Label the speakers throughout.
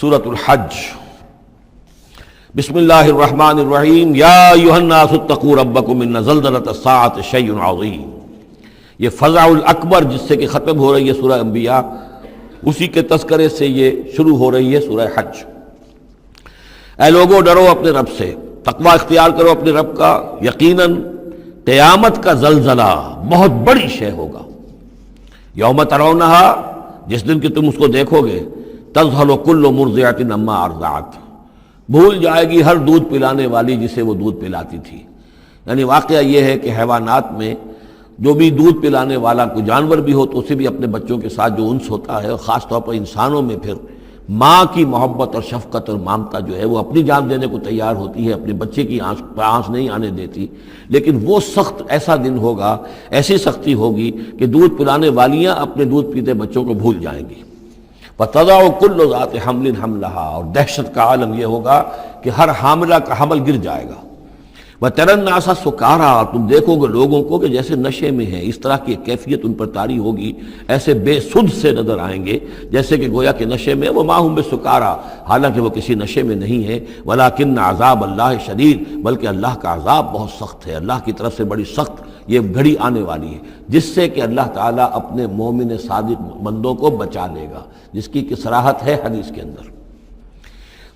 Speaker 1: سورۃ الحج۔ بسم اللہ الرحمن الرحیم۔ یا ایھا الناس اتقوا ربکم ان زلزلۃ الساعۃ شیء عظیم۔ یہ فزع الاکبر جس سے کہ ختم ہو رہی ہے سورہ انبیاء، اسی کے تذکرے سے یہ شروع ہو رہی ہے سورہ حج۔ اے لوگو ڈرو اپنے رب سے، تقوی اختیار کرو اپنے رب کا، یقیناً قیامت کا زلزلہ بہت بڑی شے ہوگا۔ یوم ترونہا، جس دن کہ تم اس کو دیکھو گے، تذہل کل مرضعۃ عما ارضعت، بھول جائے گی ہر دودھ پلانے والی جسے وہ دودھ پلاتی تھی۔ یعنی واقعہ یہ ہے کہ حیوانات میں جو بھی دودھ پلانے والا کوئی جانور بھی ہو تو اسے بھی اپنے بچوں کے ساتھ جو انس ہوتا ہے، اور خاص طور پر انسانوں میں پھر ماں کی محبت اور شفقت اور ممتا جو ہے وہ اپنی جان دینے کو تیار ہوتی ہے، اپنے بچے کی آنچ نہیں آنے دیتی۔ لیکن وہ سخت ایسا دن ہوگا، ایسی سختی ہوگی کہ دودھ پلانے والیاں اپنے دودھ پیتے بچوں کو بھول جائیں گی۔ وَتَضَعُ كُلُّ ذَاتِ حَمْلٍ حَمْلَهَا، اور دہشت کا عالم یہ ہوگا کہ ہر حاملہ کا حمل گر جائے گا۔ وَتَرَى النَّاسَ سُكَارَىٰ، تم دیکھو گے لوگوں کو کہ جیسے نشے میں ہیں، اس طرح کی کیفیت ان پر طاری ہوگی، ایسے بے سدھ سے نظر آئیں گے جیسے کہ گویا کہ نشے میں، وَمَا هُم بِسُكَارَىٰ، حالانکہ وہ کسی نشے میں نہیں ہے، وَلَٰكِنَّ عَذَابَ اللَّهِ شَدِيدٌ، بلکہ اللہ کا عذاب بہت سخت ہے، اللہ کی طرف سے بڑی سخت یہ گھڑی آنے والی ہے، جس سے کہ اللہ تعالیٰ اپنے مومن صادق بندوں کو بچا لے گا، جس کی صراحت ہے حدیث کے اندر۔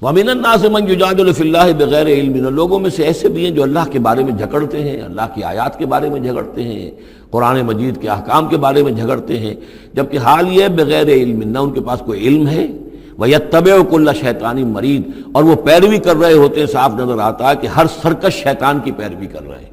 Speaker 1: وَمِنَ النَّاسِ مَن يُجَادِلُ فِي اللَّهِ بِغَيْرِ عِلْمٍ، لوگوں میں سے ایسے بھی ہیں جو اللہ کے بارے میں جھگڑتے ہیں، اللہ کی آیات کے بارے میں جھگڑتے ہیں، قرآن مجید کے احکام کے بارے میں جھگڑتے ہیں، جبکہ حال یہ بغیر علم، نہ ان کے پاس کوئی علم ہے، وَيَتَّبِعُ كُلَّ شَيْطَانٍ مَرِيدٍ، اور وہ پیروی کر رہے ہوتے ہیں، صاف نظر آتا ہے کہ ہر سرکش شیطان کی پیروی کر رہے ہیں،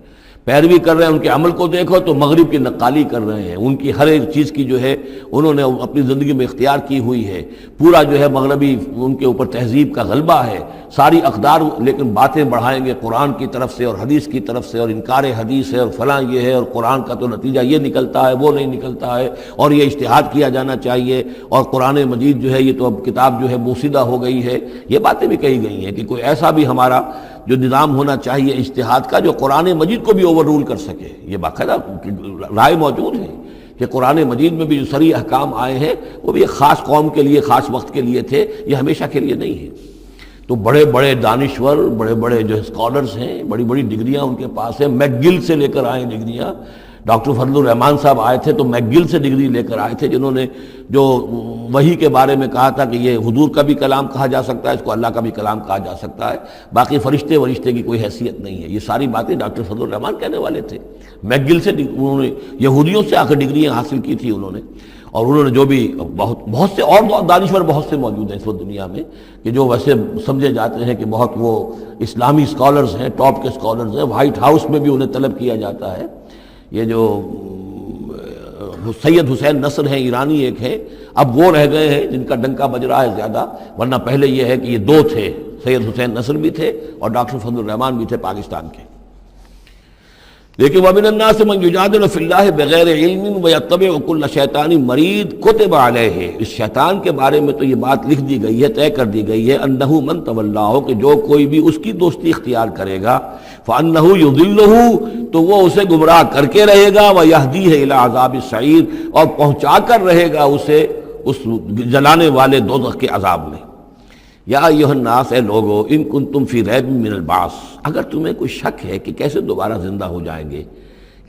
Speaker 1: ان کے عمل کو دیکھو تو مغرب کی نقالی کر رہے ہیں، ان کی ہر ایک چیز کی جو ہے انہوں نے اپنی زندگی میں اختیار کی ہوئی ہے، پورا جو ہے مغربی ان کے اوپر تہذیب کا غلبہ ہے، ساری اقدار، لیکن باتیں بڑھائیں گے قرآن کی طرف سے اور حدیث کی طرف سے، اور انکار حدیث ہے اور فلاں یہ ہے، اور قرآن کا تو نتیجہ یہ نکلتا ہے وہ نہیں نکلتا ہے، اور یہ اجتہاد کیا جانا چاہیے، اور قرآن مجید جو ہے یہ تو اب کتاب جو ہے بوسیدہ ہو گئی ہے۔ یہ باتیں بھی کہی گئی ہیں کہ کوئی ایسا بھی ہمارا جو نظام ہونا چاہیے اجتہاد کا جو قرآن مجید کو بھی اوور رول کر سکے۔ یہ باقاعدہ رائے موجود ہے کہ قرآن مجید میں بھی جو صریح احکام آئے ہیں وہ بھی ایک خاص قوم کے لیے، خاص وقت کے لیے تھے، یہ ہمیشہ کے لیے نہیں ہے۔ تو بڑے بڑے دانشور، بڑے بڑے جو اسکالرز ہیں، بڑی بڑی ڈگریاں ان کے پاس ہیں، میک گل سے لے کر آئے ڈگریاں۔ ڈاکٹر فضل الرحمان صاحب آئے تھے تو میک گل سے ڈگری لے کر آئے تھے، جنہوں نے جو وحی کے بارے میں کہا تھا کہ یہ حضور کا بھی کلام کہا جا سکتا ہے، اس کو اللہ کا بھی کلام کہا جا سکتا ہے، باقی فرشتے کی کوئی حیثیت نہیں ہے۔ یہ ساری باتیں ڈاکٹر فضل الرحمان کہنے والے تھے۔ میک گل سے انہوں نے یہودیوں سے آ کر ڈگریاں حاصل کی تھی انہوں نے، اور انہوں نے جو بھی بہت سے اور دانشور بہت سے موجود ہیں اس وقت دنیا میں کہ جو ویسے سمجھے جاتے ہیں کہ بہت وہ اسلامی اسکالرز ہیں، ٹاپ کے اسکالرز ہیں، وائٹ ہاؤس میں بھی انہیں طلب کیا جاتا ہے۔ یہ جو سید حسین نصر ہیں، ایرانی ایک ہیں، اب وہ رہ گئے ہیں جن کا ڈنکا بج رہا ہے زیادہ، ورنہ پہلے یہ ہے کہ یہ دو تھے، سید حسین نصر بھی تھے اور ڈاکٹر فضل الرحمان بھی تھے پاکستان کے۔ لیکن وَمِنَ النَّاسِ مَن يُجَادِلُ فِي اللَّهِ بِغَيْرِ عِلْمٍ وَيَتَّبِعُ كُلَّ شَيْطَانٍ مَرِيدٍ كُتِبَ عَلَيْهِ، اس شیطان کے بارے میں تو یہ بات لکھ دی گئی ہے، طے کر دی گئی ہے، أَنَّهُ مَن تَوَلَّاهُ، کہ جو کوئی بھی اس کی دوستی اختیار کرے گا، فَأَنَّهُ يُضِلُّهُ، تو وہ اسے گمراہ کر کے رہے گا، وَيَهْدِيهِ إِلَىٰ عَذَابِ السَّعِيرِ، اور پہنچا کر رہے گا اسے اس جلانے والے دوزخ کے عذاب میں۔ یا ایھا الناس، اے لوگو، ان کنتم فی ریب من البعث، اگر تمہیں کوئی شک ہے کہ کیسے دوبارہ زندہ ہو جائیں گے،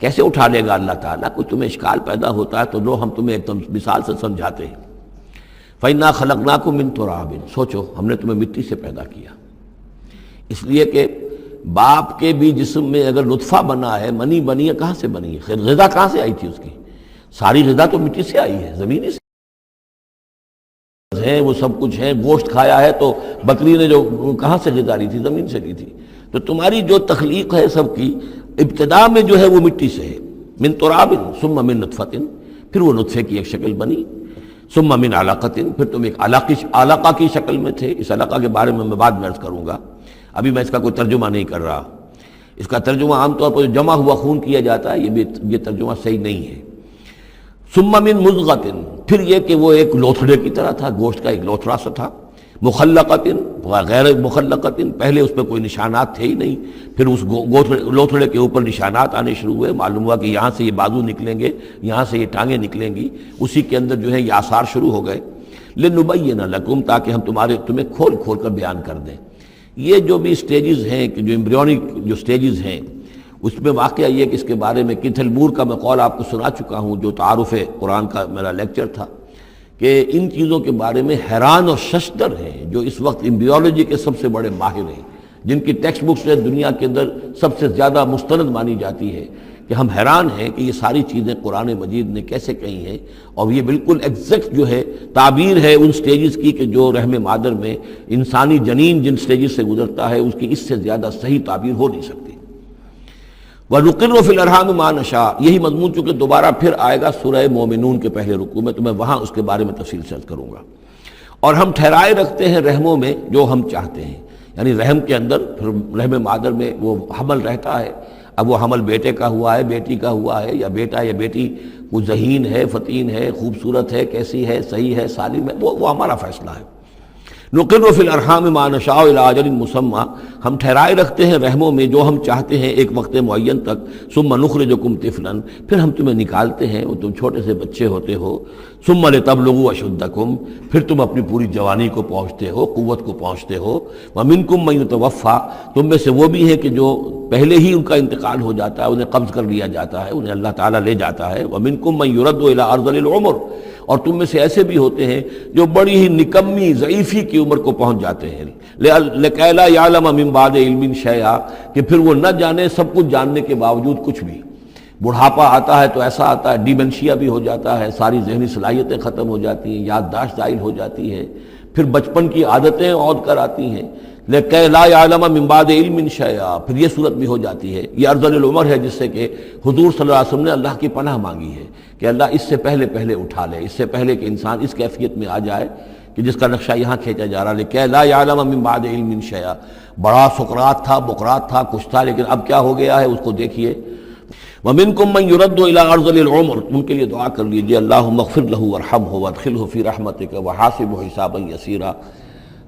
Speaker 1: کیسے اٹھا لے گا اللہ تعالیٰ، کوئی تمہیں اشکال پیدا ہوتا ہے تو لو ہم تمہیں ایک مثال سے سمجھاتے ہیں۔ فَإِنَّا خَلَقْنَاكُم مِّن تُرَابٍ، سوچو ہم نے تمہیں مٹی سے پیدا کیا، اس لیے کہ باپ کے بھی جسم میں اگر نطفہ بنا ہے، منی بنی ہے، کہاں سے بنی ہے؟ غذا کہاں سے آئی تھی اس کی؟ ساری غذا تو مٹی سے آئی ہے، زمینی سے ہے، وہ سب کچھ ہے، گوشت کھایا ہے تو بکری نے جو کہاں سے غذا لی تھی؟ زمین سے لی تھی۔ تو تمہاری جو تخلیق ہے سب کی ابتدا میں جو ہے وہ مٹی سے ہے، من تراب ثم من نطفۃ، پھر وہ نطفے کی ایک شکل بنی، ثم من علقۃ، پھر تم ایک علقہ کی شکل میں تھے۔ اس علقہ کے بارے میں بعد میں عرض کروں گا، ابھی میں اس کا کوئی ترجمہ نہیں کر رہا۔ اس کا ترجمہ عام طور پر جمع ہوا خون کیا جاتا ہے، یہ ترجمہ صحیح نہیں ہے۔ ثم من مضغۃ، پھر یہ کہ وہ ایک لوتھڑے کی طرح تھا، گوشت کا ایک لوتھڑا سا تھا، مخلقۃ غیر مخلقۃ، پہلے اس پہ کوئی نشانات تھے ہی نہیں، پھر اس لوتھڑے کے اوپر نشانات آنے شروع ہوئے، معلوم ہوا کہ یہاں سے یہ بازو نکلیں گے، یہاں سے یہ ٹانگیں نکلیں گی، اسی کے اندر جو ہے یہ آثار شروع ہو گئے۔ لنبین لکم، تاکہ ہم تمہیں کھول کھول کر بیان کر دیں۔ یہ جو بھی سٹیجز ہیں، کہ جو ایمبریونک جو سٹیجز ہیں، اس میں واقعہ یہ کہ اس کے بارے میں کیتھل مور کا میں قول آپ کو سنا چکا ہوں، جو تعارف قرآن کا میرا لیکچر تھا، کہ ان چیزوں کے بارے میں حیران اور ششدر ہیں جو اس وقت ایمبریولوجی کے سب سے بڑے ماہر ہیں، جن کی ٹیکسٹ بکس دنیا کے اندر سب سے زیادہ مستند مانی جاتی ہے، کہ ہم حیران ہیں کہ یہ ساری چیزیں قرآن مجید نے کیسے کہی ہیں، اور یہ بالکل ایگزیکٹ جو ہے تعبیر ہے ان سٹیجز کی، کہ جو رحم مادر میں انسانی جنین جن سٹیجز سے گزرتا ہے اس کی اس سے زیادہ صحیح تعبیر ہو نہیں سکتی۔ وَنُقِرُّ فِي الْأَرْحَامِ مَا نَشَاءُ، یہی مضمون چونکہ دوبارہ پھر آئے گا سورہ مومنون کے پہلے رکوع میں، تو میں وہاں اس کے بارے میں تفصیل سے عرض کروں گا۔ اور ہم ٹھہرائے رکھتے ہیں رحموں میں جو ہم چاہتے ہیں، یعنی رحم کے اندر پھر رحم مادر میں وہ حمل رہتا ہے، اب وہ حمل بیٹے کا ہوا ہے، بیٹی کا ہوا ہے، یا بیٹا یا بیٹی وہ ذہین ہے، فتین ہے، خوبصورت ہے، کیسی ہے، صحیح ہے، سالم ہے، وہ ہمارا فیصلہ ہے۔ نقر فی الارحام ما نشاء الی اجل مسمى، ہم ٹھہرائے رکھتے ہیں رحموں میں جو ہم چاہتے ہیں ایک وقت معین تک، ثم نخرجکم طفلا، پھر ہم تمہیں نکالتے ہیں اور تم چھوٹے سے بچے ہوتے ہو، ثم لتبلغوا اشدکم، پھر تم اپنی پوری جوانی کو پہنچتے ہو، قوت کو پہنچتے ہو، ومنکم من یتوفی، تم میں سے وہ بھی ہیں کہ جو پہلے ہی ان کا انتقال ہو جاتا ہے، انہیں قبض کر لیا جاتا ہے، انہیں اللہ تعالیٰ لے جاتا ہے، ومنکم من یرد الی ارذل العمر، اور تم میں سے ایسے بھی ہوتے ہیں جو بڑی ہی نکمی ضعیفی کی عمر کو پہنچ جاتے ہیں، لِكَيْ لَا يَعْلَمَ مِن بَعْدِ عِلْمٍ شَيْئًا، کہ پھر وہ نہ جانے سب کچھ جاننے کے باوجود کچھ بھی۔ بڑھاپا آتا ہے تو ایسا آتا ہے، ڈیمنشیا بھی ہو جاتا ہے، ساری ذہنی صلاحیتیں ختم ہو جاتی ہیں، یادداشت زائل ہو جاتی ہے، پھر بچپن کی عادتیں عود کر آتی ہیں، لِكَيْ لَا يَعْلَمَ مِن بَعْدِ عِلْمٍ شَيْئًا، پھر یہ صورت بھی ہو جاتی ہے۔ یہ ارذل العمر ہے جس سے کہ حضور صلی اللہ علیہ وسلم نے اللہ کی پناہ مانگی ہے کہ اللہ اس سے پہلے اٹھا لے، اس سے پہلے کہ انسان اس کیفیت میں آ جائے کہ جس کا نقشہ یہاں کھینچا جا رہا ہے، لِكَيْ لَا يَعْلَمَ مِن بَعْدِ عِلْمٍ شَيْئًا۔ بڑا سقراط تھا، بقراط تھا، کچھ تھا، لیکن اب کیا ہو گیا ہے اس کو دیکھیے۔ وَمِنْكُم مَّن يُرَدُّ إِلَىٰ أَرْذَلِ الْعُمُرِ، ان کے لیے دعا کر لیجیے، اللہم اغفر لہ وارحمہ وادخلہ فی رحمتک وحاسبہ حسابا یسیرا۔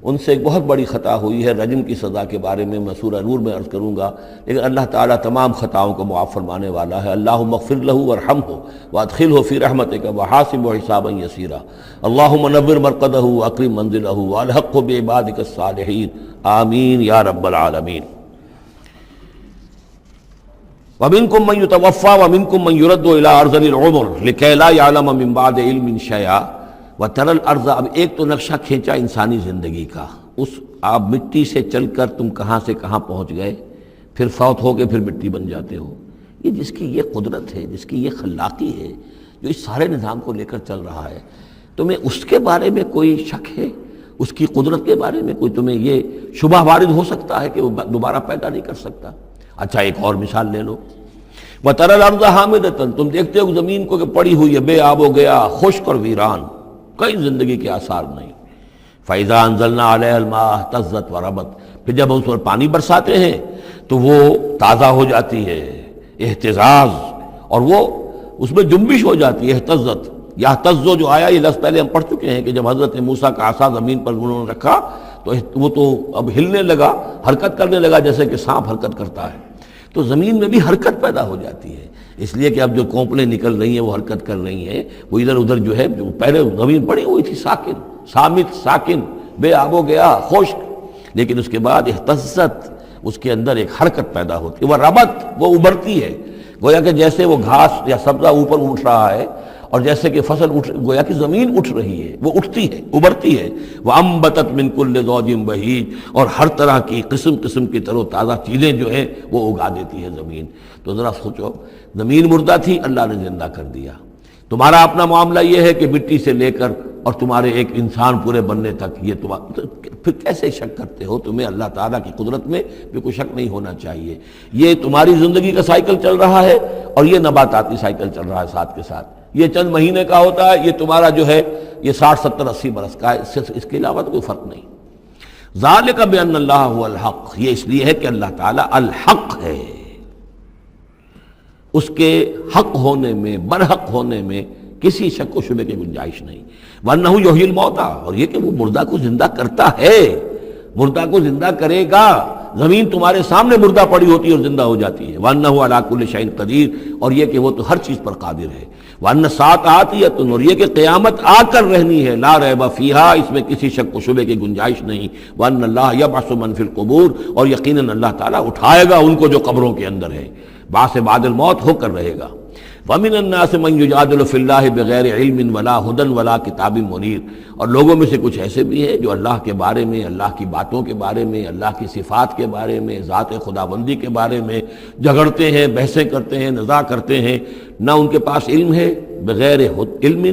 Speaker 1: ان سے ایک بہت بڑی خطا ہوئی ہے، رجم کی سزا کے بارے میں میں سورہ نور میں عرض کروں گا، لیکن اللہ تعالیٰ تمام خطاؤں کو معاف فرمانے والا ہے۔ اللہم اغفر لہ وارحمہ وادخلہ فی رحمتک وحاسبہ حسابا یسیرا، اللہم نور مرقدہ واکرم منزلہ والحقہ بعبادک الصالحین، آمین یا رب العالمین۔ وَمِنْكُم مَّن يُتَوَفَّىٰ وَمِنْكُم مَّن يُرَدُّ إِلَىٰ أَرْذَلِ الْعُمُرِ لِكَيْ لَا يَعْلَمَ مِن بَعْدِ عِلْمٍ شَيْئًا وَتَرَى الْأَرْضَ، اب ایک تو نقشہ کھینچا انسانی زندگی کا، اس آپ مٹی سے چل کر تم کہاں سے کہاں پہنچ گئے، پھر فوت ہو کے پھر مٹی بن جاتے ہو۔ یہ جس کی یہ قدرت ہے، جس کی یہ خلاقی ہے، جو اس سارے نظام کو لے کر چل رہا ہے، تمہیں اس کے بارے میں کوئی شک ہے؟ اس کی قدرت کے بارے میں کوئی تمہیں یہ شبہ وارد ہو سکتا ہے کہ وہ دوبارہ پیدا نہیں کر سکتا؟ اچھا ایک اور مثال لے لو، وَتَرَى الْأَرْضَ حَامِدَةً، تم دیکھتے ہو زمین کو کہ پڑی ہوئی ہے، بے آب و گیا، خشک اور ویران، کئی زندگی کے آثار نہیں۔ فَإِذَا أَنزَلْنَا عَلَيْهَا الْمَاءَ اهْتَزَّتْ وَرَبَتْ، پھر جب ہم اس پر پانی برساتے ہیں تو وہ تازہ ہو جاتی ہے، اہتزاز، اور وہ اس میں جنبش ہو جاتی ہے، اہتزت۔ یہتزو جو آیا یہ لفظ پہلے ہم پڑھ چکے ہیں کہ جب حضرت موسیٰ کا عصا زمین پر انہوں نے رکھا تو وہ تو اب ہلنے لگا، حرکت کرنے لگا جیسے کہ سانپ حرکت کرتا ہے، تو زمین میں بھی حرکت پیدا ہو جاتی ہے، اس لیے کہ اب جو کونپلیں نکل رہی ہیں وہ حرکت کر رہی ہیں، وہ ادھر ادھر جو ہے، جو پہلے زمین پڑی ہوئی تھی ساکن، صامت، ساکن، بے آب و گیا، خشک، لیکن اس کے بعد اہتزت، اس کے اندر ایک حرکت پیدا ہوتی ہے، وہ ربت، وہ ابھرتی ہے، گویا کہ جیسے وہ گھاس یا سبزہ اوپر اٹھ رہا ہے، اور جیسے کہ فصل گویا کہ زمین اٹھ رہی ہے، وہ اٹھتی ہے، ابھرتی ہے، وَأَنبَتَتْ مِن كُلِّ زَوْجٍ بَهِيجٍ، اور ہر طرح کی قسم قسم کی تر و تازہ چیزیں جو ہیں وہ اگا دیتی ہے زمین۔ تو ذرا سوچو، زمین مردہ تھی، اللہ نے زندہ کر دیا۔ تمہارا اپنا معاملہ یہ ہے کہ مٹی سے لے کر اور تمہارے ایک انسان پورے بننے تک، یہ پھر کیسے شک کرتے ہو؟ تمہیں اللہ تعالیٰ کی قدرت میں بھی کوئی شک نہیں ہونا چاہیے۔ یہ تمہاری زندگی کا سائیکل چل رہا ہے اور یہ نباتاتی سائیکل چل رہا ہے ساتھ کے ساتھ، یہ چند مہینے کا ہوتا ہے، یہ تمہارا جو ہے یہ 60 70 80 برس کا ہے، اس کے علاوہ تو کوئی فرق نہیں۔ ذالک بان اللہ هو الحق، یہ اس لیے ہے کہ اللہ تعالیٰ الحق ہے، اس کے حق ہونے میں، برحق ہونے میں کسی شک و شبے کی گنجائش نہیں۔ وانہ یحیی الموتیٰ، اور یہ کہ وہ مردہ کو زندہ کرتا ہے، مردہ کو زندہ کرے گا۔ زمین تمہارے سامنے مردہ پڑی ہوتی ہے اور زندہ ہو جاتی ہے۔ وانہ علی کل شیء قدیر، اور یہ کہ وہ تو ہر چیز پر قادر ہے۔ وَأَنَّ السَّاعَةَ آتِيَةٌ، اور یہ کہ قیامت آ کر رہنی ہے، لا ریب فیہا، اس میں کسی شک و شبے کی گنجائش نہیں، وَأَنَّ اللَّهَ يَبْعَثُ مَن فِي الْقُبُورِ، اور یقیناً اللہ تعالیٰ اٹھائے گا ان کو جو قبروں کے اندر ہے، بعث بعد الموت ہو کر رہے گا۔ وَمِنَ النَّاسِ مَن يُجَادِلُ فِي اللَّهِ بِغَيْرِ عِلْمٍ وَلَا هُدًى وَلَا كِتَابٍ مُنِيرٍ، اور لوگوں میں سے کچھ ایسے بھی ہیں جو اللہ کے بارے میں، اللہ کی باتوں کے بارے میں، اللہ کی صفات کے بارے میں، ذات خداوندی کے بارے میں جھگڑتے ہیں، بحثیں کرتے ہیں، نزاع کرتے ہیں، نہ ان کے پاس علم ہے، بغیر علم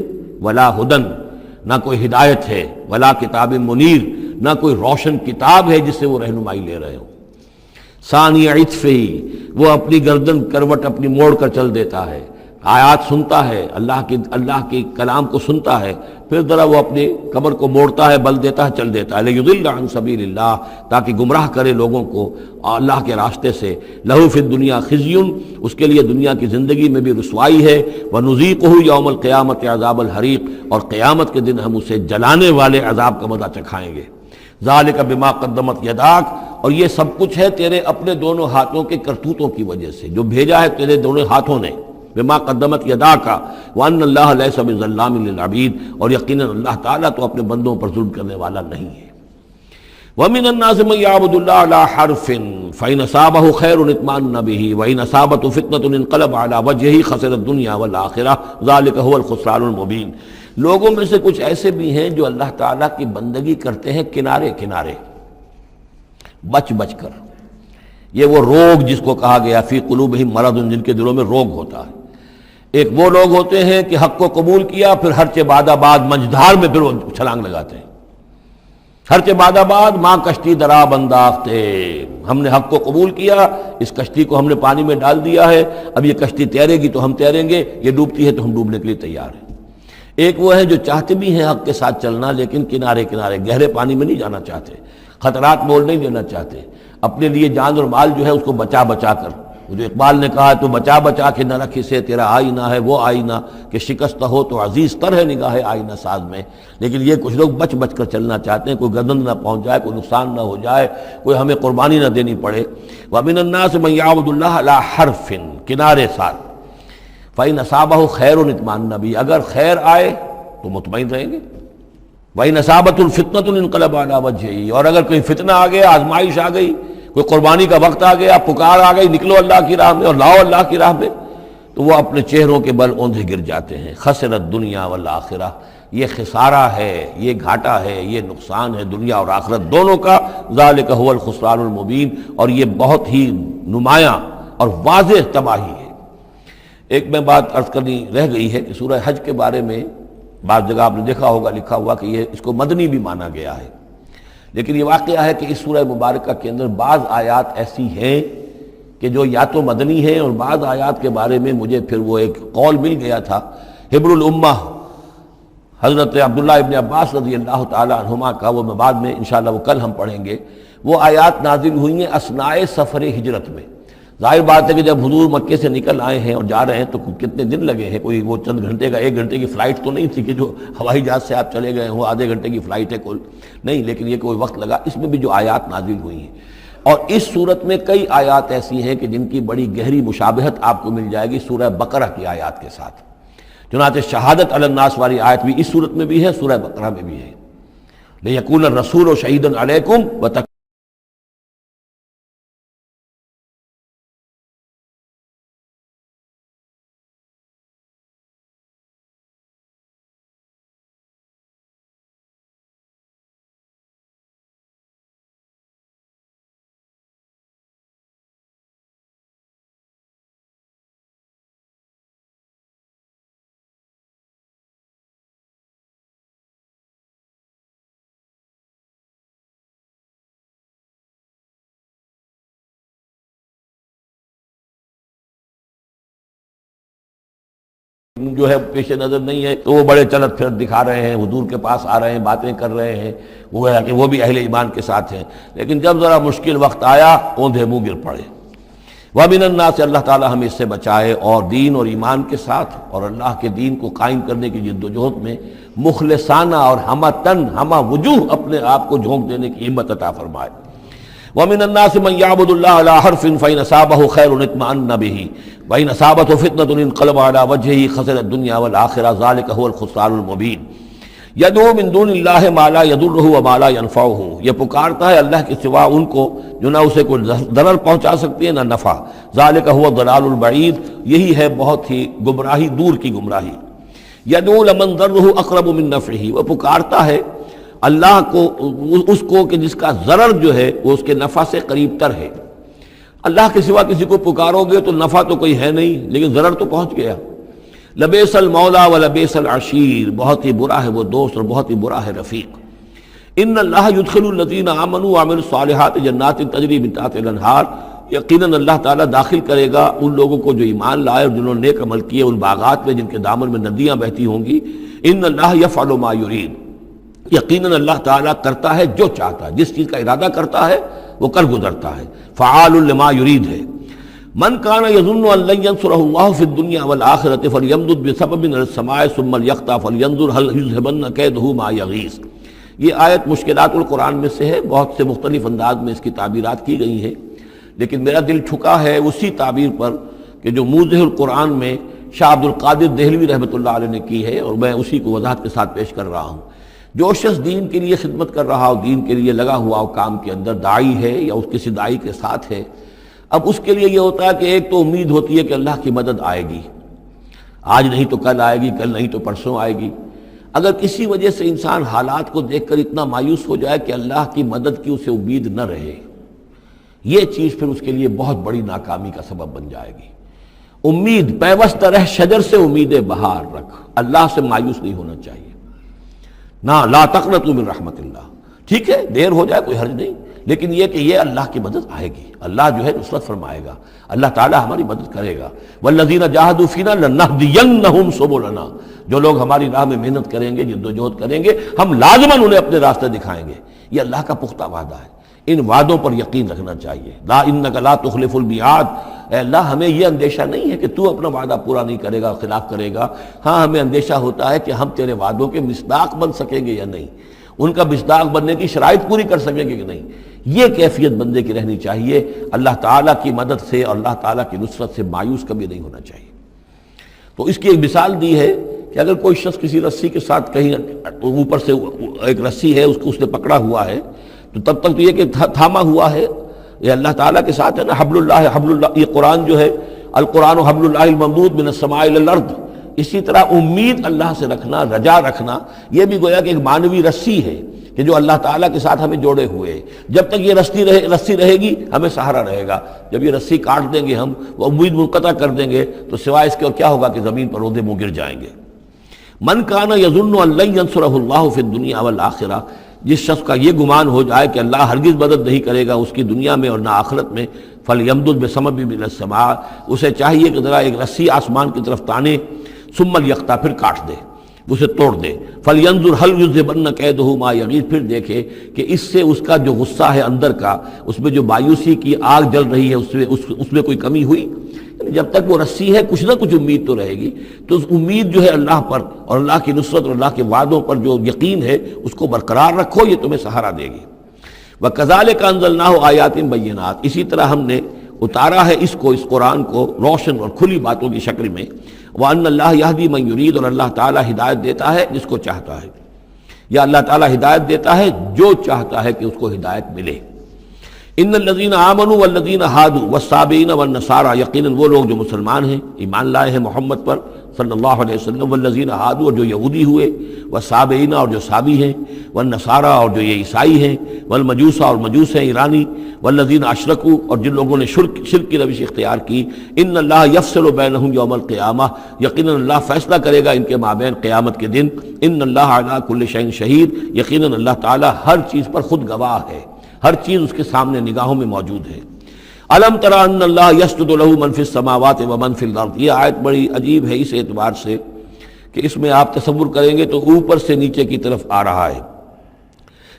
Speaker 1: ولا ہدن، نہ کوئی ہدایت ہے، ولا کتاب منیر، نہ کوئی روشن کتاب ہے جس سے وہ رہنمائی لے رہے ہوں۔ ثانی عطفہ، وہ اپنی گردن کروٹ اپنی موڑ کر چل دیتا ہے، آیات سنتا ہے، اللہ کی کلام کو سنتا ہے، پھر ذرا وہ اپنی کمر کو موڑتا ہے، بل دیتا ہے، چل دیتا ہے، لیضل عن سبیل اللہ، تاکہ گمراہ کرے لوگوں کو اللہ کے راستے سے۔ لہ فی الدنیا خزی، اس کے لیے دنیا کی زندگی میں بھی رسوائی ہے، ونذیقہ یوم القیامت عذاب الحریق، اور قیامت کے دن ہم اسے جلانے والے عذاب کا مزہ چکھائیں گے۔ ذالک بما قدمت یداک، اور یہ سب کچھ ہے تیرے اپنے دونوں ہاتھوں کے کرتوتوں کی وجہ سے، جو بھیجا ہے تیرے دونوں ہاتھوں نے، بما قدمت یداک، وان اللہ لیس بظلام للعبید، اور یقیناً اللہ تعالیٰ تو اپنے بندوں پر ظلم کرنے والا نہیں ہے۔ ومن الناس من يعبد الله على حرف فإن أصابه خير اطمأن به وإن أصابته فتنة انقلب على وجهه خسر الدنيا والآخرة ذلك هو الخسران المبين۔ لوگوں میں سے کچھ ایسے بھی ہیں جو اللہ تعالیٰ کی بندگی کرتے ہیں کنارے کنارے، بچ بچ کر۔ یہ وہ روگ جس کو کہا گیا فی قلوبہم مرض، جن کے دلوں میں روگ ہوتا ہے۔ ایک وہ لوگ ہوتے ہیں کہ حق کو قبول کیا، پھر ہر چہ بعد آباد منجدھار میں پھر وہ چھلانگ لگاتے ہیں، ہر چہ بعد آباد ماں کشتی درا انداختے، ہم نے حق کو قبول کیا، اس کشتی کو ہم نے پانی میں ڈال دیا ہے، اب یہ کشتی تیرے گی تو ہم تیریں گے، یہ ڈوبتی ہے تو ہم ڈوبنے کے لیے تیار ہیں۔ ایک وہ ہے جو چاہتے بھی ہیں حق کے ساتھ چلنا، لیکن کنارے کنارے گہرے پانی میں نہیں جانا چاہتے، خطرات مول نہیں دینا چاہتے، اپنے لیے جان اور مال جو ہے اس کو بچا بچا کر، وہ جو اقبال نے کہا تو بچا بچا کے نہ رکھی سے تیرا آئینہ ہے وہ آئینہ، کہ شکست ہو تو عزیز تر ہے نگاہ آئینہ ساز میں۔ لیکن یہ کچھ لوگ بچ بچ کر چلنا چاہتے ہیں، کوئی گردن نہ پہنچ جائے، کوئی نقصان نہ ہو جائے، کوئی ہمیں قربانی نہ دینی پڑے۔ وَمِنَ النَّاسِ مَن يَعْبُدُ اللَّهَ عَلَى حَرْفٍ، کنارے ساتھ، فَإِنْ أَصَابَهُ خَيْرٌ اطْمَأَنَّ بِهِ، اگر خیر آئے تو مطمئن رہیں گے، وَإِنْ أَصَابَتْهُ الْفِتْنَةُ انقلب عَلَى وَجْهِهِ، اور اگر کوئی فتنہ آ گیا، آزمائش آ گئی، کوئی قربانی کا وقت آ گیا، پکار آ گئی، نکلو اللہ کی راہ میں اور لاؤ اللہ کی راہ میں، تو وہ اپنے چہروں کے بل اوندھے گر جاتے ہیں۔ خسرت دنیا والآخرہ، یہ خسارہ ہے، یہ گھاٹا ہے، یہ نقصان ہے دنیا اور آخرت دونوں کا۔ ذالک هو الخسران المبین، اور یہ بہت ہی نمایاں اور واضح تباہی ہے۔ ایک میں بات عرض کرنی رہ گئی ہے کہ سورہ حج کے بارے میں بعض جگہ آپ نے دیکھا ہوگا لکھا ہوا کہ یہ اس کو مدنی بھی مانا گیا ہے، لیکن یہ واقعہ ہے کہ اس سورہ مبارکہ کے اندر بعض آیات ایسی ہیں کہ جو یا تو مدنی ہیں، اور بعض آیات کے بارے میں مجھے پھر وہ ایک قول مل گیا تھا حبر الامہ حضرت عبداللہ ابن عباس رضی اللہ تعالی عنہما کا، وہ میں بعد میں انشاءاللہ وہ کل ہم پڑھیں گے۔ وہ آیات نازل ہوئی ہیں اثناء سفر ہجرت میں۔ ظاہر بات ہے کہ جب حضور مکے سے نکل آئے ہیں اور جا رہے ہیں تو کتنے دن لگے ہیں، کوئی وہ چند گھنٹے کا، ایک گھنٹے کی فلائٹ تو نہیں تھی کہ جو ہوائی جہاز سے آپ چلے گئے ہوں، آدھے گھنٹے کی فلائٹ ہے کل نہیں، لیکن یہ کوئی وقت لگا۔ اس میں بھی جو آیات نازل ہوئی ہیں، اور اس صورت میں کئی آیات ایسی ہیں کہ جن کی بڑی گہری مشابہت آپ کو مل جائے گی سورہ بقرہ کی آیات کے ساتھ۔ چنانچہ شہادت علی الناس والی آیت بھی اس صورت میں بھی ہے، سورہ بقرہ میں بھی ہے، لیکون الرسول شہیدا علیکم وتقوا۔ جو ہے پیش نظر نہیں ہے تو وہ بڑے چلت پھرت دکھا رہے ہیں، حضور کے پاس آ رہے ہیں، باتیں کر رہے ہیں، وہ ہے کہ وہ بھی اہل ایمان کے ساتھ ہیں، لیکن جب ذرا مشکل وقت آیا اوندھے منہ گر پڑے۔ وَمِنَ النَّاسِ، اللہ تعالی ہمیں اس سے بچائے، اور دین اور ایمان کے ساتھ اور اللہ کے دین کو قائم کرنے کی جد و جہد میں مخلصانہ اور ہمہ تن ہمہ وجوہ اپنے آپ کو جھونک دینے کی ہمت عطا فرمائے۔ ومن الناس من يعبد الله على حرف فإن أصابه خير اطمأن به وإن أصابته فتنة انقلب على وجهه خسر الدنيا والآخرة ذلك هو الخسران المبين يدعو من دون الله ما لا يضره وما لا ينفعه، یہ پکارتا ہے اللہ کے سوا ان کو جو نہ اسے کوئی ضرر پہنچا سکتی ہے نہ نفع، ذالک هو الضلال البعید، یہی ہے بہت ہی گمراہی دور کی گمراہی۔ يدعو لمن ضره اقرب من نفعه، وہ پکارتا ہے اللہ کو اس کو کہ جس کا ضرر جو ہے وہ اس کے نفع سے قریب تر ہے۔ اللہ کے سوا کسی کو پکارو گے تو نفع تو کوئی ہے نہیں لیکن ضرر تو پہنچ گیا۔ لبیس المولا و لبیس العشیر، بہت ہی برا ہے وہ دوست اور بہت ہی برا ہے رفیق۔ ان اللہ یدخل الذین آمنوا وعملوا الصالحات جنات تجری من تحتها الانہار، یقیناً اللہ تعالیٰ داخل کرے گا ان لوگوں کو جو ایمان لائے اور جنہوں نے نیک عمل کیے ان باغات میں جن کے دامن میں ندیاں بہتی ہوں گی۔ ان اللہ یفعل ما یرید، یقیناً اللہ تعالیٰ کرتا ہے جو چاہتا ہے، جس چیز کا ارادہ کرتا ہے وہ کر گزرتا ہے، فعال لما یرید ہے۔ من کان یظن ان لن ینصرہ اللہ فی الدنیا والآخرۃ فلیمدد بسبب من السماء ثم لیقطع فلینظر هل یذهبن کیدہ ما یغیظ۔ یہ آیت مشکلات القرآن میں سے ہے، بہت سے مختلف انداز میں اس کی تعبیرات کی گئی ہیں، لیکن میرا دل ٹھکا ہے اسی تعبیر پر کہ جو موضح القرآن میں شاہ عبد القادر دہلوی رحمۃ اللہ علیہ نے کی ہے، اور میں اسی کو وضاحت کے ساتھ پیش کر رہا ہوں۔ جو شخص دین کے لیے خدمت کر رہا ہو، دین کے لیے لگا ہوا ہو کام کے اندر، داعی ہے یا اس کسی داعی کے ساتھ ہے، اب اس کے لیے یہ ہوتا ہے کہ ایک تو امید ہوتی ہے کہ اللہ کی مدد آئے گی، آج نہیں تو کل آئے گی، کل نہیں تو پرسوں آئے گی۔ اگر کسی وجہ سے انسان حالات کو دیکھ کر اتنا مایوس ہو جائے کہ اللہ کی مدد کی اسے امید نہ رہے، یہ چیز پھر اس کے لیے بہت بڑی ناکامی کا سبب بن جائے گی۔ امید پیوست رہ شجر سے امید بہار رکھ، اللہ سے مایوس نہیں ہونا چاہیے۔ نہ لا تقنطوا من رحمت اللہ، ٹھیک ہے دیر ہو جائے کوئی حرج نہیں، لیکن یہ کہ یہ اللہ کی مدد آئے گی، اللہ جو ہے نصرت فرمائے گا، اللہ تعالیٰ ہماری مدد کرے گا۔ والذین جاہدوا فینا لنہدینہم سبلنا، جو لوگ ہماری راہ میں محنت کریں گے، جدوجہد کریں گے، ہم لازماً انہیں اپنے راستے دکھائیں گے۔ یہ اللہ کا پختہ وعدہ ہے، ان وعدوں پر یقین رکھنا چاہیے۔ لا انک لا تخلف المیعاد، اے اللہ ہمیں یہ اندیشہ نہیں ہے کہ تو اپنا وعدہ پورا نہیں کرے گا، خلاف کرے گا، ہاں ہمیں اندیشہ ہوتا ہے کہ ہم تیرے وعدوں کے مصداق بن سکیں گے یا نہیں، ان کا مصداق بننے کی شرائط پوری کر سکیں گے کہ نہیں۔ یہ کیفیت بندے کی رہنی چاہیے، اللہ تعالیٰ کی مدد سے اور اللہ تعالیٰ کی نصرت سے مایوس کبھی نہیں ہونا چاہیے۔ تو اس کی ایک مثال دی ہے کہ اگر کوئی شخص کسی رسی کے ساتھ کہیں اوپر سے ایک رسی ہے اس نے پکڑا ہوا ہے، تو تب تک تو یہ کہ تھاما ہوا ہے، یہ اللہ تعالیٰ کے ساتھ ہے نا، حبل اللہ، یہ قرآن جو ہے القرآن حبل اللہ الممدود من السماء الی الارض، اسی طرح امید اللہ سے رکھنا، رجا رکھنا، یہ بھی گویا کہ ایک معنوی رسی ہے کہ جو اللہ تعالیٰ کے ساتھ ہمیں جوڑے ہوئے ہے۔ جب تک یہ رسی رہے گی ہمیں سہارا رہے گا، جب یہ رسی کاٹ دیں گے ہم، وہ امید منقطع کر دیں گے، تو سوائے اس کے اور کیا ہوگا کہ زمین پر رودے منہ گر جائیں گے۔ من کان یظن ان لن ینصرہ اللہ فی الدنیا والآخرہ، جس شخص کا یہ گمان ہو جائے کہ اللہ ہرگز مدد نہیں کرے گا اس کی دنیا میں اور نہ آخرت میں، فلیمدد بسبب من السماء، اسے چاہیے کہ ذرا ایک رسی آسمان کی طرف تانے، ثم لیقطع، پھر کاٹ دے، اسے توڑ دے، فلینظر هل یذهبن کیدہ ما یغیظ، پھر دیکھے کہ اس سے اس کا جو غصہ ہے اندر کا، اس میں جو مایوسی کی آگ جل رہی ہے اس میں کوئی کمی ہوئی۔ یعنی جب تک وہ رسی ہے کچھ نہ کچھ امید تو رہے گی، تو اس امید جو ہے اللہ پر اور اللہ کی نصرت اور اللہ کے وعدوں پر جو یقین ہے اس کو برقرار رکھو، یہ تمہیں سہارا دے گی۔ وَكَذَلِكَ أَنزَلْنَاهُ آيَاتٍ بَيِّنَاتٍ، اسی طرح ہم نے اتارا ہے اس قرآن کو روشن اور کھلی باتوں کی شکل میں۔ وَأَنَّ اللَّهَ يَهْدِي مَن يُرِيدُ، اور اللہ تعالیٰ ہدایت دیتا ہے جس کو چاہتا ہے، یا اللہ تعالیٰ ہدایت دیتا ہے جو چاہتا ہے کہ اس کو ہدایت ملے۔ ان الذین آمنوا والذین ہادوا والصابئین والنصارى، یقیناً وہ لوگ جو مسلمان ہیں، ایمان لائے ہیں محمد پر صلی اللہ علیہ وسلم، والذین ہادوا، اور جو یہودی ہوئے، والصابئین، اور جو صابی ہیں، والنصارى، اور جو یہ عیسائی ہیں، والمجوس، اور مجوس ہیں ایرانی، والذین اشرکوا، اور جن لوگوں نے شرک کی روش اختیار کی، ان اللہ یفصل بینہم یوم القیامہ، یقیناً اللہ فیصلہ کرے گا ان کے مابین قیامت کے دن۔ ان اللہ علی کل شیء شہید، یقیناً اللہ تعالیٰ ہر چیز پر خود گواہ ہے، ہر چیز اس کے سامنے نگاہوں میں موجود ہے۔ الم تر ان اللہ یسجد لہ من فی السماوات ومن فی الارض، یہ آیت بڑی عجیب ہے اس اعتبار سے کہ اس میں آپ تصور کریں گے تو اوپر سے نیچے کی طرف آ رہا ہے۔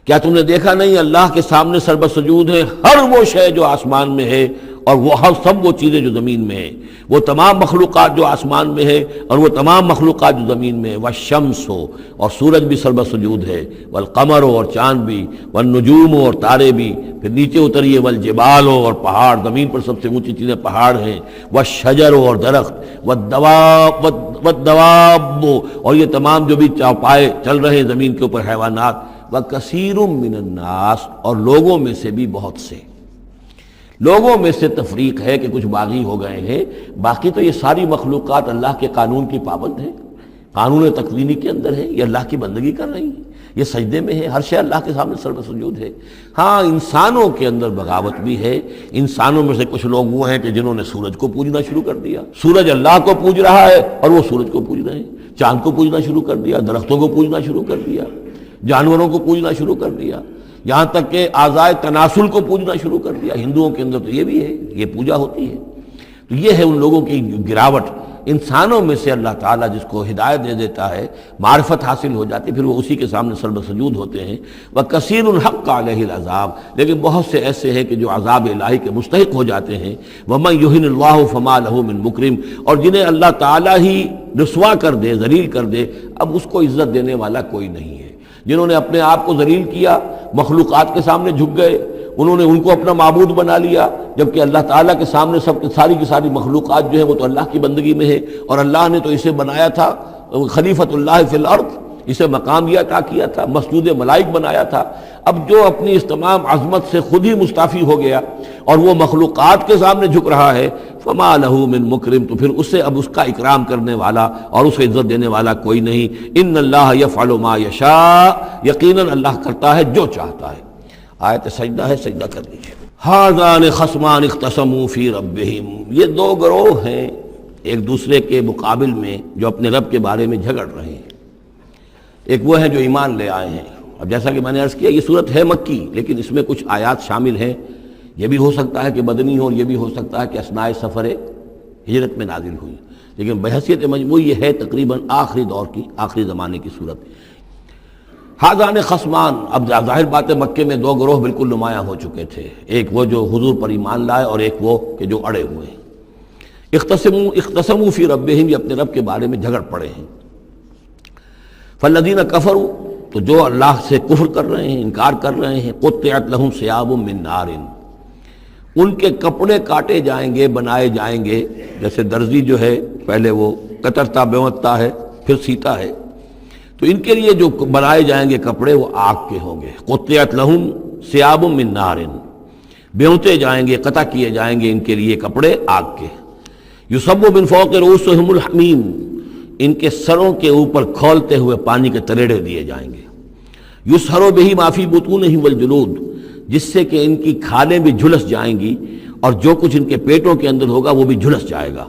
Speaker 1: کیا تم نے دیکھا نہیں اللہ کے سامنے سربر سجود ہے ہر وہ شے جو آسمان میں ہے اور وہ سب وہ چیزیں جو زمین میں ہیں، وہ تمام مخلوقات جو آسمان میں ہے اور وہ تمام مخلوقات جو زمین میں ہے، والشمس ہو، اور سورج بھی سربر سجود ہے، والقمر ہو، اور چاند بھی، والنجوم ہو، اور تارے بھی، پھر نیچے اتریے والجبال اور پہاڑ، زمین پر سب سے اونچی چیزیں پہاڑ ہیں، والشجر اور درخت، والدواب اور یہ تمام جو بھی چوپائے چل رہے ہیں زمین کے اوپر حیوانات، وکثیر من الناس اور لوگوں میں سے بھی بہت سے۔ لوگوں میں سے تفریق ہے کہ کچھ باغی ہو گئے ہیں، باقی تو یہ ساری مخلوقات اللہ کے قانون کی پابند ہیں، قانون تکوینی کے اندر ہے، یہ اللہ کی بندگی کر رہی ہیں، یہ سجدے میں ہے، ہر شے اللہ کے سامنے سر سجود ہے۔ ہاں انسانوں کے اندر بغاوت بھی ہے، انسانوں میں سے کچھ لوگ وہ ہیں کہ جنہوں نے سورج کو پوجنا شروع کر دیا، سورج اللہ کو پوج رہا ہے اور وہ سورج کو پوج رہے ہیں، چاند کو پوجنا شروع کر دیا، درختوں کو پوجنا شروع کر دیا، جانوروں کو پوجنا شروع کر دیا، یہاں تک کہ اعضائے تناسل کو پوجنا شروع کر دیا۔ ہندوؤں کے اندر تو یہ بھی ہے، یہ پوجا ہوتی ہے۔ تو یہ ہے ان لوگوں کی گراوٹ۔ انسانوں میں سے اللہ تعالیٰ جس کو ہدایت دے دیتا ہے، معرفت حاصل ہو جاتی، پھر وہ اسی کے سامنے سر بسجود ہوتے ہیں۔ وَكَثِيرٌ حَقَّ عَلَيْهِ الْعَذَابُ، لیکن بہت سے ایسے ہیں کہ جو عذاب الہی کے مستحق ہو جاتے ہیں۔ وَمَن يُهِنِ اللَّهُ فَمَا لَهُ مِن مُكْرِمٍ، اور جنہیں اللہ تعالیٰ ہی رسوا کر دے، ذلیل کر دے، اب اس کو عزت دینے والا کوئی نہیں ہے۔ جنہوں نے اپنے آپ کو ذلیل کیا، مخلوقات کے سامنے جھک گئے، انہوں نے ان کو اپنا معبود بنا لیا، جبکہ اللہ تعالیٰ کے سامنے سب ساری کی ساری مخلوقات جو ہے وہ تو اللہ کی بندگی میں ہے، اور اللہ نے تو اسے بنایا تھا خلیفۃ اللہ فی الارض، اسے مقام یہ عطا کیا تھا، مسجود ملائک بنایا تھا۔ اب جو اپنی اس تمام عظمت سے خود ہی مستعفی ہو گیا اور وہ مخلوقات کے سامنے جھک رہا ہے، فما لہ من مکرم، تو پھر اسے اب اس کا اکرام کرنے والا اور اسے عزت دینے والا کوئی نہیں۔ ان اللہ یفعل ما یشاء، یقیناً اللہ کرتا ہے جو چاہتا ہے۔ آیت سجدہ ہے، سجدہ کر لیجیے۔ ھذان خصمان اختصموا فی ربہم، یہ دو گروہ ہیں ایک دوسرے کے مقابل میں جو اپنے رب کے بارے میں جھگڑ رہے ہیں۔ ایک وہ ہیں جو ایمان لے آئے ہیں، اب جیسا کہ میں نے عرض کیا یہ صورت ہے مکی، لیکن اس میں کچھ آیات شامل ہیں، یہ بھی ہو سکتا ہے کہ مدنی ہو اور یہ بھی ہو سکتا ہے کہ اثناء سفر ہجرت میں نازل ہوئی، لیکن بحیثیت مجموعی یہ ہے تقریباً آخری دور کی، آخری زمانے کی صورت۔ ھذان خصمان، اب ظاہر بات ہے مکے میں دو گروہ بالکل نمایاں ہو چکے تھے، ایک وہ جو حضور پر ایمان لائے اور ایک وہ کہ جو اڑے ہوئے ہیں۔ اختصموا فی ربہم، یہ اپنے رب کے بارے میں جھگڑ پڑے ہیں۔ فالذین کفروا، تو جو اللہ سے کفر کر رہے ہیں، انکار کر رہے ہیں، قطعت لہم ثیاب من نار، ان کے کپڑے کاٹے جائیں گے، بنائے جائیں گے، جیسے درزی جو ہے پہلے وہ کترتا بیوتتا ہے پھر سیتا ہے، تو ان کے لیے جو بنائے جائیں گے کپڑے وہ آگ کے ہوں گے۔ قطعت لہم ثیاب من نار، بیوتے جائیں گے، قطع کیے جائیں گے ان کے لیے کپڑے آگ کے۔ یصب من فوق رؤوسہم الحمیم، ان کے سروں کے اوپر کھولتے ہوئے پانی کے تریڑے دیے جائیں گے۔ یسحر بہ ما فی بطونہم والجلود، جس سے کہ ان کی کھالیں بھی جھلس جائیں گی اور جو کچھ ان کے پیٹوں کے اندر ہوگا وہ بھی جھلس جائے گا۔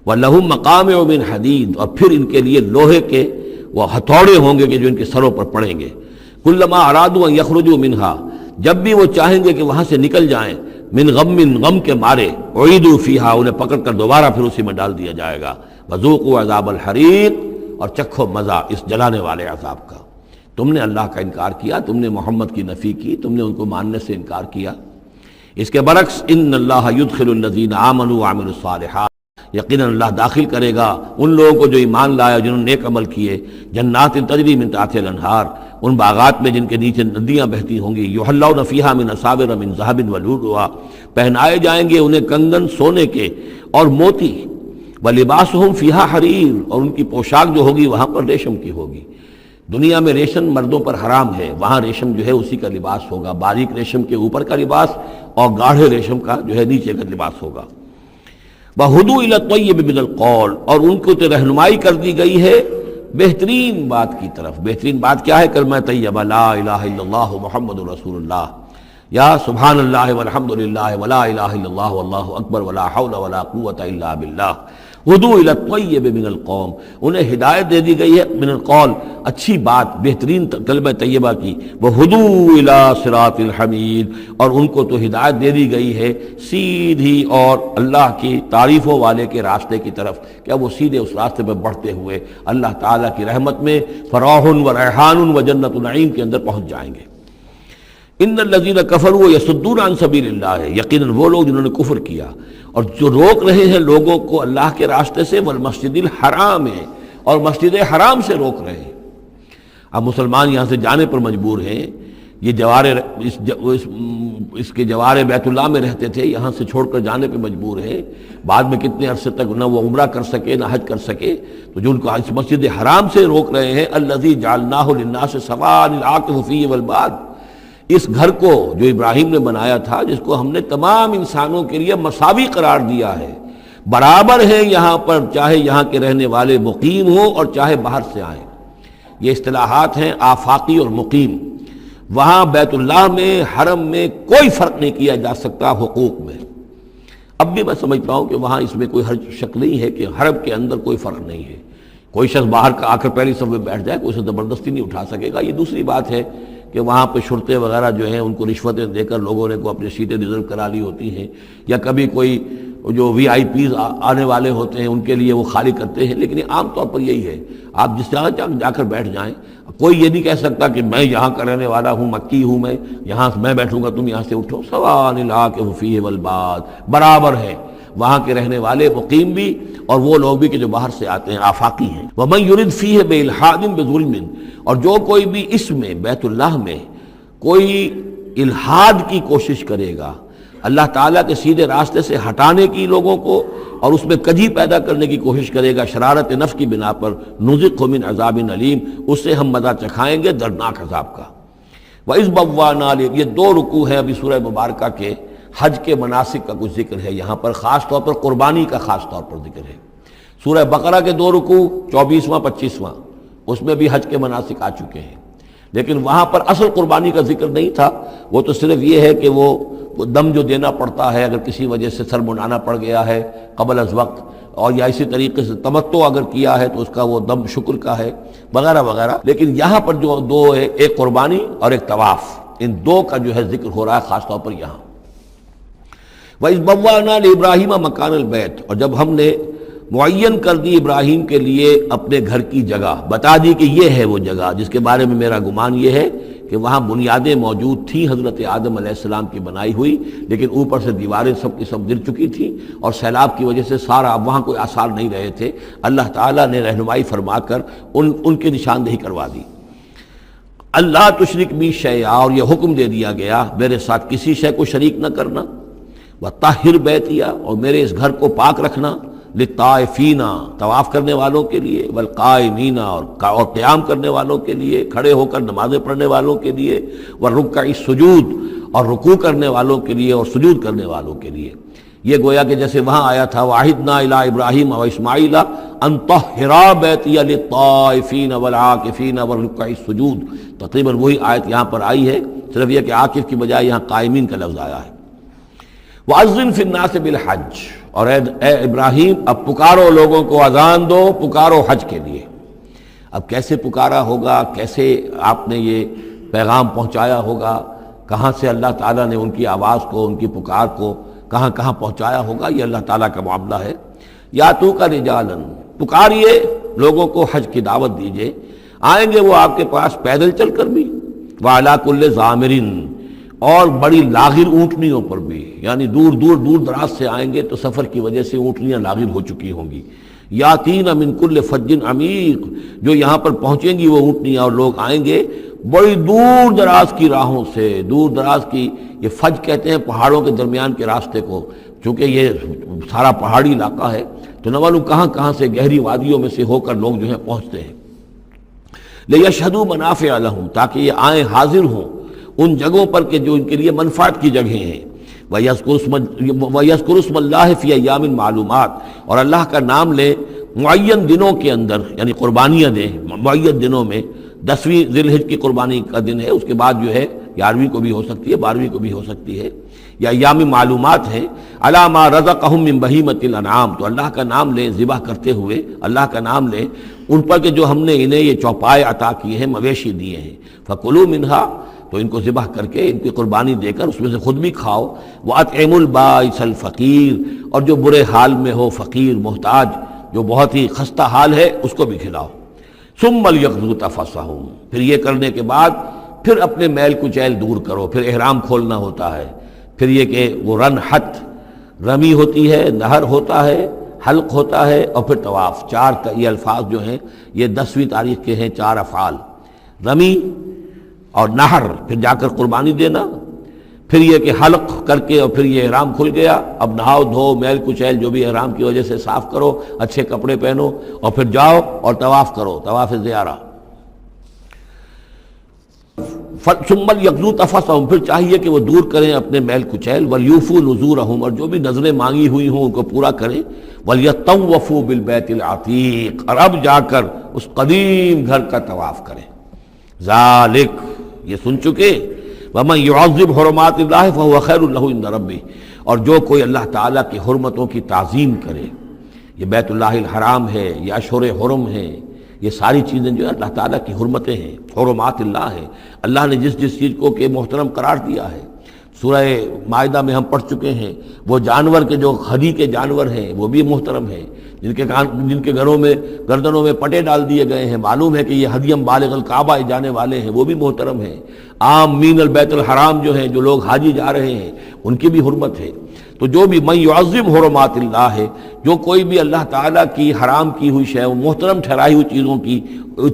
Speaker 1: وَلَهُم مَّقَامِعُ مِنْ حَدِيدٍ، اور پھر ان کے لیے لوہے کے وہ ہتھوڑے ہوں گے کہ جو ان کے سروں پر پڑیں گے۔ كُلَّمَا أَرَادُوا أَن يَخْرُجُوا مِنْهَا، جب بھی وہ چاہیں گے کہ وہاں سے نکل جائیں، من غم کے مارے، اعیدوا فیہا، انہیں پکڑ کر دوبارہ پھر اسی میں ڈال دیا جائے گا۔ وذوقوا عذاب الحریق، اور چکھو مزہ اس جلانے والے عذاب کا۔ تم نے اللہ کا انکار کیا، تم نے محمد کی نفی کی، تم نے ان کو ماننے سے انکار کیا۔ اس کے برعکس ان اللہ یدخل الذین آمنوا وعملوا الصالحات، یقیناً اللہ داخل کرے گا ان لوگوں کو جو ایمان لائے جنہوں نے نیک عمل کیے، جنات تجری من تحتها الانہار، ان باغات میں جن کے نیچے ندیاں بہتی ہوں گی، یحلون فیہا من اساور من ذہب ولؤلؤا، پہنائے جائیں گے انہیں کنگن سونے کے اور موتی، وَلِبَاسُهُمْ فِيهَا حَرِيرٌ، اور ان کی پوشاک جو ہوگی وہاں پر ریشم کی ہوگی۔ دنیا میں ریشم مردوں پر حرام ہے، وہاں ریشم جو ہے اسی کا لباس ہوگا، باریک ریشم کے اوپر کا لباس اور گاڑھے ریشم کا جو ہے نیچے کا لباس ہوگا۔ وَهُدُوا إِلَى الطَّيِّبِ مِنَ الْقَوْلِ، اور ان کو تو رہنمائی کر دی گئی ہے بہترین بات کی طرف۔ بہترین بات کیا ہے؟ کلمہ طیبہ لا الہ الا اللہ محمد رسول اللہ، یا سبحان اللہ والحمد للہ ولا الہ الا اللہ واللہ اکبر ولا حول ولا قوة الا باللہ۔ ہدوا الی الطیب من القول، انہیں ہدایت دے دی گئی ہے من القول، اچھی بات، بہترین کلمہ طیبہ کی۔ وہدوا الی صراط الحمید، اور ان کو تو ہدایت دے دی گئی ہے سیدھی اور اللہ کی تعریفوں والے کے راستے کی طرف، کیا وہ سیدھے اس راستے پہ بڑھتے ہوئے اللہ تعالیٰ کی رحمت میں فراح و ریحان و جنت النعیم کے اندر پہنچ جائیں گے۔ ان الذین کفروا یصدون عن سبیل اللہ، یقیناً وہ لوگ جنہوں نے کفر کیا اور جو روک رہے ہیں لوگوں کو اللہ کے راستے سے، والمسجد الحرام ہے، اور مسجد حرام سے روک رہے ہیں۔ اب مسلمان یہاں سے جانے پر مجبور ہیں، یہ اس کے جوار بیت اللہ میں رہتے تھے، یہاں سے چھوڑ کر جانے پہ مجبور ہیں، بعد میں کتنے عرصے تک نہ وہ عمرہ کر سکے نہ حج کر سکے، تو جو ان کو اس مسجد حرام سے روک رہے ہیں، الذی جعلناہ للناس سواء العاکف فیہ والباد، اس گھر کو جو ابراہیم نے بنایا تھا، جس کو ہم نے تمام انسانوں کے لیے مساوی قرار دیا ہے، برابر ہے یہاں پر، چاہے یہاں کے رہنے والے مقیم ہوں اور چاہے باہر سے آئیں۔ یہ اصطلاحات ہیں آفاقی اور مقیم۔ وہاں بیت اللہ میں، حرم میں کوئی فرق نہیں کیا جا سکتا حقوق میں۔ اب بھی میں سمجھتا ہوں کہ وہاں اس میں کوئی حرج شک نہیں ہے کہ حرم کے اندر کوئی فرق نہیں ہے۔ کوئی شخص باہر کا آ کر پہلی صف میں بیٹھ جائے، کوئی اسے زبردستی نہیں اٹھا سکے گا۔ یہ دوسری بات ہے کہ وہاں پہ شرطے وغیرہ جو ہیں ان کو رشوتیں دے کر لوگوں نے کو اپنی سیٹیں ریزرو کرا لی ہوتی ہیں، یا کبھی کوئی جو وی آئی پیز آنے والے ہوتے ہیں ان کے لیے وہ خالی کرتے ہیں، لیکن عام طور پر یہی ہے، آپ جس جگہ جا کر بیٹھ جائیں، کوئی یہ نہیں کہہ سکتا کہ میں یہاں کا رہنے والا ہوں، مکی ہوں، میں بیٹھوں گا، تم یہاں سے اٹھو۔ سواء العاکف فیہ والباد، برابر ہے وہاں کے رہنے والے مقیم بھی اور وہ لوگ بھی کہ جو باہر سے آتے ہیں، آفاقی ہیں۔ وَمَن يُرِدْ فِيهِ بِإِلْحَادٍ بِظُلْمٍ، اور جو کوئی بھی اس میں بیت اللہ میں کوئی الحاد کی کوشش کرے گا، اللہ تعالیٰ کے سیدھے راستے سے ہٹانے کی لوگوں کو، اور اس میں کجی پیدا کرنے کی کوشش کرے گا شرارت نفس کی بنا پر، نُذِقْهُ مِنْ عَذَابٍ أَلِيمٍ، اس سے ہم مزہ چکھائیں گے دردناک عذاب کا۔ وَإِذْ بَوَّأْنَا، یہ دو رکوع ہیں ابھی سورہ مبارکہ کے، حج کے مناسک کا کچھ ذکر ہے یہاں پر، خاص طور پر قربانی کا خاص طور پر ذکر ہے۔ سورہ بقرہ کے دو رکوع 24واں 25واں، اس میں بھی حج کے مناسک آ چکے ہیں، لیکن وہاں پر اصل قربانی کا ذکر نہیں تھا، وہ تو صرف یہ ہے کہ وہ دم جو دینا پڑتا ہے اگر کسی وجہ سے سر منڈانا پڑ گیا ہے قبل از وقت، اور یا اسی طریقے سے تمتع اگر کیا ہے تو اس کا وہ دم شکر کا ہے وغیرہ وغیرہ۔ لیکن یہاں پر جو دو ہے، ایک قربانی اور ایک طواف، ان دو کا جو ہے ذکر ہو رہا ہے خاص طور پر یہاں۔ وَإِذْ بَوَّأْنَا لِإِبْرَاهِيمَ مَكَانَ الْبَيْتِ، اور جب ہم نے معین کر دی ابراہیم کے لیے اپنے گھر کی جگہ، بتا دی کہ یہ ہے وہ جگہ جس کے بارے میں میرا گمان یہ ہے کہ وہاں بنیادیں موجود تھیں حضرت آدم علیہ السلام کی بنائی ہوئی، لیکن اوپر سے دیواریں سب کی سب گر چکی تھیں اور سیلاب کی وجہ سے سارا اب وہاں کوئی آثار نہیں رہے تھے۔ اللہ تعالیٰ نے رہنمائی فرما کر ان کی نشاندہی کروا دی۔ اللہ تشرک بی شیئا، اور یہ حکم دے دیا گیا میرے ساتھ کسی شے کو شریک نہ کرنا، وطہر بیتیا، اور میرے اس گھر کو پاک رکھنا، للطائفین، طواف کرنے والوں کے لیے، والقائمین، اور قیام کرنے والوں کے لیے، کھڑے ہو کر نمازیں پڑھنے والوں کے لیے، والرکع السجود، اور رکوع کرنے والوں کے لیے اور سجود کرنے والوں کے لیے۔ یہ گویا کہ جیسے وہاں آیا تھا وَعَهِدْنَا إِلَىٰ إِبْرَاهِيمَ وَإِسْمَاعِيلَ أَن طَهِّرَا بَيْتِيَ لِلطَّائِفِينَ وَالْعَاكِفِينَ وَالرُّكَّعِ السُّجُودِ، تقریباً وہی آیت یہاں پر آئی ہے، صرف یہ کہ عاکف کی بجائے یہاں قائمین کا لفظ آیا ہے۔ وَأَذِّن فِي النَّاسِ بِالْحَجِّ، اور اے ابراہیم اب پکارو لوگوں کو، اذان دو، پکارو حج کے لیے۔ اب کیسے پکارا ہوگا، کیسے آپ نے یہ پیغام پہنچایا ہوگا، کہاں سے اللہ تعالیٰ نے ان کی آواز کو، ان کی پکار کو کہاں کہاں پہنچایا ہوگا، یہ اللہ تعالیٰ کا معاملہ ہے۔ یا تو کا رجالن، پکاریے لوگوں کو، حج کی دعوت دیجئے، آئیں گے وہ آپ کے پاس پیدل چل کر بھی، وعلی کل ضامر، اور بڑی لاغر اونٹنیوں پر بھی، یعنی دور دراز سے آئیں گے تو سفر کی وجہ سے اونٹنیاں لاغر ہو چکی ہوں گی۔ یاتین من کل فج عمیق، جو یہاں پر پہنچیں گی وہ اونٹنیاں اور لوگ آئیں گے بڑی دور دراز کی راہوں سے، دور دراز کی، یہ فج کہتے ہیں پہاڑوں کے درمیان کے راستے کو، چونکہ یہ سارا پہاڑی علاقہ ہے تو نہ معلوم کہاں کہاں سے گہری وادیوں میں سے ہو کر لوگ جو ہیں پہنچتے ہیں۔ لیشہدوا منافع لہم، تاکہ یہ آئیں حاضر ہوں ان جگہوں پر کہ جو ان کے لیے منفعت کی جگہیں ہیں۔ وَيَذْكُرُ اسْمَ اللَّهِ فِي أَيَّامٍ مَعْلُومَاتٍ، اور اللہ کا نام لیں معین دنوں کے اندر، یعنی قربانیاں دیں معین دنوں میں۔ 10ویں ذی الحجہ کی قربانی کا دن ہے، اس کے بعد جو ہے 11ویں کو بھی ہو سکتی ہے، 12ویں کو بھی ہو سکتی ہے، یا ایام معلومات ہیں۔ عَلَىٰ مَا رَزَقَهُم مِّن بَهِیمَةِ الْأَنْعَامِ، تو اللہ کا نام لیں ذبح کرتے ہوئے، اللہ کا نام لیں ان پر کہ جو ہم نے انہیں یہ چوپائے عطا کیے ہیں، مویشی دیے ہیں۔ فَكُلُوا مِنْهَا، تو ان کو ذبح کر کے، ان کی قربانی دے کر اس میں سے خود بھی کھاؤ۔ وَأَطْعِمُوا الْبَائِسَ الْفَقِيرَ، اور جو برے حال میں ہو، فقیر محتاج جو بہت ہی خستہ حال ہے، اس کو بھی کھلاؤ۔ ثُمَّ لْيَقْضُوا تَفَثَّهُمْ، پھر یہ کرنے کے بعد پھر اپنے میل کچیل دور کرو، پھر احرام کھولنا ہوتا ہے، پھر یہ کہ وہ رمی ہوتی ہے، نہر ہوتا ہے، حلق ہوتا ہے، اور پھر طواف۔ یہ الفاظ جو ہیں یہ 10ویں تاریخ کے ہیں 4 افعال، رمی، اور نہر پھر جا کر قربانی دینا، پھر یہ کہ حلق کر کے اور پھر یہ احرام کھل گیا، اب نہاؤ دھو میل کچیل جو بھی احرام کی وجہ سے صاف کرو، اچھے کپڑے پہنو اور پھر جاؤ اور طواف کرو، طواف زیارہ۔ ثم یقضوا تفثهم، پھر چاہیے کہ وہ دور کریں اپنے میل کچیل، ولیوفوا نذورهم، اور جو بھی نذریں مانگی ہوئی ہوں ان کو پورا کریں، ولیطوفوا بالبیت العتیق، اور اب جا کر اس قدیم گھر کا طواف کریں۔ ذالک، یہ سن چکے، ومن يعظم حرمات اللہ فهو خیر له عند ربہ، اور جو کوئی اللہ تعالیٰ کی حرمتوں کی تعظیم کرے، یہ بیت اللہ الحرام ہے، یہ اشہر حرم ہے، یہ ساری چیزیں جو ہے اللہ تعالیٰ کی حرمتیں ہیں، حرمات اللہ ہیں، اللہ نے جس جس چیز کو کہ محترم قرار دیا ہے۔ سورہ مائدہ میں ہم پڑھ چکے ہیں، وہ جانور کے جو ہدی کے جانور ہیں وہ بھی محترم ہیں، جن کے گھروں میں گردنوں میں پٹے ڈال دیے گئے ہیں، معلوم ہے کہ یہ ہدیم بالغ الکعبہ جانے والے ہیں، وہ بھی محترم ہیں۔ عام مین البیت الحرام جو ہیں، جو لوگ حاجی جا رہے ہیں، ان کی بھی حرمت ہے۔ تو جو بھی من یعظم حرمات اللہ ہے، جو کوئی بھی اللہ تعالیٰ کی حرام کی ہوئی شے، محترم ٹھہرائی ہوئی چیزوں کی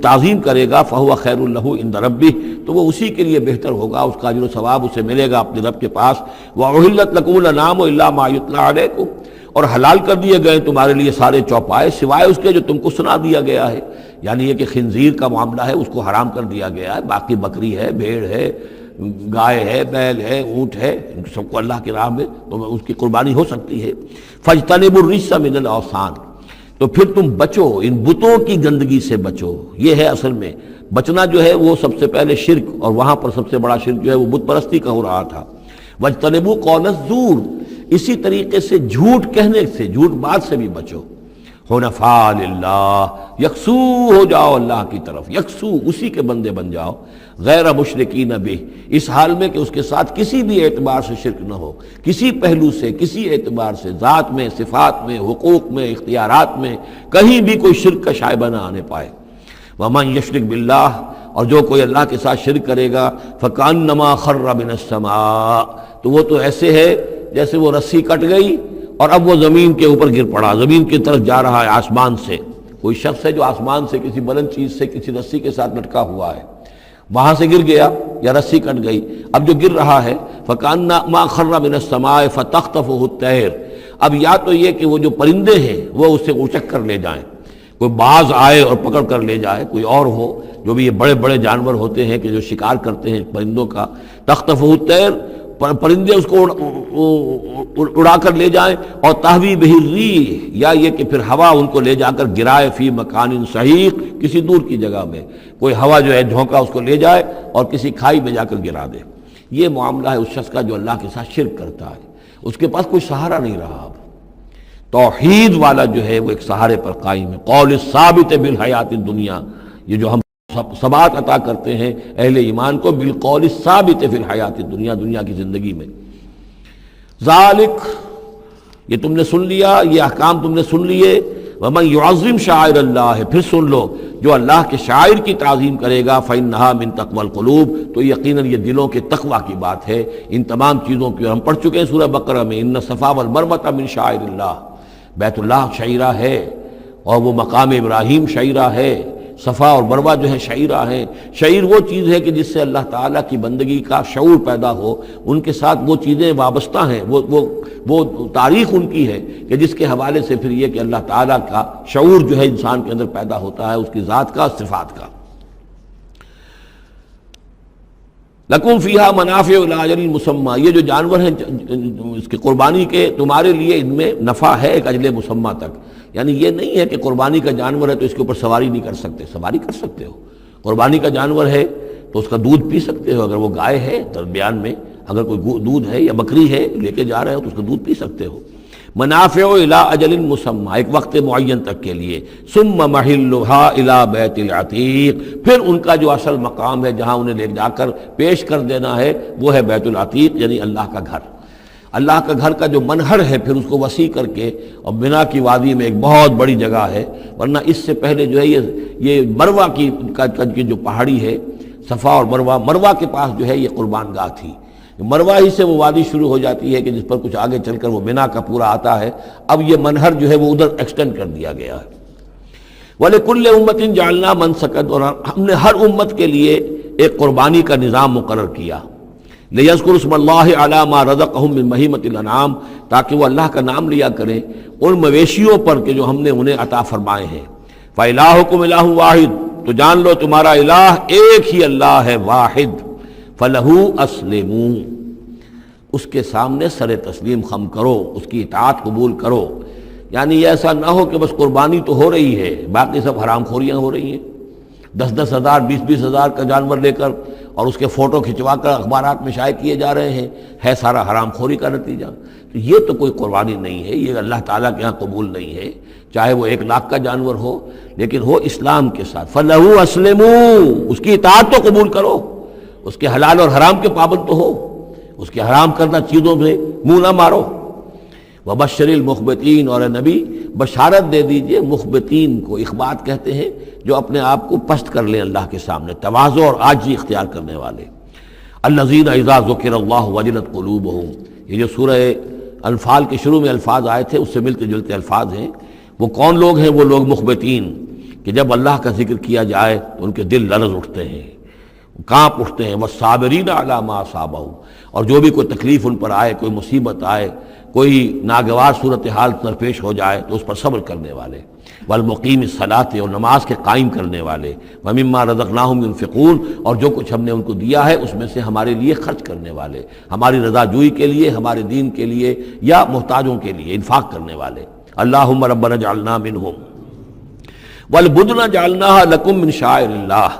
Speaker 1: تعظیم کرے گا، فہو خیر لہ عند ربہ، تو وہ اسی کے لیے بہتر ہوگا، اس کا اجر و ثواب اسے ملے گا اپنے رب کے پاس۔ وَأُحِلَّتْ لَكُمُ الْأَنْعَامُ إِلَّا مَا يُتْلَىٰ عَلَيْكُمْ، اور حلال کر دیے گئے تمہارے لیے سارے چوپائے سوائے اس کے جو تم کو سنا دیا گیا ہے، یعنی یہ کہ خنزیر کا معاملہ ہے، اس کو حرام کر دیا گیا ہے، باقی بکری ہے، بھیڑ ہے، گائے ہے، بیل ہے، اونٹ ہے، ان سب کو اللہ کی راہ میں تو اس کی قربانی ہو سکتی ہے۔ فَاجْتَنِبُوا الرِّجْسَ مِنَ الْأَوْثَانِ، تو پھر تم بچو، ان بتوں کی گندگی سے بچو۔ یہ ہے اصل میں بچنا جو ہے وہ سب سے پہلے شرک، اور وہاں پر سب سے بڑا شرک جو ہے وہ بت پرستی کا ہو رہا تھا۔ وَاجْتَنِبُوا قَوْلَ الزُّورِ، اسی طریقے سے جھوٹ کہنے سے، جھوٹ بات سے بھی بچو۔ حنفاء للہ، یکسو ہو جاؤ اللہ کی طرف، یکسو اسی کے بندے بن جاؤ، غیر مشرکین بہ، اس حال میں کہ اس کے ساتھ کسی بھی اعتبار سے شرک نہ ہو، کسی پہلو سے، کسی اعتبار سے، ذات میں، صفات میں، حقوق میں، اختیارات میں، کہیں بھی کوئی شرک کا شائبہ نہ آنے پائے۔ ومن یشرک باللہ، اور جو کوئی اللہ کے ساتھ شرک کرے گا، فکأنما خر من السماء، تو وہ تو ایسے ہے جیسے وہ رسی کٹ گئی اور اب وہ زمین کے اوپر گر پڑا، زمین کی طرف جا رہا ہے آسمان سے۔ کوئی شخص ہے جو آسمان سے کسی بلند چیز سے کسی رسی کے ساتھ لٹکا ہوا ہے، وہاں سے گر گیا یا رسی کٹ گئی، اب جو گر رہا ہے فَكَأَنَّمَا خَرَّ مِنَ السَّمَاءِ فَتَخْطَفُهُ الطَّيْرُ، اب یا تو یہ کہ وہ جو پرندے ہیں وہ اسے اچک کر لے جائیں، کوئی باز آئے اور پکڑ کر لے جائے، کوئی اور ہو، جو بھی یہ بڑے بڑے جانور ہوتے ہیں کہ جو شکار کرتے ہیں پرندوں کا، تخطفہ الطیر، پرندے اس کو اڑا کر لے جائیں، اور تہوی بہ الریح، یا یہ کہ پھر ہوا ان کو لے جا کر گرائے فی مکان صحیح، کسی دور کی جگہ میں کوئی ہوا جو ہے جھونکا اس کو لے جائے اور کسی کھائی میں جا کر گرا دے۔ یہ معاملہ ہے اس شخص کا جو اللہ کے ساتھ شرک کرتا ہے، اس کے پاس کوئی سہارا نہیں رہا۔ اب توحید والا جو ہے وہ ایک سہارے پر قائم ہے، قول ثابت بالحیات الدنیا، یہ جو ہم ثبات عطا کرتے ہیں اہل ایمان کو، بالقول ثابت فی الحیات الدنیا، دنیا کی زندگی میں۔ ذالک، یہ تم نے سن لیا، یہ احکام تم نے سن لیے۔ ومن یعظم شعائر اللہ، پھر سن لو جو اللہ کے شاعر کی تعظیم کرے گا، فإنہا من تقوی القلوب، تو یقیناً یہ دلوں کے تقوی کی بات ہے۔ ان تمام چیزوں کی ہم پڑھ چکے ہیں سورہ بقرہ میں، ان الصفا والمروۃ من شعائر اللہ، بیت اللہ شعیرہ ہے اور وہ مقام ابراہیم شعیرہ ہے، صفا اور مروہ جو ہے شعیرہ ہیں۔ شعیر وہ چیز ہے کہ جس سے اللہ تعالیٰ کی بندگی کا شعور پیدا ہو، ان کے ساتھ وہ چیزیں وابستہ ہیں، وہ تاریخ ان کی ہے کہ جس کے حوالے سے پھر یہ کہ اللہ تعالیٰ کا شعور جو ہے انسان کے اندر پیدا ہوتا ہے، اس کی ذات کا، صفات کا۔ لکم فیہا منافع الی اجل مسمی، یہ جو جانور ہیں اس کے قربانی کے، تمہارے لیے ان میں نفع ہے ایک اجل مسمی تک، یعنی یہ نہیں ہے کہ قربانی کا جانور ہے تو اس کے اوپر سواری نہیں کر سکتے، سواری کر سکتے ہو۔ قربانی کا جانور ہے تو اس کا دودھ پی سکتے ہو، اگر وہ گائے ہے درمیان میں اگر کوئی دودھ ہے یا بکری ہے لے کے جا رہے ہو تو اس کا دودھ پی سکتے ہو۔ منافع الی اجل مسمی، ایک وقت معین تک کے لیے۔ ثم محلها الی بیت العتیق، پھر ان کا جو اصل مقام ہے جہاں انہیں لے جا کر پیش کر دینا ہے وہ ہے بیت العتیق، یعنی اللہ کا گھر۔ اللہ کا گھر کا جو منہر ہے پھر اس کو وسیع کر کے، اور بنا کی وادی میں ایک بہت بڑی جگہ ہے، ورنہ اس سے پہلے جو ہے یہ مروہ کی جو پہاڑی ہے، صفا اور مروہ کے پاس جو ہے یہ قربان گاہ تھی۔ مروہ ہی سے وہ وادی شروع ہو جاتی ہے کہ جس پر کچھ آگے چل کر وہ بنا کا پورا آتا ہے، اب یہ منہر جو ہے وہ ادھر ایکسٹینڈ کر دیا گیا ہے۔ وَلِكُلِّ أُمَّةٍ جَعَلْنَا مَنْسَكًا، اور ہم نے ہر امت کے لیے ایک قربانی کا نظام مقرر کیا، لیذکروا اسم اللہ علی ما رزقہم من بہیمۃ الانعام، تاکہ وہ اللہ کا نام لیا کریں ان مویشیوں پر کہ جو ہم نے انہیں عطا فرمائے ہیں۔ فإلہکم الہ واحد، تو جان لو تمہارا الہ ایک ہی اللہ ہے، واحد، فلہ اسلموا، اس کے سامنے سر تسلیم خم کرو، اس کی اطاعت قبول کرو۔ یعنی ایسا نہ ہو کہ بس قربانی تو ہو رہی ہے، باقی سب حرام خوریاں ہو رہی ہیں، 10-10 ہزار 20-20 ہزار کا جانور لے کر اور اس کے فوٹو کھنچوا کر اخبارات میں شائع کیے جا رہے ہیں، ہے سارا حرام خوری کا نتیجہ۔ تو یہ تو کوئی قربانی نہیں ہے، یہ اللہ تعالیٰ کے ہاں قبول نہیں ہے، چاہے وہ 1 لاکھ کا جانور ہو، لیکن ہو اسلام کے ساتھ۔ فَلَهُ أَسْلِمُوا، اس کی اطاعت تو قبول کرو، اس کے حلال اور حرام کے پابند تو ہو، اس کے حرام کردہ چیزوں سے منہ نہ مارو۔ وَبَشِّرِ الْمُخْبِتِينَ، اور اے نبی بشارت دے دیجئے مخبتین کو، اخبات کہتے ہیں جو اپنے آپ کو پست کر لیں اللہ کے سامنے، تواضع اور عاجزی اختیار کرنے والے۔ الذین اذا ذکر اللہ وجلت قلوبہم، یہ جو سورہ انفال کے شروع میں الفاظ آئے تھے اس سے ملتے جلتے الفاظ ہیں۔ وہ کون لوگ ہیں؟ وہ لوگ مخبتین کہ جب اللہ کا ذکر کیا جائے تو ان کے دل لرز اٹھتے ہیں، کانپ اٹھتے ہیں۔ والصابرین علی ما اصابہم، اور جو بھی کوئی تکلیف ان پر آئے، کوئی مصیبت آئے، کوئی ناگوار صورتحال درپیش ہو جائے تو اس پر صبر کرنے والے۔ والمقیم الصلاۃ، اور نماز کے قائم کرنے والے۔ ومما رزقناہم ينفقون، اور جو کچھ ہم نے ان کو دیا ہے اس میں سے ہمارے لیے خرچ کرنے والے، ہماری رضا جوئی کے لیے، ہمارے دین کے لیے یا محتاجوں کے لیے انفاق کرنے والے۔ اللہم ربنا اجعلنا منہم والبدن جعلناها لکم من شعائر اللہ،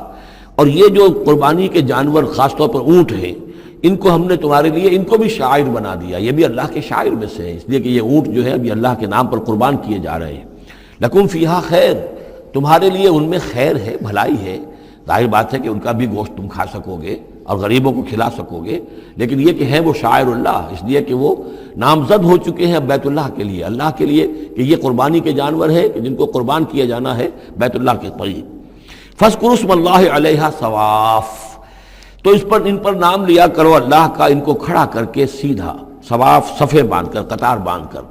Speaker 1: اور یہ جو قربانی کے جانور خاص طور پر اونٹ ہیں، ان کو ہم نے تمہارے لیے ان کو بھی شاعر بنا دیا، یہ بھی اللہ کے شاعر میں سے ہیں، اس لیے کہ یہ اونٹ جو ہے ابھی اللہ کے نام پر قربان کیے جا رہے ہیں۔ لکم فیہا خیر، تمہارے لیے ان میں خیر ہے، بھلائی ہے۔ ظاہر بات ہے کہ ان کا بھی گوشت تم کھا سکو گے اور غریبوں کو کھلا سکو گے، لیکن یہ کہ ہیں وہ شاعر اللہ، اس لیے کہ وہ نامزد ہو چکے ہیں بیت اللہ کے لیے، اللہ کے لیے، کہ یہ قربانی کے جانور ہیں کہ جن کو قربان کیا جانا ہے بیت اللہ کے قریب۔ فاذکروا اسم اللہ علیہا صواف، تو اس پر ان پر نام لیا کرو اللہ کا، ان کو کھڑا کر کے سیدھا، صواف صفے باندھ کر، قطار باندھ کر۔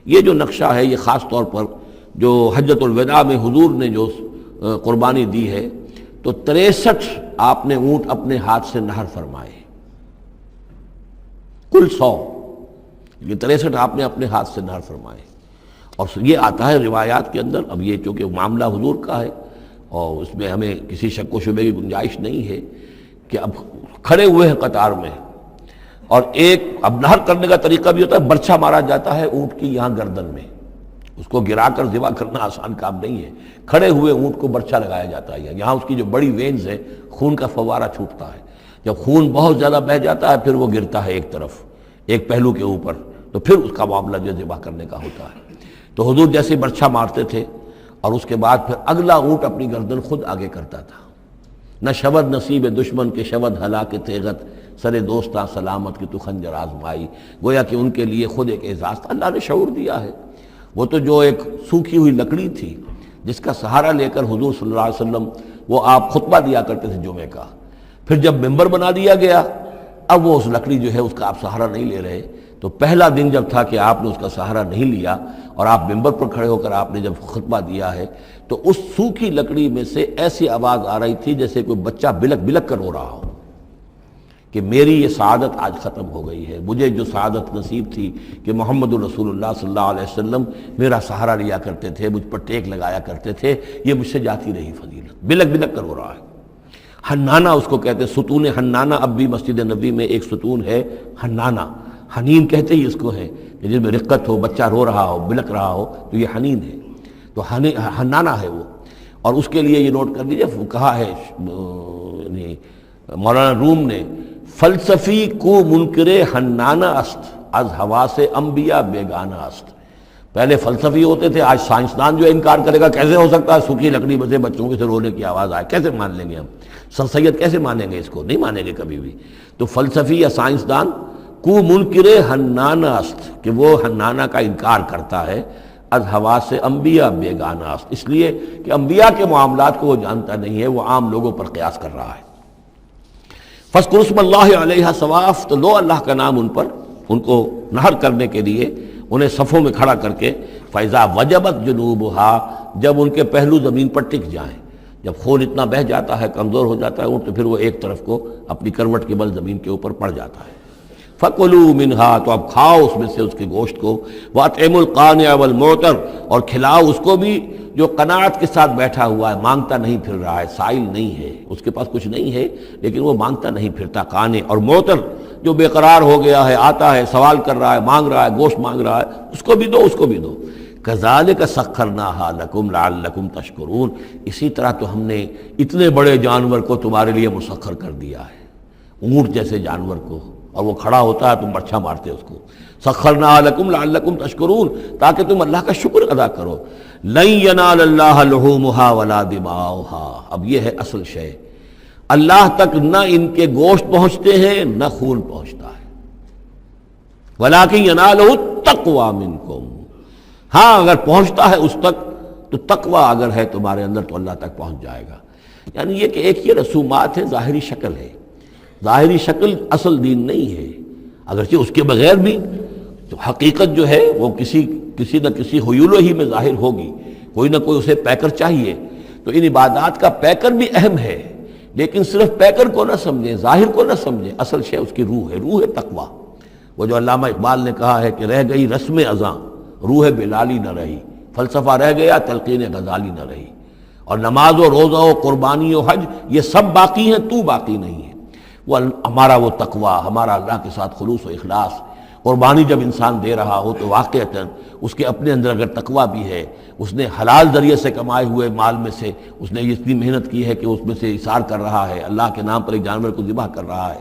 Speaker 1: یہ جو نقشہ ہے یہ خاص طور پر جو حجۃ الوداع میں حضور نے جو قربانی دی ہے تو 63 آپ نے اونٹ اپنے ہاتھ سے نہر فرمائے، کل 100، یہ 63 آپ نے اپنے ہاتھ سے نہر فرمائے۔ اور یہ آتا ہے روایات کے اندر، اب یہ چونکہ معاملہ حضور کا ہے اور اس میں ہمیں کسی شک و شبے کی گنجائش نہیں ہے کہ اب کھڑے ہوئے ہیں قطار میں، اور ایک اب نہر کرنے کا طریقہ بھی ہوتا ہے، برچھا مارا جاتا ہے اونٹ کی یہاں گردن میں، اس کو گرا کر ذبح کرنا آسان کام نہیں ہے، کھڑے ہوئے اونٹ کو برچھا لگایا جاتا ہے، یہاں اس کی جو بڑی وینز ہے خون کا فوارہ چھوٹتا ہے، جب خون بہت زیادہ بہہ جاتا ہے پھر وہ گرتا ہے ایک طرف، ایک پہلو کے اوپر، تو پھر اس کا معاملہ جو ذبح کرنے کا ہوتا ہے۔ تو حضور جیسے برچھا مارتے تھے اور اس کے بعد پھر اگلا اونٹ اپنی گردن خود آگے کرتا تھا۔ نہ شود نصیب دشمن کے شود ہلاک تیغت، سر دوستاں سلامت کی تو خنجر آزمائی، گویا کہ ان کے لیے خود ایک اعزاز اللہ نے شعور دیا ہے۔ وہ تو جو ایک سوکھی ہوئی لکڑی تھی جس کا سہارا لے کر حضور صلی اللہ علیہ وسلم وہ آپ خطبہ دیا کرتے تھے جمعے کا، پھر جب ممبر بنا دیا گیا اب وہ اس لکڑی جو ہے اس کا آپ سہارا نہیں لے رہے۔ تو پہلا دن جب تھا کہ آپ نے اس کا سہارا نہیں لیا اور آپ ممبر پر کھڑے ہو کر آپ نے جب خطبہ دیا ہے تو اس سوکھی لکڑی میں سے ایسی آواز آ رہی تھی جیسے کوئی بچہ بلک بلک کر رو رہا ہو کہ میری یہ سعادت آج ختم ہو گئی ہے، مجھے جو سعادت نصیب تھی کہ محمد الرسول اللہ صلی اللہ علیہ وسلم میرا سہارا لیا کرتے تھے، مجھ پر ٹیک لگایا کرتے تھے، یہ مجھ سے جاتی رہی فضیلت، بلک بلک کر رو رہا ہے۔ حنانہ اس کو کہتے ہیں، ستون حنانہ، اب بھی مسجد نبی میں ایک ستون ہے حنانہ، حنین کہتے ہی اس کو ہے کہ جس میں رقت ہو، بچہ رو رہا ہو، بلک رہا ہو تو یہ حنین ہے، تو حنانہ ہے وہ۔ اور اس کے لیے یہ نوٹ کر لیجیے، کہا ہے مولانا روم نے، فلسفی کو منکر حنانہ است، از حواس انبیاء بیگانہ است۔ پہلے فلسفی ہوتے تھے، آج سائنسدان جو انکار کرے گا کیسے ہو سکتا ہے سوکھی لکڑی میں سے بچوں کے سے رونے کی آواز آئے، کیسے مان لیں گے ہم؟ سر سید کیسے مانیں گے اس کو؟ نہیں مانیں گے کبھی بھی۔ تو فلسفی یا سائنسدان کو منکر حنانہ است، کہ وہ حنانہ کا انکار کرتا ہے، از حواس انبیاء بیگانہ است، اس لیے کہ انبیاء کے معاملات کو وہ جانتا نہیں ہے، وہ عام لوگوں پر قیاس کر رہا ہے۔ فاذکروا اسم اللہ علیہا صواف، تو لو اللہ کا نام ان پر، ان کو نہر کرنے کے لیے انہیں صفوں میں کھڑا کر کے، فَإِذَا وَجَبَتْ جُنُوبُهَا، جب ان کے پہلو زمین پر ٹک جائیں، جب خون اتنا بہہ جاتا ہے، کمزور ہو جاتا ہے اونٹ، تو پھر وہ ایک طرف کو اپنی کروٹ کے بل زمین کے اوپر پڑ جاتا ہے۔ فَكُلُوا مِنْهَا، تو اب کھاؤ اس میں سے اس کے گوشت کو، وَأَطْعِمُوا الْقَانِعَ وَالْمُعْتَرَ، اور کھلاؤ اس کو بھی جو قناعت کے ساتھ بیٹھا ہوا ہے، مانگتا نہیں پھر رہا ہے، سائل نہیں ہے، اس کے پاس کچھ نہیں ہے لیکن وہ مانگتا نہیں پھرتا، قانع، اور معتر جو بے قرار ہو گیا ہے، آتا ہے سوال کر رہا ہے، مانگ رہا ہے، گوشت مانگ رہا ہے، اس کو بھی دو، اس کو بھی دو۔ كَذَلِكَ سَخَّرْنَاهَا لَكُمْ لَعَلَّكُمْ تَشْكُرُونَ، اسی طرح تو ہم نے اتنے بڑے جانور کو تمہارے لیے مسخر کر دیا ہے، اونٹ جیسے جانور کو، اور وہ کھڑا ہوتا ہے تم برچھا مارتے اس کو، سخرناها لکم لعلکم تشکرون، تاکہ تم اللہ کا شکر ادا کرو۔ لن ینال اللہ لحومها ولا دماؤها، اب یہ ہے اصل شے، اللہ تک نہ ان کے گوشت پہنچتے ہیں نہ خون پہنچتا ہے، ولکن ینالہ التقوی منکم، ہاں اگر پہنچتا ہے اس تک تو تقوی اگر ہے تمہارے اندر تو اللہ تک پہنچ جائے گا۔ یعنی یہ کہ ایک یہ رسومات ہے، ظاہری شکل ہے، ظاہری شکل اصل دین نہیں ہے، اگرچہ اس کے بغیر بھی تو حقیقت جو ہے وہ کسی نہ کسی حیول ہی میں ظاہر ہوگی، کوئی نہ کوئی اسے پیکر چاہیے۔ تو ان عبادات کا پیکر بھی اہم ہے، لیکن صرف پیکر کو نہ سمجھیں، ظاہر کو نہ سمجھیں، اصل شے اس کی روح ہے، روح تقوی۔ وہ جو علامہ اقبال نے کہا ہے کہ رہ گئی رسم اذاں، روح بلالی نہ رہی، فلسفہ رہ گیا، تلقین غزالی نہ رہی، اور نماز و روزہ و قربانی و حج یہ سب باقی ہیں، تو باقی نہیں ہے۔ وہ ہمارا وہ تقوی، ہمارا اللہ کے ساتھ خلوص و اخلاص، قربانی جب انسان دے رہا ہو تو واقعتاً اس کے اپنے اندر اگر تقوی بھی ہے، اس نے حلال ذریعے سے کمائے ہوئے مال میں سے اس نے اتنی محنت کی ہے کہ اس میں سے اثار کر رہا ہے، اللہ کے نام پر ایک جانور کو ذبح کر رہا ہے،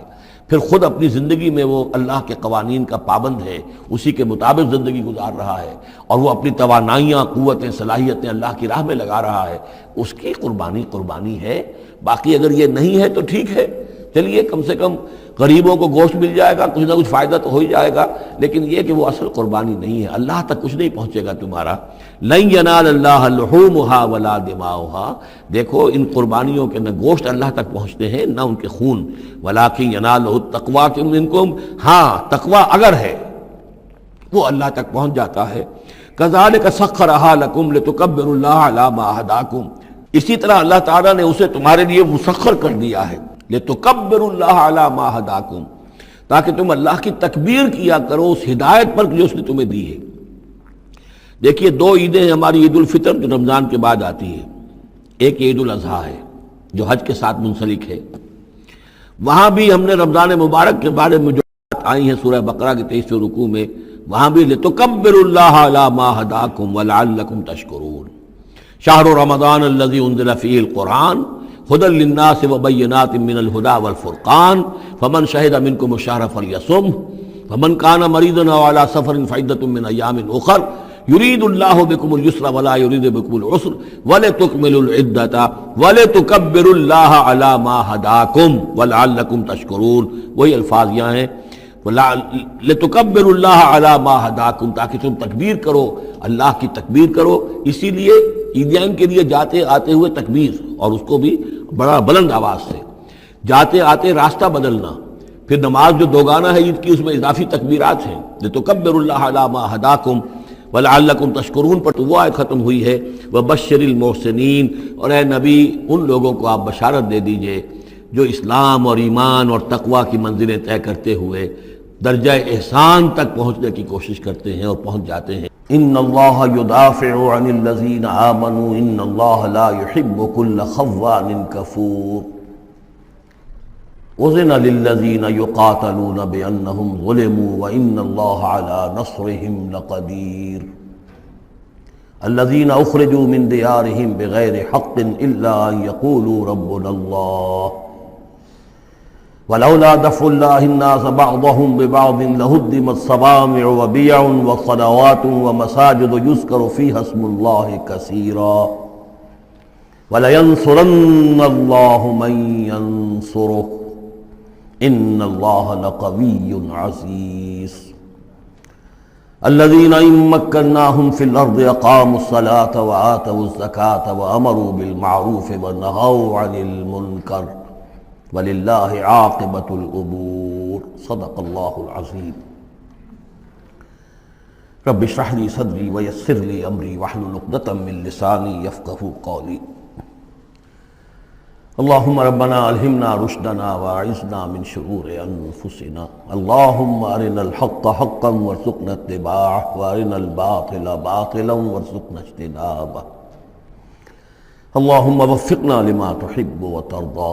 Speaker 1: پھر خود اپنی زندگی میں وہ اللہ کے قوانین کا پابند ہے، اسی کے مطابق زندگی گزار رہا ہے، اور وہ اپنی توانائیاں، قوتیں، صلاحیتیں اللہ کی راہ میں لگا رہا ہے، اس کی قربانی ہے۔ باقی اگر یہ نہیں ہے تو ٹھیک ہے، چلیے کم سے کم غریبوں کو گوشت مل جائے گا، کچھ نہ کچھ فائدہ تو ہو ہی جائے گا، لیکن یہ کہ وہ اصل قربانی نہیں ہے، اللہ تک کچھ نہیں پہنچے گا تمہارا۔ لن ینال اللہ لحومها ولا دماؤها، دیکھو ان قربانیوں کے نہ گوشت اللہ تک پہنچتے ہیں نہ ان کے خون، ولکن ینالہ التقوی منکم، ہاں تقوی اگر ہے وہ اللہ تک پہنچ جاتا ہے۔ کذالک سخرھا لکم لتکبروا اللہ علی ما ھداکم، اسی طرح اللہ تعالیٰ نے اسے تمہارے لیے مسخر کر دیا ہے، لتکبروا اللہ علی ما ھداکم، تاکہ تم اللہ کی تکبیر کیا کرو اس ہدایت پر جو اس نے تمہیں دی ہے۔ دیکھیے دو عیدیں ہیں ہماری، عید الفطر جو رمضان کے بعد آتی ہے، ایک عید الاضحیٰ ہے جو حج کے ساتھ منسلک ہے، وہاں بھی ہم نے رمضان مبارک کے بارے میں جو بات آئی ہیں سورہ بقرہ کے 23ویں رکوع میں، وہاں بھی لتکبروا اللہ علی ما ھداکم ولعلکم تشکرون۔ شہر رمضان الذی انزل فیہ القرآن ھدی للناس وبینات من الھدی والفرقان فمن شہد منکم الشہر فلیصمہ فمن کان مریضا او علی سفر فعدۃ من ایام اخر یرید اللہ بکم الیسر ولا یرید بکم العسر ولتکملوا العدۃ ولتکبروا اللہ علی ما ھداکم ولعلکم تشکرون۔ وہی الفاظ یہاں ہیں، لتکبروا اللہ علی ما ھداکم، تاکہ تم تکبیر کرو، اللہ کی تکبیر کرو۔ اسی لیے عیدیان کے لیے جاتے آتے ہوئے تکبیر، اور اس کو بھی بڑا بلند آواز سے، جاتے آتے راستہ بدلنا، پھر نماز جو دوگانہ ہے عید کی اس میں اضافی تکبیرات ہیں، لتکبروا اللہ علی ما ھداکم ولعلکم تشکرون پر تو وہ آیت ختم ہوئی ہے، وبشر المحسنین، اور اے نبی ان لوگوں کو آپ بشارت دے دیجئے جو اسلام اور ایمان اور تقوی کی منزلیں طے کرتے ہوئے درجہ احسان تک پہنچنے کی کوشش کرتے ہیں اور پہنچ جاتے ہیں۔ ان اللہ یدافع عن الذین آمنوا ان اللہ لا يحب كل خوان کفور اذن للذین یقاتلون بانہم ظلموا وان اللہ علی نصرہم لقدیر الذین اخرجوا من دیارہم بغیر حق الا ان یقولوا ربنا اللہ ولولا دفع اللہ الناس بعضهم ببعض لهدمت صوامع وبيع وصلوات ومساجد يذكر فيها اسم الله كثيرا ولينصرن الله من ينصره ان الله لقوي عزيز الذين إن مكناهم في الأرض أقاموا الصلاة وآتوا الزكاة وأمروا بالمعروف ونهوا عن المنكر وَلِلَّهِ عَاقِبَةُ الْأُمُورِ صدق اللہ العظیم۔ رب اشرح لي صدری ويسر لي أمری واحلل عقدۃ من لسانی یفقہوا قولی۔ اللهم ربنا الہمنا رشدنا واعذنا من شرور انفسنا اللهم ارنا الحق حقا وارزقنا اتباعه وارنا الباطل باطلا وارزقنا اجتنابه اللهم وفقنا لما تحب وترضى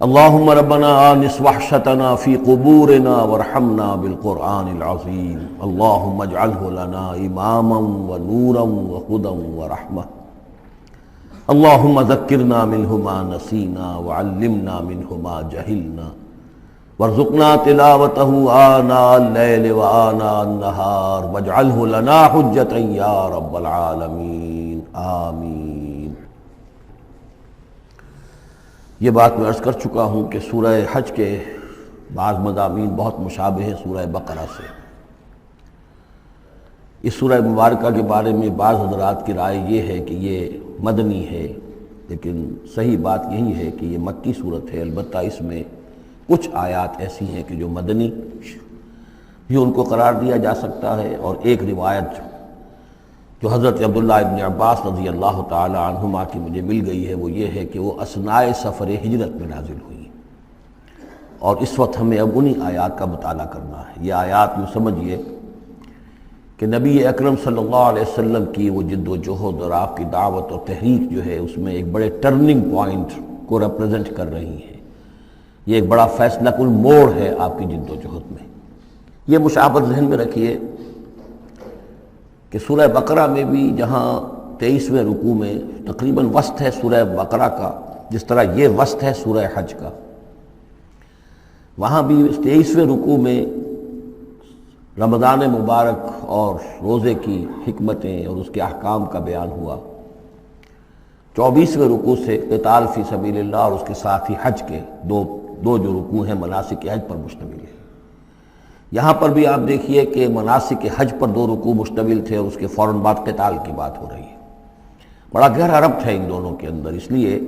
Speaker 1: اللهم ربنا آنس وحشتنا في قبورنا وارحمنا بالقرآن العظيم اللهم اجعله لنا إماما ونورا وهدى ورحمة اللهم ذكرنا منه ما نسينا وعلمنا منه ما جهلنا وارزقنا تلاوته آناء الليل وآناء النهار واجعله لنا حجة يا رب العالمين آمين۔ یہ بات میں عرض کر چکا ہوں کہ سورہ حج کے بعض مضامین بہت مشابہ ہیں سورہ بقرہ سے۔ اس سورہ مبارکہ کے بارے میں بعض حضرات کی رائے یہ ہے کہ یہ مدنی ہے، لیکن صحیح بات یہی ہے کہ یہ مکی صورت ہے۔ البتہ اس میں کچھ آیات ایسی ہیں کہ جو مدنی بھی ان کو قرار دیا جا سکتا ہے، اور ایک روایت جو حضرت عبداللہ ابن عباس رضی اللہ تعالی عنہما کی مجھے مل گئی ہے وہ یہ ہے کہ وہ اثناء سفر ہجرت میں نازل ہوئی، اور اس وقت ہمیں اب انہی آیات کا مطالعہ کرنا ہے۔ یہ آیات یوں سمجھیے کہ نبی اکرم صلی اللہ علیہ وسلم کی وہ جد و جہد اور آپ کی دعوت اور تحریک جو ہے اس میں ایک بڑے ٹرننگ پوائنٹ کو ریپرزینٹ کر رہی ہیں۔ یہ ایک بڑا فیصلہ کن موڑ ہے آپ کی جد و جہد میں۔ یہ مشابہت ذہن میں رکھیے کہ سورہ بقرہ میں بھی جہاں 23ویں رکوع میں تقریباً وسط ہے سورہ بقرہ کا، جس طرح یہ وسط ہے سورہ حج کا، وہاں بھی 23ویں رکوع میں رمضان مبارک اور روزے کی حکمتیں اور اس کے احکام کا بیان ہوا۔ 24ویں رکوع سے قتال فی سبیل اللہ اور اس کے ساتھ ہی حج کے دو جو رکوع ہیں مناسک حج پر مشتمل ہے۔ یہاں پر بھی آپ دیکھیے کہ مناسک حج پر 2 رکوع مشتمل تھے، اور اس کے فوراً بعد قتال کی بات ہو رہی ہے۔ بڑا گہرا ربط ہے ان دونوں کے اندر، اس لیے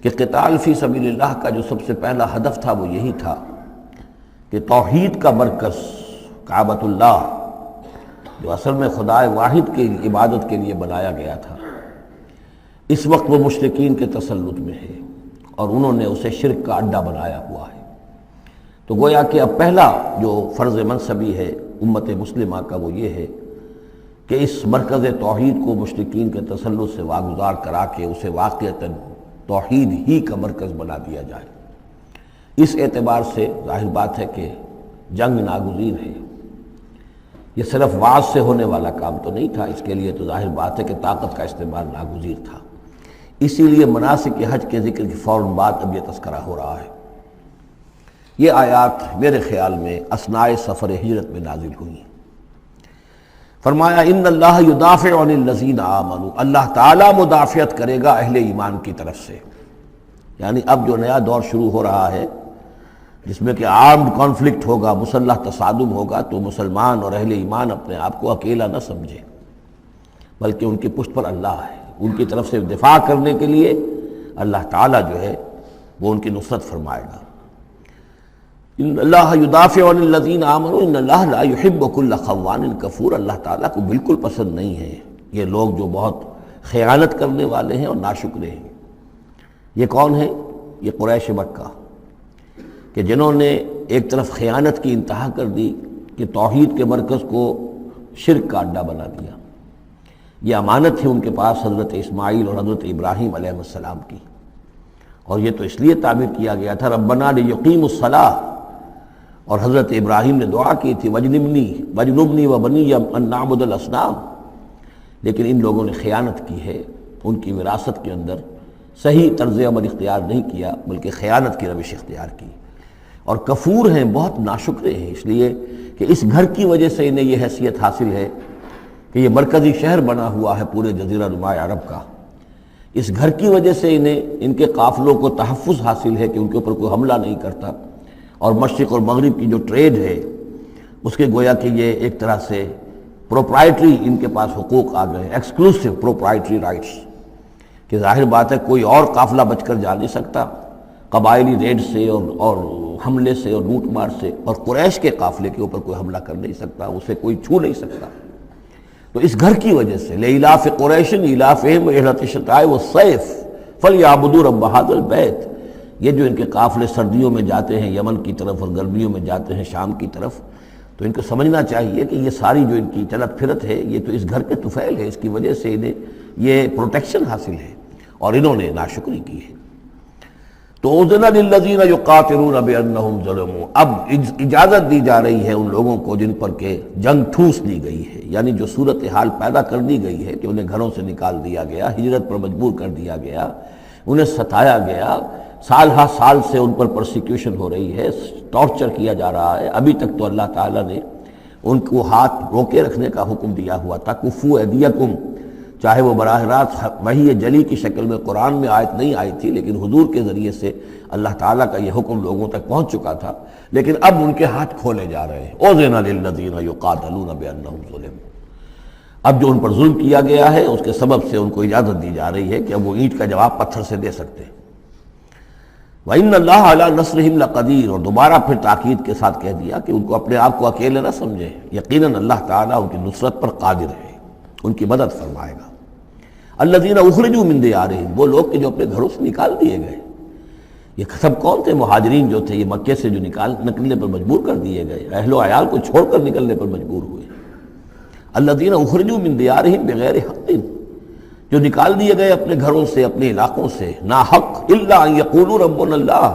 Speaker 1: کہ قتال فی سبیل اللہ کا جو سب سے پہلا ہدف تھا وہ یہی تھا کہ توحید کا مرکز کعبۃ اللہ، جو اصل میں خدا واحد کی عبادت کے لیے بنایا گیا تھا، اس وقت وہ مشرکین کے تسلط میں ہے، اور انہوں نے اسے شرک کا اڈا بنایا ہوا ہے۔ تو گویا کہ اب پہلا جو فرض منصبی ہے امت مسلمہ کا وہ یہ ہے کہ اس مرکز توحید کو مشرکین کے تسلط سے واگزار کرا کے اسے واقعتاً توحید ہی کا مرکز بنا دیا جائے۔ اس اعتبار سے ظاہر بات ہے کہ جنگ ناگزیر ہے۔ یہ صرف وعظ سے ہونے والا کام تو نہیں تھا، اس کے لیے تو ظاہر بات ہے کہ طاقت کا استعمال ناگزیر تھا۔ اسی لیے مناسک حج کے ذکر کی فوراً بعد اب یہ تذکرہ ہو رہا ہے۔ یہ آیات میرے خیال میں اثناء سفر ہجرت میں نازل ہوئی ہیں۔ فرمایا ان اللہ یدافع عن الذین آمنوا، اللہ تعالیٰ مدافعت کرے گا اہل ایمان کی طرف سے۔ یعنی اب جو نیا دور شروع ہو رہا ہے جس میں کہ آرمڈ کانفلکٹ ہوگا، مسلح تصادم ہوگا، تو مسلمان اور اہل ایمان اپنے آپ کو اکیلا نہ سمجھے، بلکہ ان کی پشت پر اللہ ہے۔ ان کی طرف سے دفاع کرنے کے لیے اللہ تعالیٰ جو ہے وہ ان کی نصرت فرمائے گا۔ ان اللہ یدافع عن الذین آمنوا ان اللہ لا یحب کل خوان کفور، اللہ تعالیٰ کو بالکل پسند نہیں ہے یہ لوگ جو بہت خیانت کرنے والے ہیں اور ناشکرے ہیں۔ یہ کون ہیں؟ یہ قریش مکہ، کہ جنہوں نے ایک طرف خیانت کی انتہا کر دی کہ توحید کے مرکز کو شرک کا اڈا بنا دیا۔ یہ امانت تھی ان کے پاس حضرت اسماعیل اور حضرت ابراہیم علیہ السلام کی، اور یہ تو اس لیے تعبیر کیا گیا تھا ربنا لیقیموا الصلاۃ، اور حضرت ابراہیم نے دعا کی تھی وجنبنی وبنی ان نعبد الاصنام، لیکن ان لوگوں نے خیانت کی ہے، ان کی وراثت کے اندر صحیح طرز عمل اختیار نہیں کیا بلکہ خیانت کی روش اختیار کی، اور کفور ہیں، بہت ناشکرے ہیں، اس لیے کہ اس گھر کی وجہ سے انہیں یہ حیثیت حاصل ہے کہ یہ مرکزی شہر بنا ہوا ہے پورے جزیرہ نما عرب کا۔ اس گھر کی وجہ سے ان کے قافلوں کو تحفظ حاصل ہے کہ ان کے اوپر کوئی حملہ نہیں کرتا، اور مشرق اور مغرب کی جو ٹریڈ ہے اس کے گویا کہ یہ ایک طرح سے پروپرائٹری ان کے پاس حقوق آ گئے، ایکسکلوسیو پروپرائٹری رائٹس، کہ ظاہر بات ہے کوئی اور قافلہ بچ کر جا نہیں سکتا قبائلی ریڈ سے اور حملے سے اور لوٹ مار سے، اور قریش کے قافلے کے اوپر کوئی حملہ کر نہیں سکتا، اسے کوئی چھو نہیں سکتا۔ تو اس گھر کی وجہ سے لإلاف قریش ایلافہم رحلۃ الشتاء والصیف فَلْيَعْبُدُوا رَبَّ هَذَا الْبَيْتِ، یہ جو ان کے قافلے سردیوں میں جاتے ہیں یمن کی طرف اور گرمیوں میں جاتے ہیں شام کی طرف، تو ان کو سمجھنا چاہیے کہ یہ ساری جو ان کی چلت پھرت ہے یہ تو اس گھر کے طفیل ہے، اس کی وجہ سے انہیں یہ پروٹیکشن حاصل ہے اور انہوں نے ناشکری کی ہے۔ تو اذن للذین یقاتلون بانہم ظلموا، اب اجازت دی جا رہی ہے ان لوگوں کو جن پر کہ جنگ ٹھوس دی گئی ہے، یعنی جو صورتحال پیدا کر دی گئی ہے کہ انہیں گھروں سے نکال دیا گیا، ہجرت پر مجبور کر دیا گیا، انہیں ستایا گیا، سال ہا سال سے ان پر پرسیکیوشن ہو رہی ہے، ٹارچر کیا جا رہا ہے۔ ابھی تک تو اللہ تعالیٰ نے ان کو ہاتھ روکے رکھنے کا حکم دیا ہوا تھا، کفوا ایدیکم، چاہے وہ براہ راست وحی جلی کی شکل میں قرآن میں آیت نہیں آئی تھی، لیکن حضور کے ذریعے سے اللہ تعالیٰ کا یہ حکم لوگوں تک پہنچ چکا تھا، لیکن اب ان کے ہاتھ کھولے جا رہے ہیں۔ اذن للذین یقاتلون بانہم ظلموا، اب جو ان پر ظلم کیا گیا ہے اس کے سبب سے ان کو اجازت دی جا رہی ہے کہ اب وہ اینٹ کا جواب پتھر سے دے سکتے ہیں۔ وَإِنَّ اللَّهَ عَلَىٰ نَصْرِهِمْ لَقَدِيرٌ، اور دوبارہ پھر تاکید کے ساتھ کہہ دیا کہ ان کو اپنے آپ کو اکیلے نہ سمجھے، یقیناً اللہ تعالیٰ ان کی نصرت پر قادر ہے، ان کی مدد فرمائے گا۔ الذین اخرجوا من دیارہم، وہ لوگ کہ جو اپنے گھروں سے نکال دیے گئے، یہ سب کون تھے؟ مہاجرین جو تھے، یہ مکے سے جو نکلنے پر مجبور کر دیے گئے، اہل و عیال کو چھوڑ کر نکلنے پر مجبور ہوئے۔ الذین اخرجوا من دیارہم بغیر حق، جو نکال دیے گئے اپنے گھروں سے، اپنے علاقوں سے نا حق، الا ان یقولوا ربنا اللہ،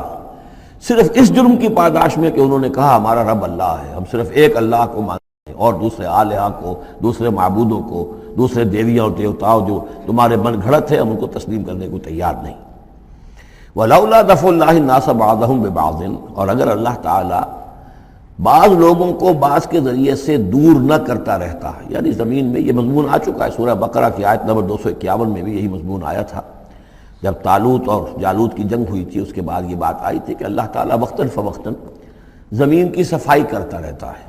Speaker 1: صرف اس جرم کی پاداش میں کہ انہوں نے کہا ہمارا رب اللہ ہے، ہم صرف ایک اللہ کو مانتے ہیں اور دوسرے آلہہ کو، دوسرے معبودوں کو، دوسرے دیویاں اور دیوتاؤں جو تمہارے من گھڑت ہے، ہم ان کو تسلیم کرنے کو تیار نہیں۔ وَلَوْلَا دَفْعُ اللَّهِ النَّاسَ بَعْضَهُمْ بِبَعْضٍ، اور اگر اللہ تعالیٰ بعض لوگوں کو بعض کے ذریعے سے دور نہ کرتا رہتا، یعنی زمین میں یہ مضمون آ چکا ہے، سورہ بقرہ کی آیت نمبر 251 میں بھی یہی مضمون آیا تھا، جب طالوت اور جالوت کی جنگ ہوئی تھی، اس کے بعد یہ بات آئی تھی کہ اللہ تعالیٰ وقتاً فوقتاً زمین کی صفائی کرتا رہتا ہے،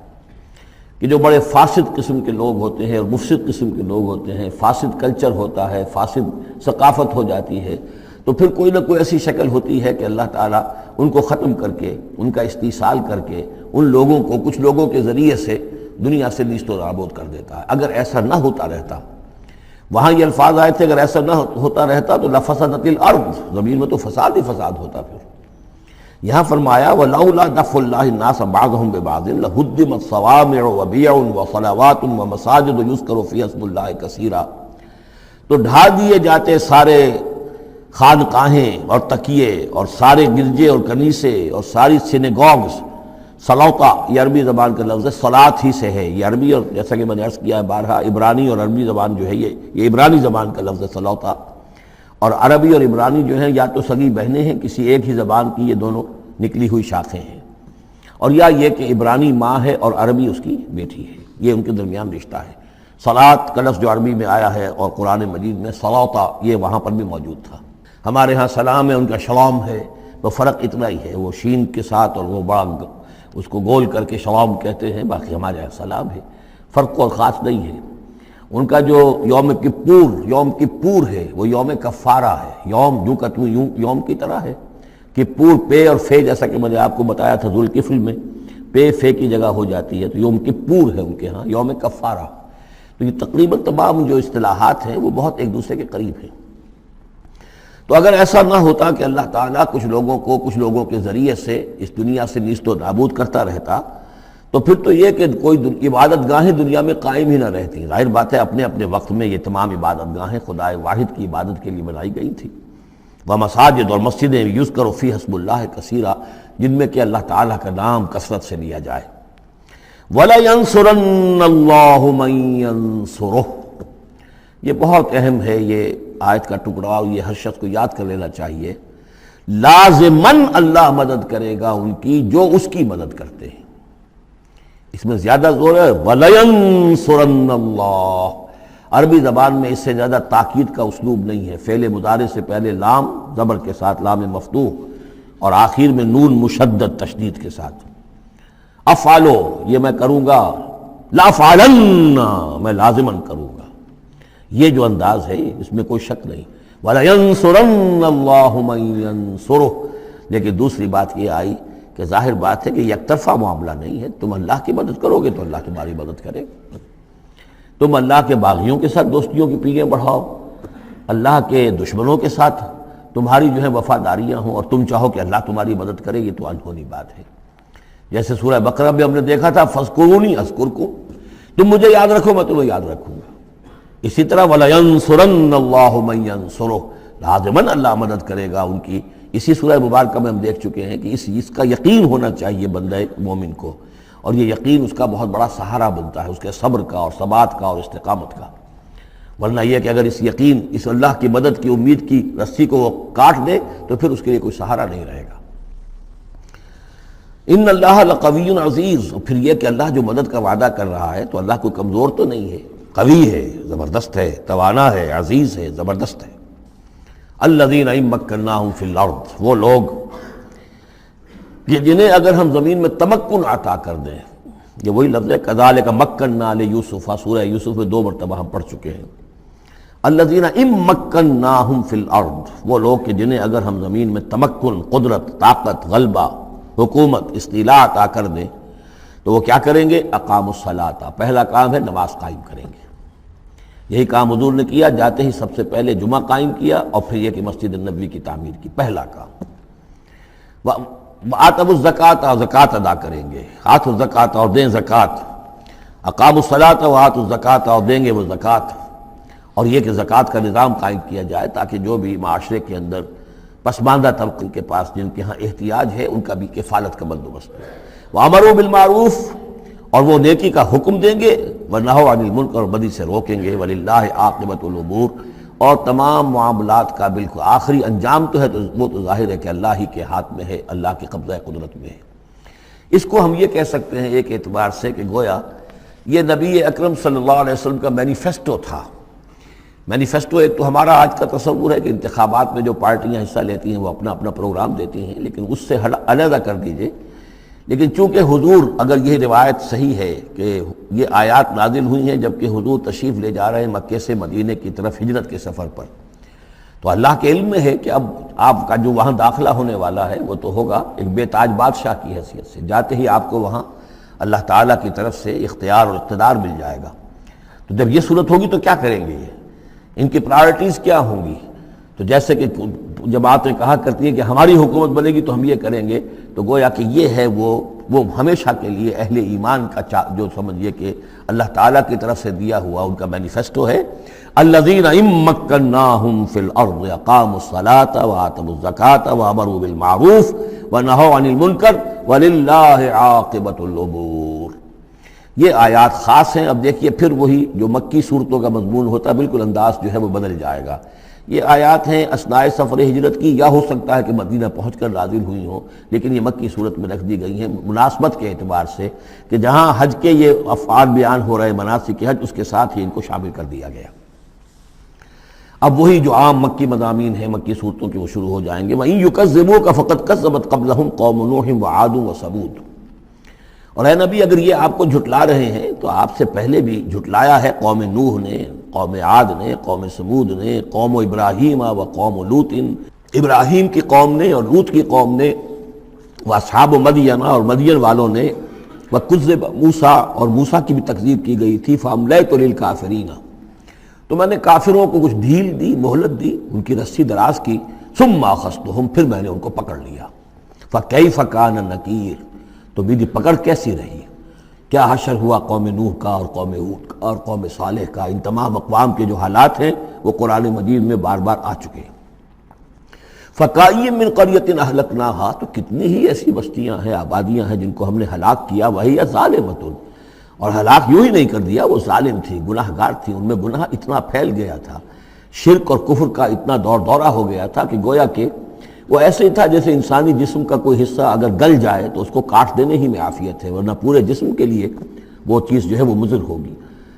Speaker 1: کہ جو بڑے فاسد قسم کے لوگ ہوتے ہیں اور مفسد قسم کے لوگ ہوتے ہیں، فاسد کلچر ہوتا ہے، فاسد ثقافت ہو جاتی ہے، تو پھر کوئی نہ کوئی ایسی شکل ہوتی ہے کہ اللہ تعالیٰ ان کو ختم کر کے، ان کا استیصال کر کے، ان لوگوں کو کچھ لوگوں کے ذریعے سے دنیا سے نیست و نابود کر دیتا ہے۔ اگر ایسا نہ ہوتا رہتا، وہاں یہ الفاظ آئے تھے اگر ایسا نہ ہوتا رہتا تو لفسدت الارض، زمین میں تو فساد ہی فساد ہوتا۔ پھر یہاں فرمایا وَلَوْلَا دَفْعُ اللَّهِ النَّاسَ بَعْضَهُمْ بِبَعْضٍ لَهُدِّمَتْ صَوَامِعُ وَبِيَعٌ وَصَلَوَاتٌ وَمَسَاجِدُ يُذْكَرُ فِيهَا اسْمُ اللَّهِ كَثِيرًا، تو ڈھا دیے جاتے سارے خانقاہیں اور تکیے اور سارے گرجے اور کنیسے اور ساری سینیگوگز، صلوتا یہ عربی زبان کا لفظ ہے، صلاۃ ہی سے ہے، یہ عربی اور جیسا کہ میں نے عرض کیا ہے بارہا، عبرانی اور عربی زبان جو ہے یہ عبرانی زبان کا لفظ ہے صلوتا، اور عربی اور عبرانی جو ہیں یا تو سگی بہنیں ہیں، کسی ایک ہی زبان کی یہ دونوں نکلی ہوئی شاخیں ہیں، اور یا یہ کہ عبرانی ماں ہے اور عربی اس کی بیٹی ہے، یہ ان کے درمیان رشتہ ہے۔ صلاۃ کا لفظ جو عربی میں آیا ہے اور قرآن مجید میں صلوتا یہ وہاں پر بھی موجود تھا۔ ہمارے ہاں سلام ہے، ان کا شلام ہے، تو فرق اتنا ہی ہے، وہ شین کے ساتھ اور وہ بڑا اس کو گول کر کے شلام کہتے ہیں، باقی ہمارے یہاں سلام ہے، فرق کوئی خاص نہیں ہے۔ ان کا جو یوم کپور ہے وہ یوم کفارہ ہے، یوم جو کہ یوم کی طرح ہے، کپور پے اور فے، جیسا کہ میں نے آپ کو بتایا تھا ذوالکفل میں پے فے کی جگہ ہو جاتی ہے، تو یوم کپور ہے ان کے ہاں، یوم کفارہ۔ تو یہ تقریباً تمام جو اصطلاحات ہیں وہ بہت ایک دوسرے کے قریب ہیں۔ تو اگر ایسا نہ ہوتا کہ اللہ تعالیٰ کچھ لوگوں کو کچھ لوگوں کے ذریعے سے اس دنیا سے نیست و نابود کرتا رہتا، تو پھر تو یہ کہ کوئی عبادت گاہیں دنیا میں قائم ہی نہ رہتی۔ ظاہر بات ہے اپنے اپنے وقت میں یہ تمام عبادت گاہیں خدا واحد کی عبادت کے لیے بنائی گئی تھی، ومساجد، اور مسجدیں یذکر فیہا اسم اللہ کثیرا، جن میں کہ اللہ تعالیٰ کا نام کثرت سے لیا جائے۔ وَلَيَنصُرَنَّ اللَّهُ مَن يَنصُرُهُ، یہ بہت اہم ہے، یہ آیت کا ٹکڑا، اور یہ ہر شخص کو یاد کر لینا چاہیے۔ لازماً اللہ مدد کرے گا ان کی جو اس کی مدد کرتے ہیں، اس میں زیادہ زور ہے وَلَيَنصُرَنَّ اللَّهُ، عربی زبان میں اس سے زیادہ تاکید کا اسلوب نہیں ہے۔ فعل مضارع سے پہلے لام زبر کے ساتھ، لام مفتوح، اور آخر میں نون مشدد تشدید کے ساتھ، افعلو یہ میں کروں گا، لافعلن میں لازماً کروں گا، یہ جو انداز ہے اس میں کوئی شک نہیں۔ وَلَيَنصُرَنَّ اللَّهُ مَن يَنصُرُهُ، لیکن دوسری بات یہ آئی کہ ظاہر بات ہے کہ یک طرفہ معاملہ نہیں ہے، تم اللہ کی مدد کرو گے تو اللہ تمہاری مدد کرے گا۔ تم اللہ کے باغیوں کے ساتھ دوستیوں کی پیلیں بڑھاؤ، اللہ کے دشمنوں کے ساتھ تمہاری جو ہے وفاداریاں ہوں اور تم چاہو کہ اللہ تمہاری مدد کرے، یہ تو انہونی بات ہے۔ جیسے سورہ بقرہ میں ہم نے دیکھا تھا فاذکرونی اذکرکم، تم مجھے یاد رکھو میں تمہیں یاد رکھوں گا۔ اسی طرح وَلَيَنصُرَنَّ اللَّهُ مَن يَنصُرُهُ، لازماً اللہ مدد کرے گا ان کی۔ اسی سورہ مبارکہ میں ہم دیکھ چکے ہیں کہ اس کا یقین ہونا چاہیے بندہ مومن کو، اور یہ یقین اس کا بہت بڑا سہارا بنتا ہے، اس کے صبر کا اور ثبات کا اور استقامت کا۔ ورنہ یہ کہ اگر اس یقین، اس اللہ کی مدد کی امید کی رسی کو وہ کاٹ دے تو پھر اس کے لیے کوئی سہارا نہیں رہے گا۔ ان اللہ لقوی عزیز، اور پھر یہ کہ اللہ جو مدد کا وعدہ کر رہا ہے تو اللہ کوئی کمزور تو نہیں ہے، قوی ہے، زبردست ہے، توانا ہے، عزیز ہے، زبردست ہے۔ الذین ان مکناہم فی الارض، وہ لوگ کہ جنہیں اگر ہم زمین میں تمکن عطا کر دیں، یہ وہی لفظ ہے کذالک مکننا لیوسف، سورہ یوسف میں 2 مرتبہ ہم پڑھ چکے ہیں۔ الذین ان مکناہم فی الارض، وہ لوگ کہ جنہیں اگر ہم زمین میں تمکن، قدرت، طاقت، غلبہ، حکومت، استیلاء عطا کر دیں تو وہ کیا کریں گے؟ اقاموا الصلاۃ، پہلا کام ہے نماز قائم کریں گے۔ یہی کام حضور نے کیا، جاتے ہی سب سے پہلے جمعہ قائم کیا اور پھر یہ کہ مسجد نبوی کی تعمیر کی، پہلا کام۔ وآتوا الزکوٰۃ، زکوٰۃ ادا کریں گے، آتوا الزکوٰۃ، اور دیں زکوٰۃ، اقاموا الصلاۃ وآتوا الزکوٰۃ، اور دیں گے وہ زکوٰۃ، اور یہ کہ زکوٰۃ کا نظام قائم کیا جائے تاکہ جو بھی معاشرے کے اندر پسماندہ طبقے کے پاس جن کے ہاں احتیاج ہے ان کا بھی کفالت کا بندوبست ہو۔ وَأَمَرُوا بِالْمَعْرُوفِ، اور وہ نیکی کا حکم دیں گے، وَنَہَوْا عَنِ الْمُنکَرِ، اور بدی سے روکیں گے، وَلِلَّهِ عَاقِبَةُ الْأُمُورِ، اور تمام معاملات کا بالکل آخری انجام تو ہے تو وہ تو ظاہر ہے کہ اللہ ہی کے ہاتھ میں ہے، اللہ کی قبضہ قدرت میں ہے۔ اس کو ہم یہ کہہ سکتے ہیں ایک اعتبار سے کہ گویا یہ نبی اکرم صلی اللہ علیہ وسلم کا مینیفیسٹو تھا۔ مینیفیسٹو ایک تو ہمارا آج کا تصور ہے کہ انتخابات میں جو پارٹیاں حصہ لیتی ہیں وہ اپنا اپنا پروگرام دیتی ہیں، لیکن اس سے علیحدہ کر دیجئے۔ لیکن چونکہ حضور، اگر یہ روایت صحیح ہے کہ یہ آیات نازل ہوئی ہیں جبکہ حضور تشریف لے جا رہے ہیں مکے سے مدینے کی طرف ہجرت کے سفر پر، تو اللہ کے علم میں ہے کہ اب آپ کا جو وہاں داخلہ ہونے والا ہے وہ تو ہوگا ایک بے تاج بادشاہ کی حیثیت سے، جاتے ہی آپ کو وہاں اللہ تعالیٰ کی طرف سے اختیار اور اقتدار مل جائے گا۔ تو جب یہ صورت ہوگی تو کیا کریں گے یہ؟ ان کی پرائرٹیز کیا ہوں گی؟ تو جیسے کہ جماعتیں کہا کرتی ہیں کہ ہماری حکومت بنے گی تو ہم یہ کریں گے، تو گویا کہ یہ ہے وہ ہمیشہ کے لیے اہل ایمان کا جو سمجھیے کہ اللہ تعالیٰ کی طرف سے دیا ہوا ان کا مینیفیسٹو ہے۔ الذین ان مکناہم فی الارض اقاموا الصلاۃ وآتوا الزکوٰۃ وامروا بالمعروف ونہوا عن المنکر وللہ عاقبۃ الامور۔ یہ آیات خاص ہیں۔ اب دیکھیے پھر وہی جو مکی صورتوں کا مضمون ہوتا ہے بالکل انداز جو ہے وہ بدل جائے گا۔ یہ آیات ہیں اثناء سفر ہجرت کی، یا ہو سکتا ہے کہ مدینہ پہنچ کر نازل ہوئی ہوں، لیکن یہ مکی صورت میں رکھ دی گئی ہیں مناسبت کے اعتبار سے کہ جہاں حج کے یہ افعال بیان ہو رہے مناسک حج، اس کے ساتھ ہی ان کو شامل کر دیا گیا۔ اب وہی جو عام مکی مضامین ہیں مکی صورتوں کے وہ شروع ہو جائیں گے۔ وَإِن يُكَذِّبُوكَ فَقَدْ كَذَّبَتْ قَبْلَهُمْ قَوْمُ نُوحٍ وَعَادٌ وَثَمُودُ۔ اور اے نبی اگر یہ آپ کو جھٹلا رہے ہیں تو آپ سے پہلے بھی جھٹلایا ہے قوم نوح نے، قوم عاد نے، قوم سمود نے، قوم ابراہیم و قوم لوط، ابراہیم کی قوم نے اور لوط کی قوم نے، واصحاب مدین اور مدین والوں نے، وکذب موسیٰ اور موسیٰ کی بھی تکذیب کی گئی تھی، فاملیت للکافرین، تو میں نے کافروں کو کچھ ڈھیل دی، مہلت دی، ان کی رسی دراز کی، ثم اخذتہم، پھر میں نے ان کو پکڑ لیا، فکیف کان نکیر، تو میری پکڑ کیسی رہی، کیا حشر ہوا قوم نوح کا اور قوم ہود کا اور قوم صالح کا۔ ان تمام اقوام کے جو حالات ہیں وہ قرآن مجید میں بار بار آ چکے ہیں۔ فَكَأَيٍّ مِّن قَرْيَةٍ أَهْلَكْنَاهَا، تو کتنی ہی ایسی بستیاں ہیں، آبادیاں ہیں جن کو ہم نے ہلاک کیا، وَهِيَ ظَالِمَةٌ، اور ہلاک یوں ہی نہیں کر دیا، وہ ظالم تھی، گناہ گار تھی، ان میں گناہ اتنا پھیل گیا تھا، شرک اور کفر کا اتنا دور دورہ ہو گیا تھا کہ گویا کہ وہ ایسے ہی تھا جیسے انسانی جسم کا کوئی حصہ اگر گل جائے تو اس کو کاٹ دینے ہی میں عافیت ہے، ورنہ پورے جسم کے لیے وہ چیز جو ہے وہ مضر ہوگی۔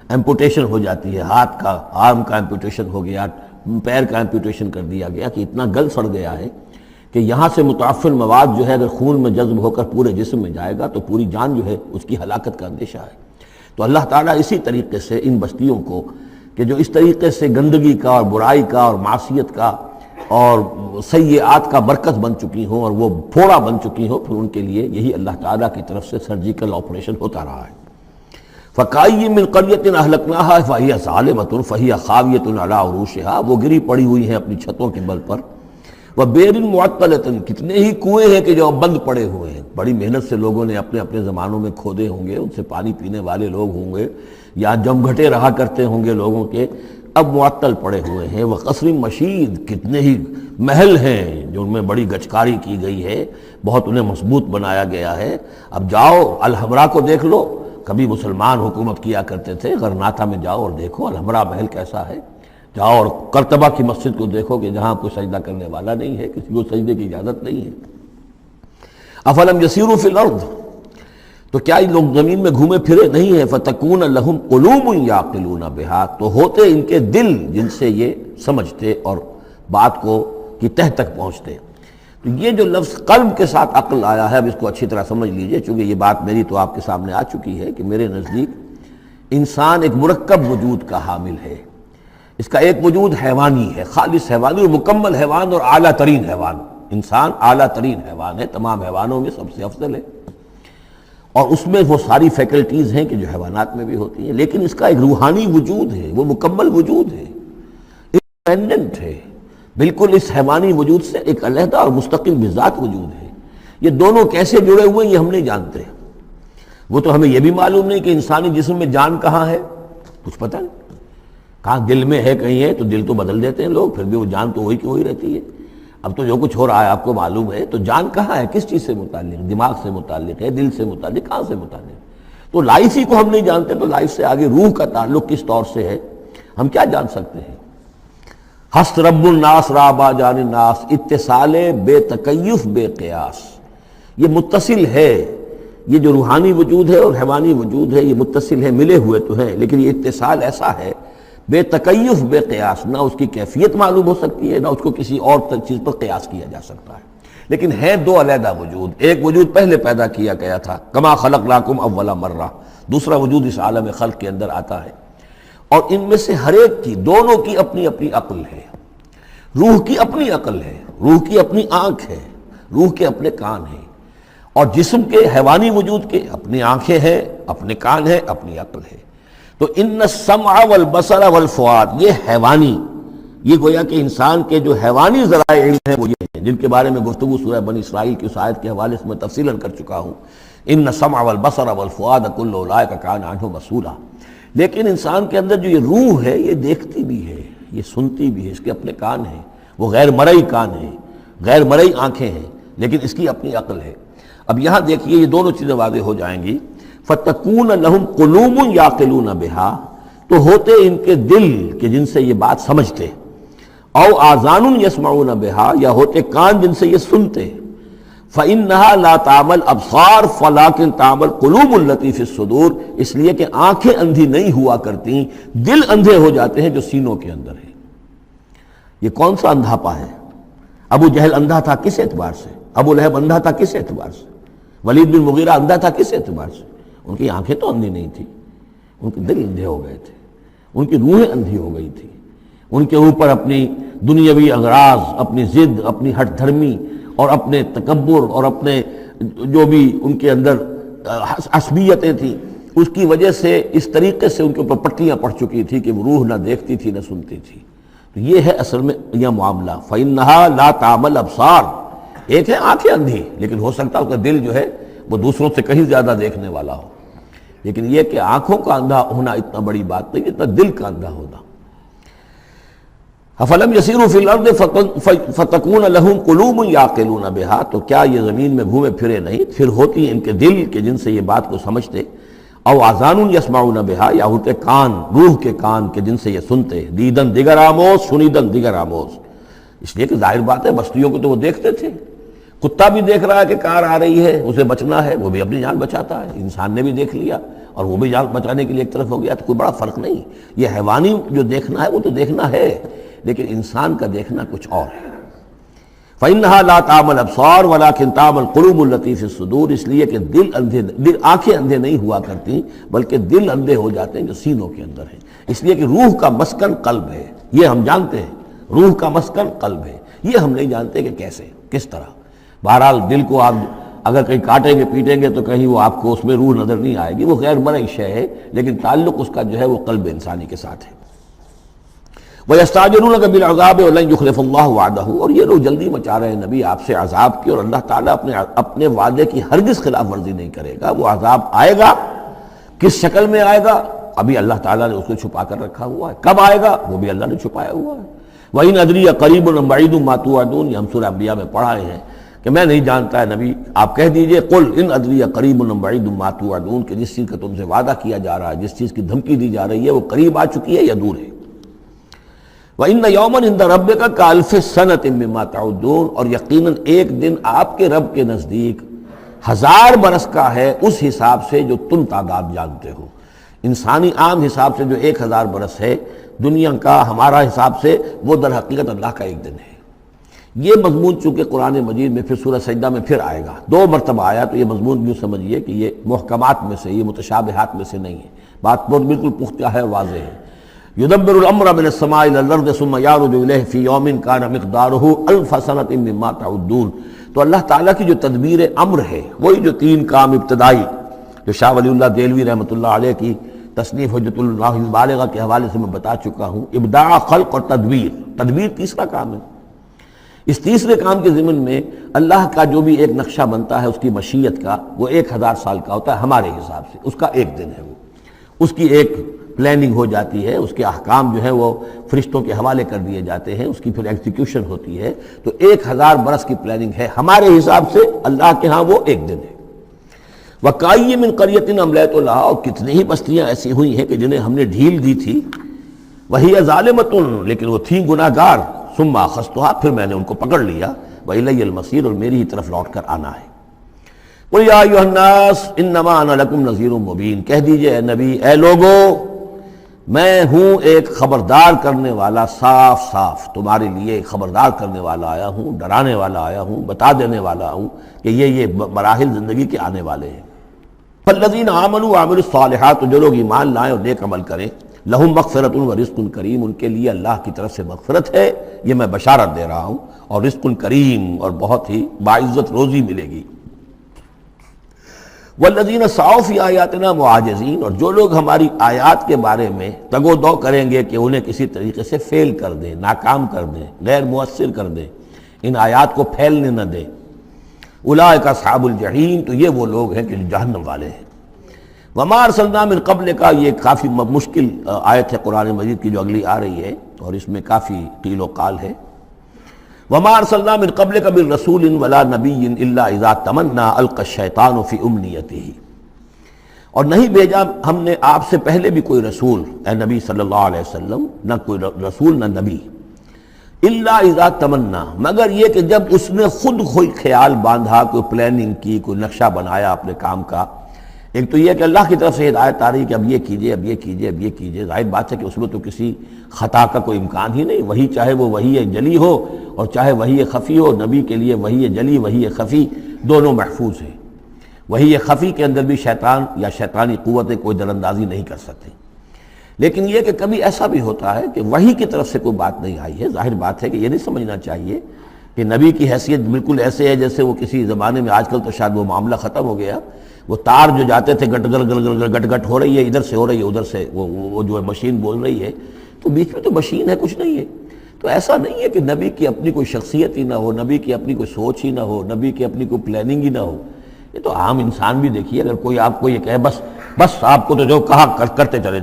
Speaker 1: ایمپوٹیشن ہو جاتی ہے، ہاتھ کا، آرم کا ایمپوٹیشن ہو گیا، پیر کا ایمپوٹیشن کر دیا گیا کہ اتنا گل سڑ گیا ہے کہ یہاں سے متعفن مواد جو ہے اگر خون میں جذب ہو کر پورے جسم میں جائے گا تو پوری جان جو ہے اس کی ہلاکت کا اندیشہ ہے۔ تو اللہ تعالیٰ اسی طریقے سے ان بستیوں کو کہ جو اس طریقے سے گندگی کا اور برائی کا اور معصیت کا اور سیئات کا مرکز بن چکی ہوں اور وہ پھوڑا بن چکی ہوں، پھر ان کے لیے یہی اللہ تعالیٰ کی طرف سے سرجیکل آپریشن ہوتا رہا ہے۔ فَكَأَيٍّ مِّن قَرْيَةٍ أَهْلَكْنَاهَا فَهِيَ ظَالِمَةٌ فَهِيَ خَاوِيَةٌ عَلَىٰ عُرُوشِهَا، وہ گری پڑی ہوئی ہیں اپنی چھتوں کے بل پر، وبئر معطلۃ، کتنے ہی کنویں ہیں کہ جو اب بند پڑے ہوئے ہیں، بڑی محنت سے لوگوں نے اپنے اپنے زمانوں میں کھودے ہوں گے، ان سے پانی پینے والے لوگ ہوں گے، یا جمگھٹے رہا کرتے ہوں گے لوگوں کے، اب معطل پڑے ہوئے ہیں۔ وقصر مشید، کتنے ہی محل ہیں جو ان میں بڑی گچکاری کی گئی ہے، بہت انہیں مضبوط بنایا گیا ہے۔ اب جاؤ الحمرا کو دیکھ لو، کبھی مسلمان حکومت کیا کرتے تھے، غرناطہ میں جاؤ اور دیکھو الحمرا محل کیسا ہے، جاؤ اور قرطبہ کی مسجد کو دیکھو کہ جہاں کوئی سجدہ کرنے والا نہیں ہے، کسی کو سجدے کی اجازت نہیں ہے۔ افلم یسیروا فی الارض، تو کیا یہ لوگ زمین میں گھومے پھرے نہیں ہیں؟ فتکون لہم قلوب یعقلون بہا، تو ہوتے ان کے دل جن سے یہ سمجھتے اور بات کو کی تہ تک پہنچتے۔ تو یہ جو لفظ قلب کے ساتھ عقل آیا ہے، اب اس کو اچھی طرح سمجھ لیجئے، چونکہ یہ بات میری تو آپ کے سامنے آ چکی ہے کہ میرے نزدیک انسان ایک مرکب وجود کا حامل ہے۔ اس کا ایک وجود حیوانی ہے، خالص حیوانی اور مکمل حیوان اور اعلیٰ ترین حیوان۔ انسان اعلیٰ ترین حیوان ہے، تمام حیوانوں میں سب سے افضل ہے، اور اس میں وہ ساری فیکلٹیز ہیں کہ جو حیوانات میں بھی ہوتی ہیں، لیکن اس کا ایک روحانی وجود ہے، وہ مکمل وجود ہے، انڈیپینڈنٹ ہے، بالکل اس حیوانی وجود سے ایک علیحدہ اور مستقل بذات وجود ہے۔ یہ دونوں کیسے جڑے ہوئے ہیں یہ ہم نہیں جانتے۔ وہ تو ہمیں یہ بھی معلوم نہیں کہ انسانی جسم میں جان کہاں ہے، کچھ پتہ نہیں، کہاں دل میں ہے کہیں ہے، تو دل تو بدل دیتے ہیں لوگ، پھر بھی وہ جان تو وہی کی وہی رہتی ہے۔ اب تو جو کچھ ہو رہا ہے آپ کو معلوم ہے، تو جان کہاں ہے، کس چیز سے متعلق، دماغ سے متعلق ہے، دل سے متعلق، کہاں سے متعلق؟ تو لائف ہی کو ہم نہیں جانتے، تو لائف سے آگے روح کا تعلق کس طور سے ہے ہم کیا جان سکتے ہیں؟ ہست رب الناس رابا جان الناس، اتصال بے تکیف بے قیاس، یہ متصل ہے، یہ جو روحانی وجود ہے اور حیوانی وجود ہے یہ متصل ہے، ملے ہوئے تو ہیں، لیکن یہ اتصال ایسا ہے بے تکیف بے قیاس، نہ اس کی کیفیت معلوم ہو سکتی ہے، نہ اس کو کسی اور چیز پر قیاس کیا جا سکتا ہے، لیکن ہے دو علیحدہ وجود۔ ایک وجود پہلے پیدا کیا گیا تھا، کما خلقناکم اول مرہ، دوسرا وجود اس عالم خلق کے اندر آتا ہے، اور ان میں سے ہر ایک کی، دونوں کی اپنی اپنی عقل ہے۔ روح کی اپنی عقل ہے، روح کی اپنی آنکھ ہے، روح کے اپنے کان ہیں، اور جسم کے حیوانی وجود کے اپنی آنکھیں ہیں، اپنے کان ہیں، اپنی عقل ہے۔ تو ان السمع والبصر والفؤاد، یہ حیوانی، یہ گویا کہ انسان کے جو حیوانی ذرائع علم ہیں وہ یہ ہیں، جن کے بارے میں گفتگو سورہ بنی اسرائیل کی اس آیت کے حوالے سے میں تفصیلاً کر چکا ہوں۔ ان السمع والبصر والفؤاد کل اولئک کان عنہ مسئولا۔ لیکن انسان کے اندر جو یہ روح ہے یہ دیکھتی بھی ہے، یہ سنتی بھی ہے، اس کے اپنے کان ہیں، وہ غیر مرئی کان ہیں، غیر مرئی آنکھیں ہیں، لیکن اس کی اپنی عقل ہے۔ اب یہاں دیکھیے یہ دونوں چیزیں واضح ہو جائیں گی۔ فَتَكُونَ لَهُمْ قُلُوبٌ يَعْقِلُونَ بِهَا، تو ہوتے ان کے دل کہ جن سے یہ بات سمجھتے، او آذان يَسْمَعُونَ بِهَا، یا ہوتے کان جن سے یہ سنتے، فَإِنَّهَا لَا تَعْمَى الْأَبْصَارُ وَلَكِنْ تَعْمَى الْقُلُوبُ الَّتِي فِي الصُّدُورِ، اس لیے کہ آنکھیں اندھی نہیں ہوا کرتی، دل اندھے ہو جاتے ہیں جو سینوں کے اندر ہے۔ یہ کون سا اندھاپا ہے؟ ابو جہل اندھا تھا کس اعتبار سے؟ ابو لہب اندھا تھا کس اعتبار سے؟ ولید بن مغیرہ اندھا تھا کس اعتبار سے؟ ان کی آنکھیں تو اندھی نہیں تھی، ان کے دل اندھے ہو گئے تھے، ان کی روحیں اندھی ہو گئی تھی، ان کے اوپر اپنی دنیاوی اغراض، اپنی ضد، اپنی ہٹ دھرمی اور اپنے تکبر اور اپنے جو بھی ان کے اندر عصبیتیں تھیں، اس کی وجہ سے اس طریقے سے ان کے اوپر پٹیاں پڑ چکی تھی کہ وہ روح نہ دیکھتی تھی نہ سنتی تھی۔ تو یہ ہے اصل میں یہ معاملہ۔ فَإِنَّهَا لَا تَعْمَى الْأَبْصَارُ، ایک ہے آنکھیں اندھی، لیکن ہو سکتا ہے اس کا دل جو ہے وہ دوسروں سے کہیں زیادہ دیکھنے والا ہو، لیکن یہ کہ آنکھوں کا اندھا ہونا اتنا بڑی بات نہیں، اتنا دل کا اندھا ہونا۔ أَفَلَمْ يَسِيرُوا فِي الْأَرْضِ فَتَكُونَ لَهُمْ قُلُوبٌ يَعْقِلُونَ بِهَا، تو کیا یہ زمین میں گھومے پھرے نہیں، پھر ہوتی ہیں ان کے دل کہ جن سے یہ بات کو سمجھتے، او آذان يَسْمَعُونَ بِهَا، یا ہوتے کان، روح کے کان کہ جن سے یہ سنتے، دیدن دیگر آموز سنیدن دیگر آموز، اس لیے کہ ظاہر بات ہے بستیوں کو تو وہ دیکھتے تھے، کتا بھی دیکھ رہا ہے کہ کار آ رہی ہے، اسے بچنا ہے، وہ بھی اپنی جان بچاتا ہے، انسان نے بھی دیکھ لیا اور وہ بھی جان بچانے کے لیے ایک طرف ہو گیا، تو کوئی بڑا فرق نہیں۔ یہ حیوانی جو دیکھنا ہے وہ تو دیکھنا ہے، لیکن انسان کا دیکھنا کچھ اور ہے۔ فَإِنَّهَا لَا تَعْمَى الْأَبْصَارُ وَلَكِنْ تَعْمَى الْقُلُوبُ الَّتِي فِي الصُّدُورِ، اس لیے کہ آنکھیں اندھے نہیں ہوا کرتی بلکہ دل اندھے ہو جاتے ہیں جو سینوں کے اندر ہیں، اس لیے کہ روح کا مسکن قلب ہے، یہ ہم جانتے ہیں، روح کا مسکن قلب ہے، یہ ہم نہیں جانتے کہ کیسے، کس طرح۔ بہرحال دل کو آپ اگر کہیں کاٹیں گے پیٹیں گے تو کہیں وہ آپ کو اس میں روح نظر نہیں آئے گی، وہ غیر مرئی شے ہے، لیکن تعلق اس کا جو ہے وہ قلب انسانی کے ساتھ ہے۔ وَيَسْتَعْجِلُونَكَ بِالْعَذَابِ وَلَن يُخْلِفَ اللَّهُ وَعْدَهُ، اور یہ لوگ جلدی مچا رہے ہیں نبی آپ سے عذاب کی، اور اللہ تعالیٰ اپنے وعدے کی ہرگز خلاف ورزی نہیں کرے گا۔ وہ عذاب آئے گا، کس شکل میں آئے گا ابھی اللہ تعالیٰ نے اس کو چھپا کر رکھا ہوا ہے، کب آئے گا وہ بھی اللہ نے چھپایا ہوا ہے۔ وَإِنْ أَدْرِيَ قَرِيبٌ أَمْ بَعِيدٌ مَا تُوعَدُونَ، یہ ہم سورہ انبیاء میں پڑھائے ہیں کہ میں نہیں جانتا ہے نبی، آپ کہہ دیجئے قُلْ إِنْ أَدْرِيَ قَرِيبٌ أَمْ بَعِيدٌ مَا تُوعَدُونَ، کہ جس چیز کا تم سے وعدہ کیا جا رہا ہے، جس چیز کی دھمکی دی جا رہی ہے، وہ قریب آ چکی ہے یا دور ہے۔ وَإِنَّ يَوْمًا عِندَ رَبِّكَ كَأَلْفِ سَنَةٍ مِّمَّا تَعُدُّونَ، اور یقیناً ایک دن آپ کے رب کے نزدیک 1000 برس کا ہے اس حساب سے جو تم تعداد جانتے ہو۔ انسانی عام حساب سے جو 1000 برس ہے، دنیا کا ہمارا حساب سے وہ در حقیقت اللہ کا ایک دن ہے۔ یہ مضمون چونکہ قرآن مجید میں پھر سورہ سجدہ میں پھر آئے گا، 2 مرتبہ آیا، تو یہ مضمون یوں سمجھیے کہ یہ محکمات میں سے، یہ متشابہات میں سے نہیں ہے، بات بہت بالکل پختہ ہے، واضح ہے۔ یدبر الامر من السماء الى الارض ثم يعرج الیہ فی یوم کان مقدارہ 1000 سنۃ مما تعدون، تو اللہ تعالیٰ کی جو تدبیر امر ہے، وہی جو 3 کام ابتدائی جو شاہ ولی اللہ دہلوی رحمۃ اللہ علیہ کی تصنیف حجت اللہ البالغہ کے حوالے سے میں بتا چکا ہوں، ابداع، خلق اور تدبیر۔ تدبیر تیسرا کام ہے۔ اس تیسرے کام کے ضمن میں اللہ کا جو بھی ایک نقشہ بنتا ہے اس کی مشیت کا، وہ 1000 سال کا ہوتا ہے ہمارے حساب سے، اس کا ایک دن ہے، وہ اس کی ایک پلاننگ ہو جاتی ہے، اس کے احکام جو ہے وہ فرشتوں کے حوالے کر دیے جاتے ہیں، اس کی پھر ایگزیکیوشن ہوتی ہے، تو 1000 برس کی پلاننگ ہے ہمارے حساب سے، اللہ کے ہاں وہ ایک دن ہے۔ وَكَأَيٍّ مِّن قَرْيَةٍ أَمْلَيْتُ لَهَا، اور کتنی ہی بستیاں ایسی ہوئی ہیں کہ جنہیں ہم نے ڈھیل دی تھی، وَهِيَ ظَالِمَةٌ، لیکن وہ تھیں گناہ گار، ثُمَّ أَخَذْتُهَا، پھر میں نے ان کو پکڑ لیا، وَإِلَيَّ الْمَصِيرُ، اور میری ہی طرف لوٹ کر آنا ہے۔ قُلْ يَا أَيُّهَا النَّاسُ إِنَّمَا أَنَا لَكُمْ نَذِيرٌ مُّبِينٌ، کہہ دیجئے اے نبی، اے لوگو، میں ہوں ایک خبردار کرنے والا، صاف صاف تمہارے لیے ایک خبردار کرنے والا آیا ہوں، ڈرانے والا آیا ہوں، بتا دینے والا ہوں کہ یہ مراحل زندگی کے آنے والے ہیں۔ فالذین آمنوا وعملوا الصالحات، جو لوگ ایمان لائیں اور نیک عمل کریں، لہم مغفرۃ ورزق کریم، ان کے لیے اللہ کی طرف سے مغفرت ہے، یہ میں بشارت دے رہا ہوں، اور رزق کریم، اور بہت ہی باعزت روزی ملے گی۔ والذین سعوا فی آیاتنا معاجزین، اور جو لوگ ہماری آیات کے بارے میں تگ و دو کریں گے کہ انہیں کسی طریقے سے فیل کر دیں، ناکام کر دیں، غیر مؤثر کر دیں، ان آیات کو پھیلنے نہ دیں، اولئک اصحاب الجحیم، تو یہ وہ لوگ ہیں کہ جہنم والے ہیں۔ وما ارسلنا من قبلک، یہ کافی مشکل آیت ہے قرآن مجید کی جو اگلی آ رہی ہے، اور اس میں کافی قیل و قال ہے۔ وما ارسلنا من قبلک من رسول ولا نبی الا اذا تمنى القى الشیطان فی امنیتہ، اور نہیں بھیجا ہم نے آپ سے پہلے بھی کوئی رسول، اے نبی صلی اللہ علیہ وسلم، نہ کوئی رسول نہ نبی، الا اذا تمنا، مگر یہ کہ جب اس نے خود خیال باندھا، کوئی پلاننگ کی، کوئی نقشہ بنایا اپنے کام کا۔ ایک تو یہ کہ اللہ کی طرف سے ہدایت آ رہی کہ اب یہ کیجئے، اب یہ کیجئے، اب یہ کیجئے، ظاہر بات ہے کہ اس میں تو کسی خطا کا کوئی امکان ہی نہیں، وہی چاہے وہ وحی جلی ہو اور چاہے وحی خفی ہو، نبی کے لیے وحی جلی، وحی خفی دونوں محفوظ ہیں۔ وحی خفی کے اندر بھی شیطان یا شیطانی قوتیں کوئی دراندازی نہیں کر سکتے، لیکن یہ کہ کبھی ایسا بھی ہوتا ہے کہ وحی کی طرف سے کوئی بات نہیں آئی ہے، ظاہر بات ہے کہ یہ نہیں سمجھنا چاہیے کہ نبی کی حیثیت بالکل ایسے ہے جیسے وہ کسی زمانے میں، آج کل تو شاید وہ معاملہ ختم ہو گیا، وہ تار جو جاتے تھے گٹ گٹ گٹ گٹ گٹ ہو رہی ہے، ادھر سے ہو رہی ہے، ادھر سے وہ جو ہے مشین بول رہی ہے، تو بیچ میں تو مشین ہے، کچھ نہیں ہے۔ تو ایسا نہیں ہے کہ نبی کی اپنی کوئی شخصیت ہی نہ ہو، نبی کی اپنی کوئی سوچ ہی نہ ہو، نبی کی اپنی کوئی پلاننگ ہی نہ ہو۔ یہ تو عام انسان بھی دیکھیے، اگر کوئی آپ کو یہ کہے بس آپ کو تو جو کہا کرتے چلے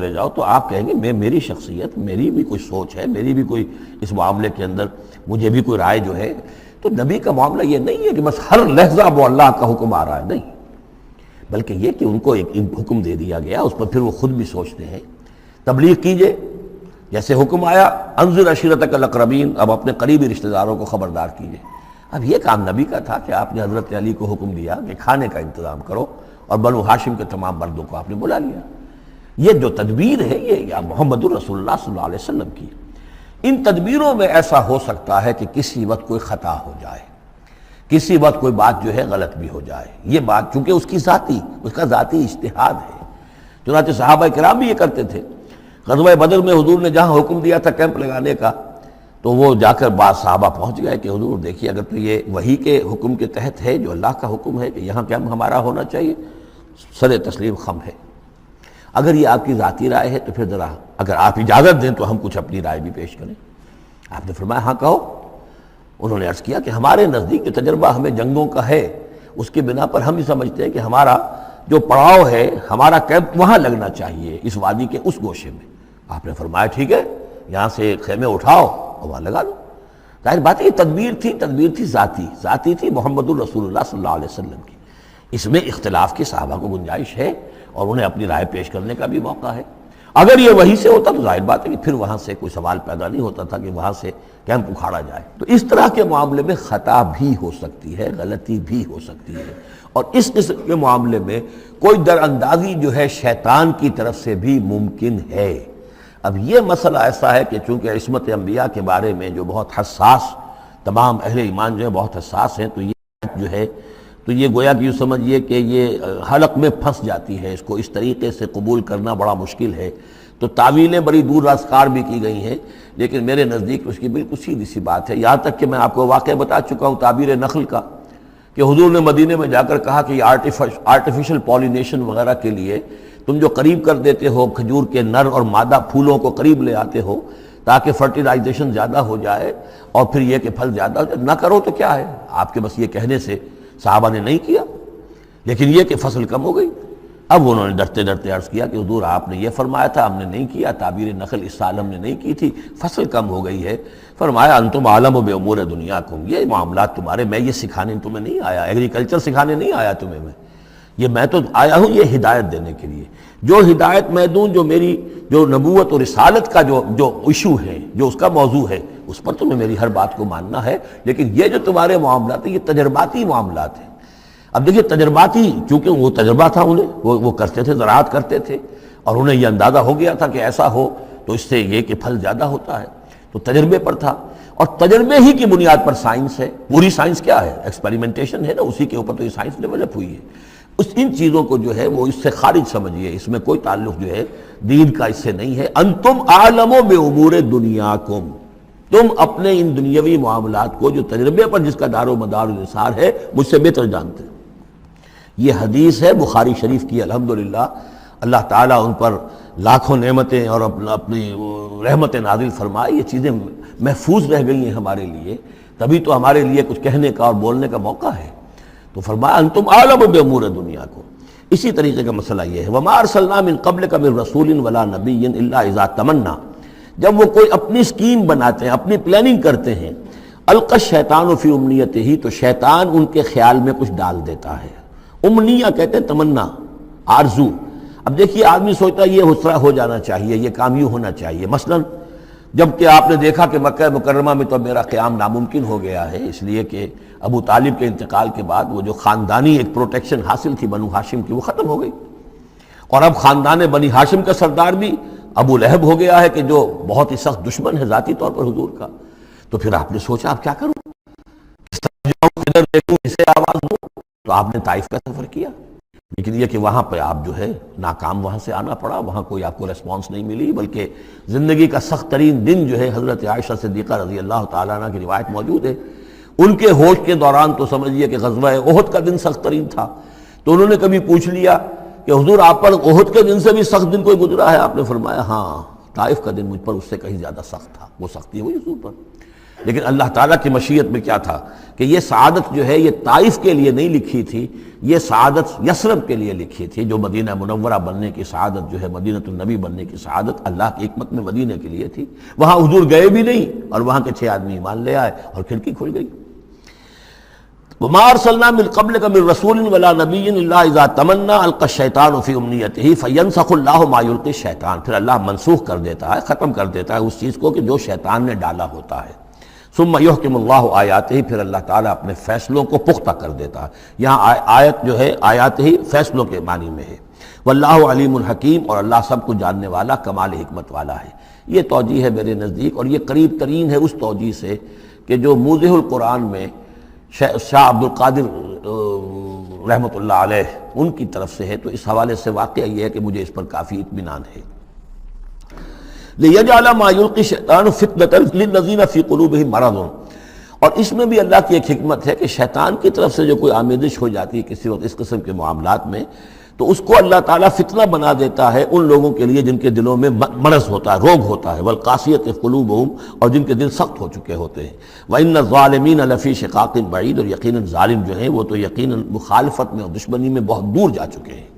Speaker 1: جاؤ، تو آپ کہیں گے میری شخصیت، میری بھی کوئی سوچ ہے، میری بھی کوئی اس معاملے کے اندر مجھے بھی کوئی رائے جو ہے۔ تو نبی کا معاملہ یہ نہیں ہے کہ بس ہر لحظہ وہ اللہ کا حکم آ رہا ہے، نہیں، بلکہ یہ کہ ان کو ایک حکم دے دیا گیا، اس پر پھر وہ خود بھی سوچتے ہیں۔ تبلیغ کیجئے، جیسے حکم آیا انذر عشیرتک الاقربین، اب اپنے قریبی رشتہ داروں کو خبردار کیجئے۔ اب یہ کام نبی کا تھا کہ آپ نے حضرت علی کو حکم دیا کہ کھانے کا انتظام کرو، اور بنو ہاشم کے تمام مردوں کو آپ نے بلا لیا۔ یہ جو تدبیر ہے یہ محمد الرسول اللہ صلی اللہ علیہ وسلم کی۔ ان تدبیروں میں ایسا ہو سکتا ہے کہ کسی وقت کوئی خطا ہو جائے، کسی وقت کوئی بات جو ہے غلط بھی ہو جائے، یہ بات چونکہ اس کا ذاتی اجتہاد ہے۔ چنانچہ صحابہ کرام بھی یہ کرتے تھے۔ غزوہ بدر میں حضور نے جہاں حکم دیا تھا کیمپ لگانے کا، تو وہ جا کر بعض صحابہ پہنچ گئے کہ حضور دیکھیے اگر تو یہ وحی کے حکم کے تحت ہے، جو اللہ کا حکم ہے کہ یہاں کیمپ ہمارا ہونا چاہیے، سر تسلیم خم ہے۔ اگر یہ آپ کی ذاتی رائے ہے تو پھر ذرا اگر آپ اجازت دیں تو ہم کچھ اپنی رائے بھی پیش کریں۔ آپ نے فرمایا ہاں کہو۔ انہوں نے عرض کیا کہ ہمارے نزدیک جو تجربہ ہمیں جنگوں کا ہے اس کے بنا پر ہم یہ سمجھتے ہیں کہ ہمارا جو پڑاؤ ہے، ہمارا کیمپ وہاں لگنا چاہیے، اس وادی کے اس گوشے میں۔ آپ نے فرمایا ٹھیک ہے، یہاں سے خیمے اٹھاؤ اور وہاں لگا لو۔ ظاہر بات ہے یہ تدبیر تھی ذاتی تھی محمد الرسول اللہ صلی اللہ علیہ وسلم کی۔ اس میں اختلاف کی صحابہ کو گنجائش ہے اور انہیں اپنی رائے پیش کرنے کا بھی موقع ہے۔ اگر یہ وہی سے ہوتا تو ظاہر بات ہے کہ پھر وہاں سے کوئی سوال پیدا نہیں ہوتا تھا کہ وہاں سے کیمپ اکھاڑا جائے۔ تو اس طرح کے معاملے میں خطا بھی ہو سکتی ہے، غلطی بھی ہو سکتی ہے، اور اس قسم کے معاملے میں کوئی در اندازی جو ہے شیطان کی طرف سے بھی ممکن ہے۔ اب یہ مسئلہ ایسا ہے کہ چونکہ عصمت انبیاء کے بارے میں جو بہت حساس، تمام اہل ایمان جو ہے بہت حساس ہیں، تو یہ جو ہے تو یہ گویا کہ یوں سمجھیے کہ یہ حلق میں پھنس جاتی ہے، اس کو اس طریقے سے قبول کرنا بڑا مشکل ہے۔ تو تعویلیں بڑی دور راسکار بھی کی گئی ہیں، لیکن میرے نزدیک اس کی بالکل سیدھی سی بات ہے۔ یہاں تک کہ میں آپ کو واقعہ بتا چکا ہوں تعبیر نخل کا، کہ حضور نے مدینے میں جا کر کہا کہ یہ آرٹیفیشل پولینیشن وغیرہ کے لیے تم جو قریب کر دیتے ہو کھجور کے نر اور مادہ پھولوں کو قریب لے آتے ہو تاکہ فرٹیلائزیشن زیادہ ہو جائے اور پھر یہ کہ پھل زیادہ ہو جائے، نہ کرو تو کیا ہے، آپ کے بس یہ کہنے سے صحابہ نے نہیں کیا، لیکن یہ کہ فصل کم ہو گئی۔ اب انہوں نے ڈرتے ڈرتے عرض کیا کہ حضور آپ نے یہ فرمایا تھا، ہم نے نہیں کیا، تعبیر نخل اس سال ہم نے نہیں کی تھی، فصل کم ہو گئی ہے۔ فرمایا انتم عالم بامور دنیاکم، یہ معاملات تمہارے، میں یہ سکھانے تمہیں نہیں آیا، ایگریکلچر سکھانے نہیں آیا تمہیں میں تو آیا ہوں یہ ہدایت دینے کے لیے۔ جو ہدایت میں دوں، جو میری جو نبوت اور رسالت کا جو ایشو ہے، جو اس کا موضوع ہے، اس پر تمہیں میری ہر بات کو ماننا ہے، لیکن یہ جو تمہارے معاملات ہیں یہ تجرباتی معاملات ہیں۔ اب دیکھیے تجرباتی، چونکہ وہ تجربہ تھا انہیں، وہ کرتے تھے، زراعت کرتے تھے، اور انہیں یہ اندازہ ہو گیا تھا کہ ایسا ہو تو اس سے یہ کہ پھل زیادہ ہوتا ہے، تو تجربے پر تھا، اور تجربے ہی کی بنیاد پر سائنس ہے۔ پوری سائنس کیا ہے؟ ایکسپیریمنٹیشن ہے نا، اسی کے اوپر تو یہ سائنس ڈیولپ ہوئی ہے۔ ان چیزوں کو جو ہے وہ اس سے خارج سمجھیے، اس میں کوئی تعلق جو ہے دین کا اس سے نہیں ہے۔ انتم عالم بامور دنیاکم، تم اپنے ان دنیاوی معاملات کو جو تجربے پر جس کا دار و مدار و نثار ہے مجھ سے بہتر جانتے ہیں۔ یہ حدیث ہے بخاری شریف کی، الحمدللہ اللہ تعالیٰ ان پر لاکھوں نعمتیں اور اپنی رحمتیں نازل فرمائے، یہ چیزیں محفوظ رہ گئی ہیں ہمارے لیے، تبھی تو ہمارے لیے کچھ کہنے کا اور بولنے کا موقع ہے۔ تو فرمایا انتم عالم بامور دنیاکم۔ اسی طریقے کا مسئلہ یہ ہے، وما ارسلنا من قبلک من رسول ولا نبی الا اذا تمنا، جب وہ کوئی اپنی سکیم بناتے ہیں، اپنی پلاننگ کرتے ہیں، القی الشیطان فی امنیتہ، تو شیطان ان کے خیال میں کچھ ڈال دیتا ہے۔ امنیہ کہتے ہیں تمنا، آرزو۔ اب دیکھیے آدمی سوچتا ہے یہ حسرہ ہو جانا چاہیے، یہ کام یوں ہونا چاہیے، مثلا جب کہ آپ نے دیکھا کہ مکہ مکرمہ میں تو میرا قیام ناممکن ہو گیا ہے، اس لیے کہ ابو طالب کے انتقال کے بعد وہ جو خاندانی ایک پروٹیکشن حاصل تھی بنو ہاشم کی، وہ ختم ہو گئی، اور اب خاندان بنی ہاشم کا سردار بھی ابو لہب ہو گیا ہے، کہ جو بہت ہی سخت دشمن ہے ذاتی طور پر حضور کا۔ تو پھر آپ نے سوچا اب کیا کروں، کس طرح جاؤں، کدھر دیکھوں، اسے آواز دوں، تو آپ نے طائف کا سفر کیا، لیکن یہ کہ وہاں پہ آپ جو ہے ناکام وہاں سے آنا پڑا، وہاں کوئی آپ کو ریسپانس نہیں ملی، بلکہ زندگی کا سخت ترین دن جو ہے حضرت عائشہ صدیقہ رضی اللہ تعالیٰ عنہ کی روایت موجود ہے، ان کے ہوش کے دوران تو سمجھیے کہ غزوہ احد کا دن سخت ترین تھا، تو انہوں نے کبھی پوچھ لیا کہ حضور آپ پر احد کے دن سے بھی سخت دن کوئی گزرا ہے؟ آپ نے فرمایا ہاں، طائف کا دن مجھ پر اس سے کہیں زیادہ سخت تھا، وہ سختی ہوئی حضور پر۔ لیکن اللہ تعالیٰ کی مشیت میں کیا تھا کہ یہ سعادت جو ہے یہ طائف کے لیے نہیں لکھی تھی، یہ سعادت یثرب کے لیے لکھی تھی، جو مدینہ منورہ بننے کی سعادت جو ہے، مدینہ النبی بننے کی سعادت اللہ کی حکمت میں مدینہ کے لیے تھی۔ وہاں حضور گئے بھی نہیں اور وہاں کے 6 آدمی ایمان لے آئے اور کھڑکی کھل گئی۔ وما ارسلنا من قبلک من رسول ولا نبی الا اذا تمنا القى الشیطان فی امنیتہ فینسخ اللہ ما یلقی الشیطان، پھر اللہ منسوخ کر دیتا ہے، ختم کر دیتا ہے اس چیز کو کہ جو شیطان نے ڈالا ہوتا ہے۔ ثم یحکم اللہ آیاتہ، پھر اللہ تعالیٰ اپنے فیصلوں کو پختہ کر دیتا ہے۔ یہاں آیت جو ہے آیات ہی فیصلوں کے معنی میں ہے۔ واللہ علیم الحکیم، اور اللہ سب کو جاننے والا، کمال حکمت والا ہے۔ یہ توجیہ ہے میرے نزدیک، اور یہ قریب ترین ہے اس توجیہ سے کہ جو موضح القرآن میں شاہ عبد القادر رحمۃ اللہ علیہ ان کی طرف سے ہے، تو اس حوالے سے واقعہ یہ ہے کہ مجھے اس پر کافی اطمینان ہے۔ لِيَجْعَلَ مَا يُلْقِي الشَّيْطَانُ فِتْنَةً لِلَّذِينَ فِي قُلُوبِهِمْ مَرَضٌ، اور اس میں بھی اللہ کی ایک حکمت ہے کہ شیطان کی طرف سے جو کوئی آمیزش ہو جاتی ہے کسی وقت اس قسم کے معاملات میں، تو اس کو اللہ تعالیٰ فتنہ بنا دیتا ہے ان لوگوں کے لیے جن کے دلوں میں مرض ہوتا ہے، روگ ہوتا ہے، والقاسیۃ قلوبہم، اور جن کے دل سخت ہو چکے ہوتے ہیں، وَإِنَّ الظَّالِمِينَ لَفِي شِقَاقٍ بَعِيدٍ، اور یقیناً ظالم جو ہیں وہ تو یقیناً مخالفت میں اور دشمنی میں بہت دور جا چکے ہیں۔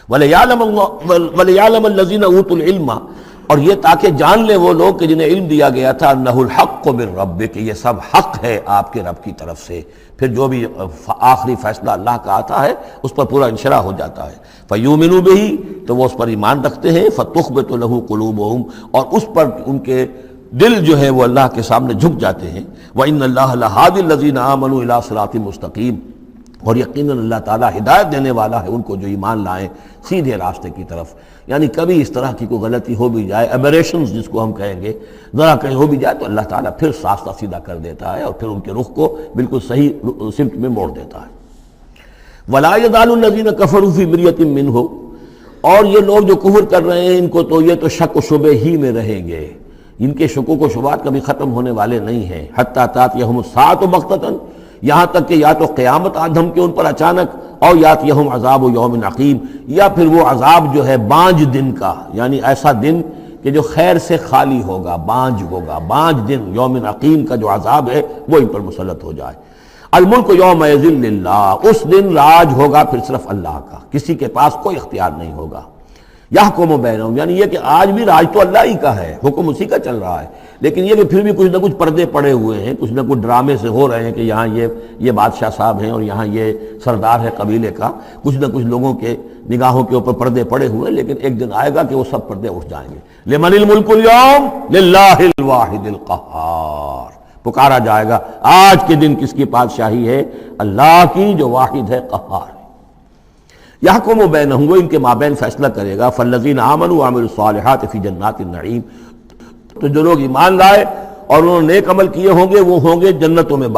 Speaker 1: وَلِيَعْلَمَ الَّذِينَ أُوتُوا الْعِلْمَ، اور یہ تاکہ جان لے وہ لوگ کہ جنہیں علم دیا گیا تھا، انہ الحق من ربک، کہ یہ سب حق ہے آپ کے رب کی طرف سے، پھر جو بھی آخری فیصلہ اللہ کا آتا ہے اس پر پورا انشراح ہو جاتا ہے۔ فیؤمنوا بہ، تو وہ اس پر ایمان رکھتے ہیں، فتخبت لہ قلوبہم، اور اس پر ان کے دل جو ہے وہ اللہ کے سامنے جھک جاتے ہیں۔ وان اللہ لہادی الذین آمنوا الی صراط مستقیم، اور یقیناً اللہ تعالیٰ ہدایت دینے والا ہے ان کو جو ایمان لائیں سیدھے راستے کی طرف۔ یعنی کبھی اس طرح کی کوئی غلطی ہو بھی جائے، ایبریشنز جس کو ہم کہیں گے، ذرا کہیں ہو بھی جائے تو اللہ تعالیٰ پھر راستہ سیدھا کر دیتا ہے اور پھر ان کے رخ کو بالکل صحیح سمت میں موڑ دیتا ہے۔ وَلَا يَزَالُ الَّذِينَ كَفَرُوا فِي مِرْيَةٍ مِّنْهُ، اور یہ لوگ جو کفر کر رہے ہیں ان کو تو یہ تو شک و شبے ہی میں رہیں گے، ان کے شکوک و شبہات کبھی ختم ہونے والے نہیں ہیں۔ حَتَّىٰ تَأْتِيَهُمُ السَّاعَةُ بَغْتَةً، یہاں تک کہ یا تو قیامت آ دھمکے ان پر اچانک، اور یاتیہم عذاب یوم عقیم، یا پھر وہ عذاب جو ہے بانج دن کا، یعنی ایسا دن کہ جو خیر سے خالی ہوگا، بانج ہوگا، بانج دن، یوم عقیم کا جو عذاب ہے وہ ان پر مسلط ہو جائے۔ الملک یومئذ للہ، اس دن راج ہوگا پھر صرف اللہ کا، کسی کے پاس کوئی اختیار نہیں ہوگا۔ یحکم بینہم، یعنی یہ کہ آج بھی راج تو اللہ ہی کا ہے، حکم اسی کا چل رہا ہے، لیکن یہ کہ پھر بھی کچھ نہ کچھ پردے پڑے ہوئے ہیں، کچھ نہ کچھ ڈرامے سے ہو رہے ہیں کہ یہاں یہ بادشاہ صاحب ہیں اور یہاں یہ سردار ہے قبیلے کا، کچھ نہ کچھ لوگوں کے نگاہوں کے اوپر پردے پڑے ہوئے ہیں، لیکن ایک دن آئے گا کہ وہ سب پردے اٹھ جائیں گے۔ لمن الملک اليوم للہ الواحد القہار، پکارا جائے گا آج کے دن کس کی بادشاہی ہے؟ اللہ کی جو واحد ہے، قہار ہے۔ یحکم بینہم، وہ ان کے مابین فیصلہ کرے گا۔ فالذین آمنوا وعملوا الصالحات فی جنات النعیم، تو جو لوگ ایمان لائے اور انہوں نے نیک عمل کیے ہوں گے وہ ہوں گے جنتوں میں،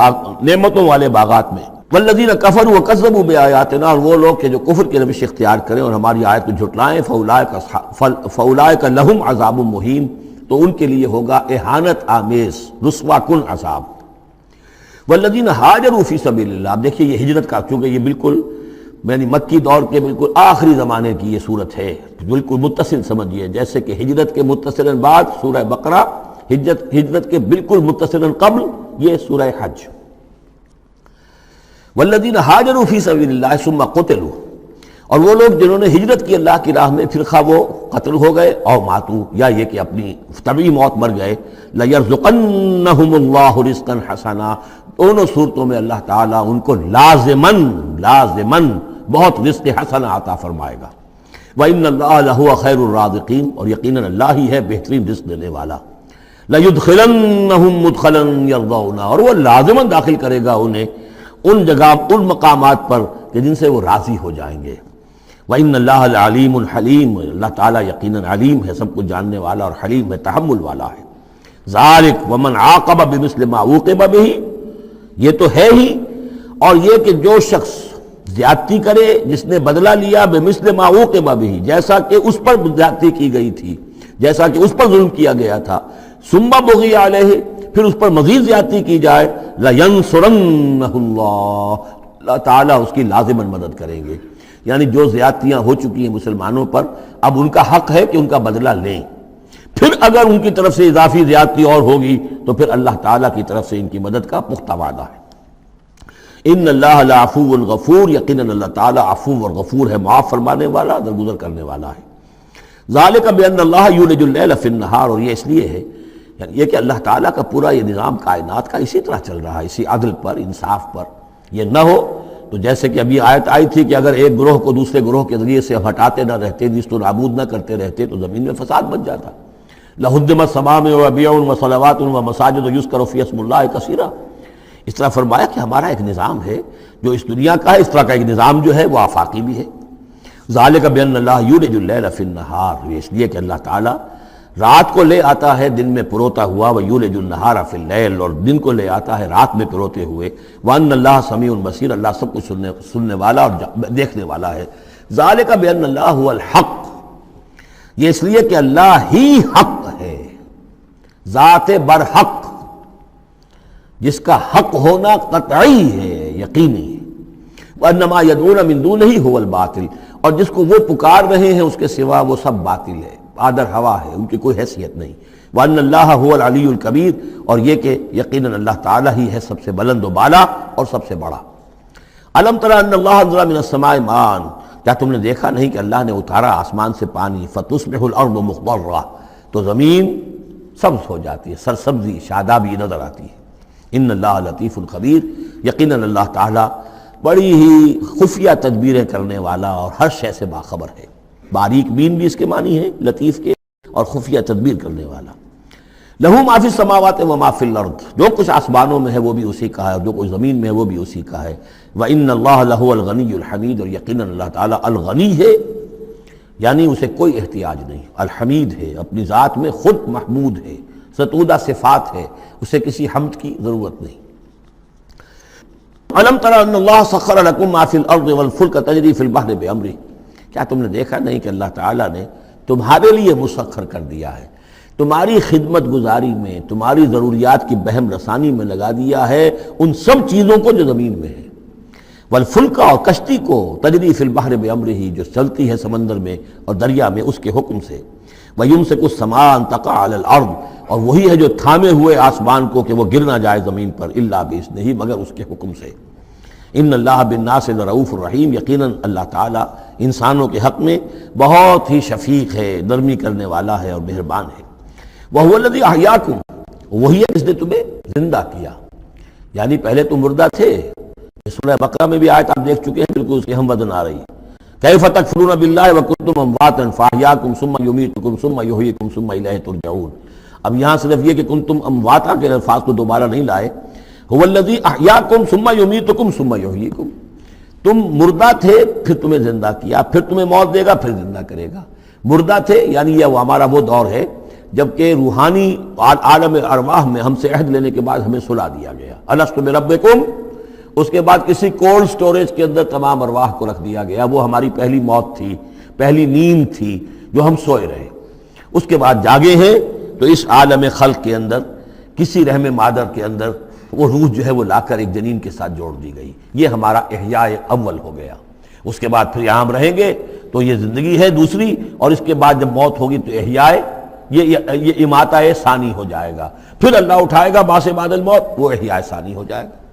Speaker 1: نعمتوں والے باغات میں۔ والذین کفروا وکذبوا بآیاتنا، اور وہ لوگ کہ جو کفر کی روش اختیار کریں اور ہماری آیت کو جھٹلائیں، فاولئک لہم عذاب مہین، تو ان کے لیے ہوگا اہانت آمیز، رسوا کن عذاب۔ والذین ہاجروا فی سبیل اللہ، اب دیکھیے یہ ہجرت کا، چونکہ یہ بالکل یعنی مکی دور کے بالکل آخری زمانے کی یہ صورت ہے، بالکل متصل سمجھیے، جیسے کہ ہجرت کے متصلاً بعد سورہ بقرہ، ہجرت کے بالکل متصلاً قبل یہ سورہ حج۔ والذین ہاجروا فی سبیل اللہ ثم قتلوا، اور وہ لوگ جنہوں نے ہجرت کی اللہ کی راہ میں، پھر خواہ وہ قتل ہو گئے اور ماتو، یا یہ کہ اپنی طبعی موت مر گئے، لَيَرْزُقَنَّهُمُ اللَّهُ رِزْقًا حَسَنًا، دونوں صورتوں میں اللہ تعالیٰ ان کو لازماً بہت رزق حسن عطا فرمائے گا۔ وَإِنَّ اللَّهَ لَهُوَ خَيْرُ الرَّازِقِينَ، اور یقیناً اللہ ہی ہے بہترین رزق دینے والا۔ لَيُدْخِلَنَّهُمْ مُدْخَلًا يَرْضَوْنَ، اور وہ لازماً داخل کرے گا انہیں ان جگہ، ان مقامات پر کہ جن سے وہ راضی ہو جائیں گے۔ وَإِنَّ اللَّهَ لَعَلِيمٌ حَلِيمٌ، اللہ تعالیٰ یقیناً علیم ہے، سب کچھ جاننے والا، اور حلیم ہے، تحمل والا ہے۔ ذَلِكَ وَمَنْ عَاقَبَ بِمِثْلِ مَا عُوقِبَ بِهِ، یہ تو ہے ہی، اور یہ کہ جو شخص زیادتی کرے، جس نے بدلہ لیا بِمِثْلِ مَا عُوقِبَ بِهِ، جیسا کہ اس پر زیادتی کی گئی تھی، جیسا کہ اس پر ظلم کیا گیا تھا، ثُمَّ بُغِيَ عَلَيْهِ، پھر اس پر مزید زیادتی کی جائے، لَيَنْصُرَنَّهُ اللَّهُ، اللہ تعالیٰ اس کی لازماً مدد کریں گے۔ یعنی جو زیادتیاں ہو چکی ہیں مسلمانوں پر، اب ان کا حق ہے کہ ان کا بدلہ لیں، پھر اگر ان کی طرف سے اضافی زیادتی اور ہوگی تو پھر اللہ تعالیٰ کی طرف سے ان کی مدد کا پختہ وعدہ ہے۔ ان اللہ لعفو غفور، یقیناً اللہ تعالیٰ عفو اور غفور ہے، معاف فرمانے والا، درگزر کرنے والا ہے۔ ذالک بان اللہ یولج اللیل فی النہار، اور یہ اس لیے ہے یعنی یہ کہ اللہ تعالیٰ کا پورا یہ نظام کائنات کا اسی طرح چل رہا ہے، اسی عدل پر، انصاف پر۔ یہ نہ ہو تو جیسے کہ ابھی آیت آئی تھی کہ اگر ایک گروہ کو دوسرے گروہ کے ذریعے سے ہٹاتے نہ رہتے، نیست و نابود نہ کرتے رہتے، تو زمین میں فساد بچ جاتا۔ لَهُدِّمَتْ صَوَامِعُ وَبِيَعٌ وَصَلَوَاتٌ وَمَسَاجِدُ يُذْكَرُ فِيهَا اسْمُ اللَّهِ كَثِيرًا، اس طرح فرمایا کہ ہمارا ایک نظام ہے جو اس دنیا کا ہے، اس طرح کا ایک نظام جو ہے وہ آفاقی بھی ہے۔ ذَلِكَ بِأَنَّ اللَّهَ يُولِجُ اللَّيْلَ فِي النَّهَارِ، یہ اس لیے کہ اللہ تعالیٰ رات کو لے آتا ہے دن میں پروتا ہوا، وَيُولِجُ النَّهَارَ فِي اللَّيْلِ، اور دن کو لے آتا ہے رات میں پروتے ہوئے، وَأَنَّ اللَّهَ سَمِيعٌ بَصِيرٌ، اللہ سب کچھ سننے والا اور دیکھنے والا ہے۔ ذَلِكَ بِأَنَّ اللَّهَ هُوَ الْحَقُّ، یہ اس لیے کہ اللہ ہی حق ہے، ذات برحق، جس کا حق ہونا قطعی ہے، یقینی ہے۔ وَأَنَّمَا يَدْعُونَ مِن دُونِهِ هُوَ الْبَاطِلُ، اور جس کو وہ پکار رہے ہیں اس کے سوا وہ سب باطل ہے، آدر ہوا ہے، ان کی کوئی حیثیت نہیں۔ وَأَنَّ اللَّهَ هُوَ الْعَلِيُّ الْكَبِيرُ، اور یہ کہ یقیناً اللہ تعالیٰ ہی ہے سب سے بلند و بالا اور سب سے بڑا۔ أَلَمْ تَرَ أَنَّ اللَّهَ أَنزَلَ مِنَ السَّمَاءِ مَاءً، کیا تم نے دیکھا نہیں کہ اللہ نے اتارا آسمان سے پانی، فَتُصْبِحُ الْأَرْضُ مُخْضَرَّةً، تو زمین سبز ہو جاتی ہے، سرسبزی شادابی نظر آتی ہے۔ ان اللہ لطیف الخبیر، یقیناً اللہ تعالیٰ بڑی ہی خفیہ تدبیریں کرنے والا اور ہر شے سے باخبر ہے۔ باریک بین بھی اس کے معنی ہے لطیف کے، اور خفیہ تدبیر کرنے والا۔ لہو ما فی السماوات و ما فی الارض، جو کچھ آسمانوں میں ہے وہ بھی اسی کا ہے، اور جو کچھ زمین میں ہے وہ بھی اسی کا ہے۔ وَإِنَّ اللَّهَ لَهُوَ الْغَنِيُّ الْحَمِيدُ، اور یقیناً اللہ تعالیٰ الغنی ہے، یعنی اسے کوئی احتیاج نہیں، الحمید ہے، اپنی ذات میں خود محمود ہے، ستودہ صفات ہے، اسے کسی حمد کی ضرورت نہیں۔ أَلَمْ تَرَ أَنَّ اللَّهَ سَخَّرَ لَكُم مَّا فِي الْأَرْضِ وَالْفُلْكَ تَجْرِي فِي الْبَحْرِ بِأَمْرِهِ، کیا تم نے دیکھا نہیں کہ اللہ تعالیٰ نے تمہارے لیے مسخر کر دیا ہے، تمہاری خدمت گزاری میں، تمہاری ضروریات کی بہم رسانی میں لگا دیا ہے ان سب چیزوں کو جو زمین میں ہے۔ والفلک، اور کشتی کو، تجری فی البحر بامرہ، جو چلتی ہے سمندر میں اور دریا میں اس کے حکم سے۔ ویمسک السماء ان تقع علی الارض، اور وہی ہے جو تھامے ہوئے آسمان کو کہ وہ گر نہ جائے زمین پر، الا باذنہ، مگر اس کے حکم سے۔ ان اللہ بالناس لرؤوف الرحیم، یقیناً اللہ تعالیٰ انسانوں کے حق میں بہت ہی شفیق ہے، نرمی کرنے والا ہے اور مہربان ہے۔ وَهُوَ الَّذِي أَحْيَاكُمْ، وہی ہے جس نے تمہیں زندہ کیا، یعنی پہلے تم مردہ تھے۔ سورہ بقرہ میں بھی آیت آپ دیکھ چکے ہیں، بالکل اس کی ہم وزن آ رہی ہے۔ كَيْفَ تَكْفُرُونَ بِاللَّهِ وَكُنْتُمْ أَمْوَاتًا فَأَحْيَاكُمْ ثُمَّ يُمِيتُكُمْ ثُمَّ يُحْيِيكُمْ ثُمَّ إِلَيْهِ تُرْجَعُونَ۔ اب یہاں صرف یہ کہ کنتم امواتا کے الفاظ کو دوبارہ نہیں لائے، هُوَ الَّذِي أَحْيَاكُمْ ثُمَّ يُمِيتُكُمْ ثُمَّ يُحْيِيكُمْ، تم مردہ تھے پھر تمہیں زندہ کیا، پھر تمہیں موت دے گا، پھر زندہ کرے گا۔ مردہ تھے یعنی یہ ہمارا وہ دور ہے جبکہ روحانی عالم ارواح میں ہم سے عہد لینے کے بعد ہمیں سلا دیا گیا، الست بربکم، اس کے بعد کسی کولڈ سٹوریج کے اندر تمام ارواح کو رکھ دیا گیا۔ وہ ہماری پہلی موت تھی، پہلی نیند تھی جو ہم سوئے رہے۔ اس کے بعد جاگے ہیں تو اس عالم خلق کے اندر کسی رحم مادر کے اندر وہ روح جو ہے وہ لا کر ایک جنین کے ساتھ جوڑ دی گئی، یہ ہمارا احیاء اول ہو گیا۔ اس کے بعد پھر یہاں ہم رہیں گے تو یہ زندگی ہے دوسری، اور اس کے بعد جب موت ہوگی تو احیاء یہ اماتہ ثانی ہو جائے گا، پھر اللہ اٹھائے گا باس بعد الموت، وہ احیاء ثانی ہو جائے گا۔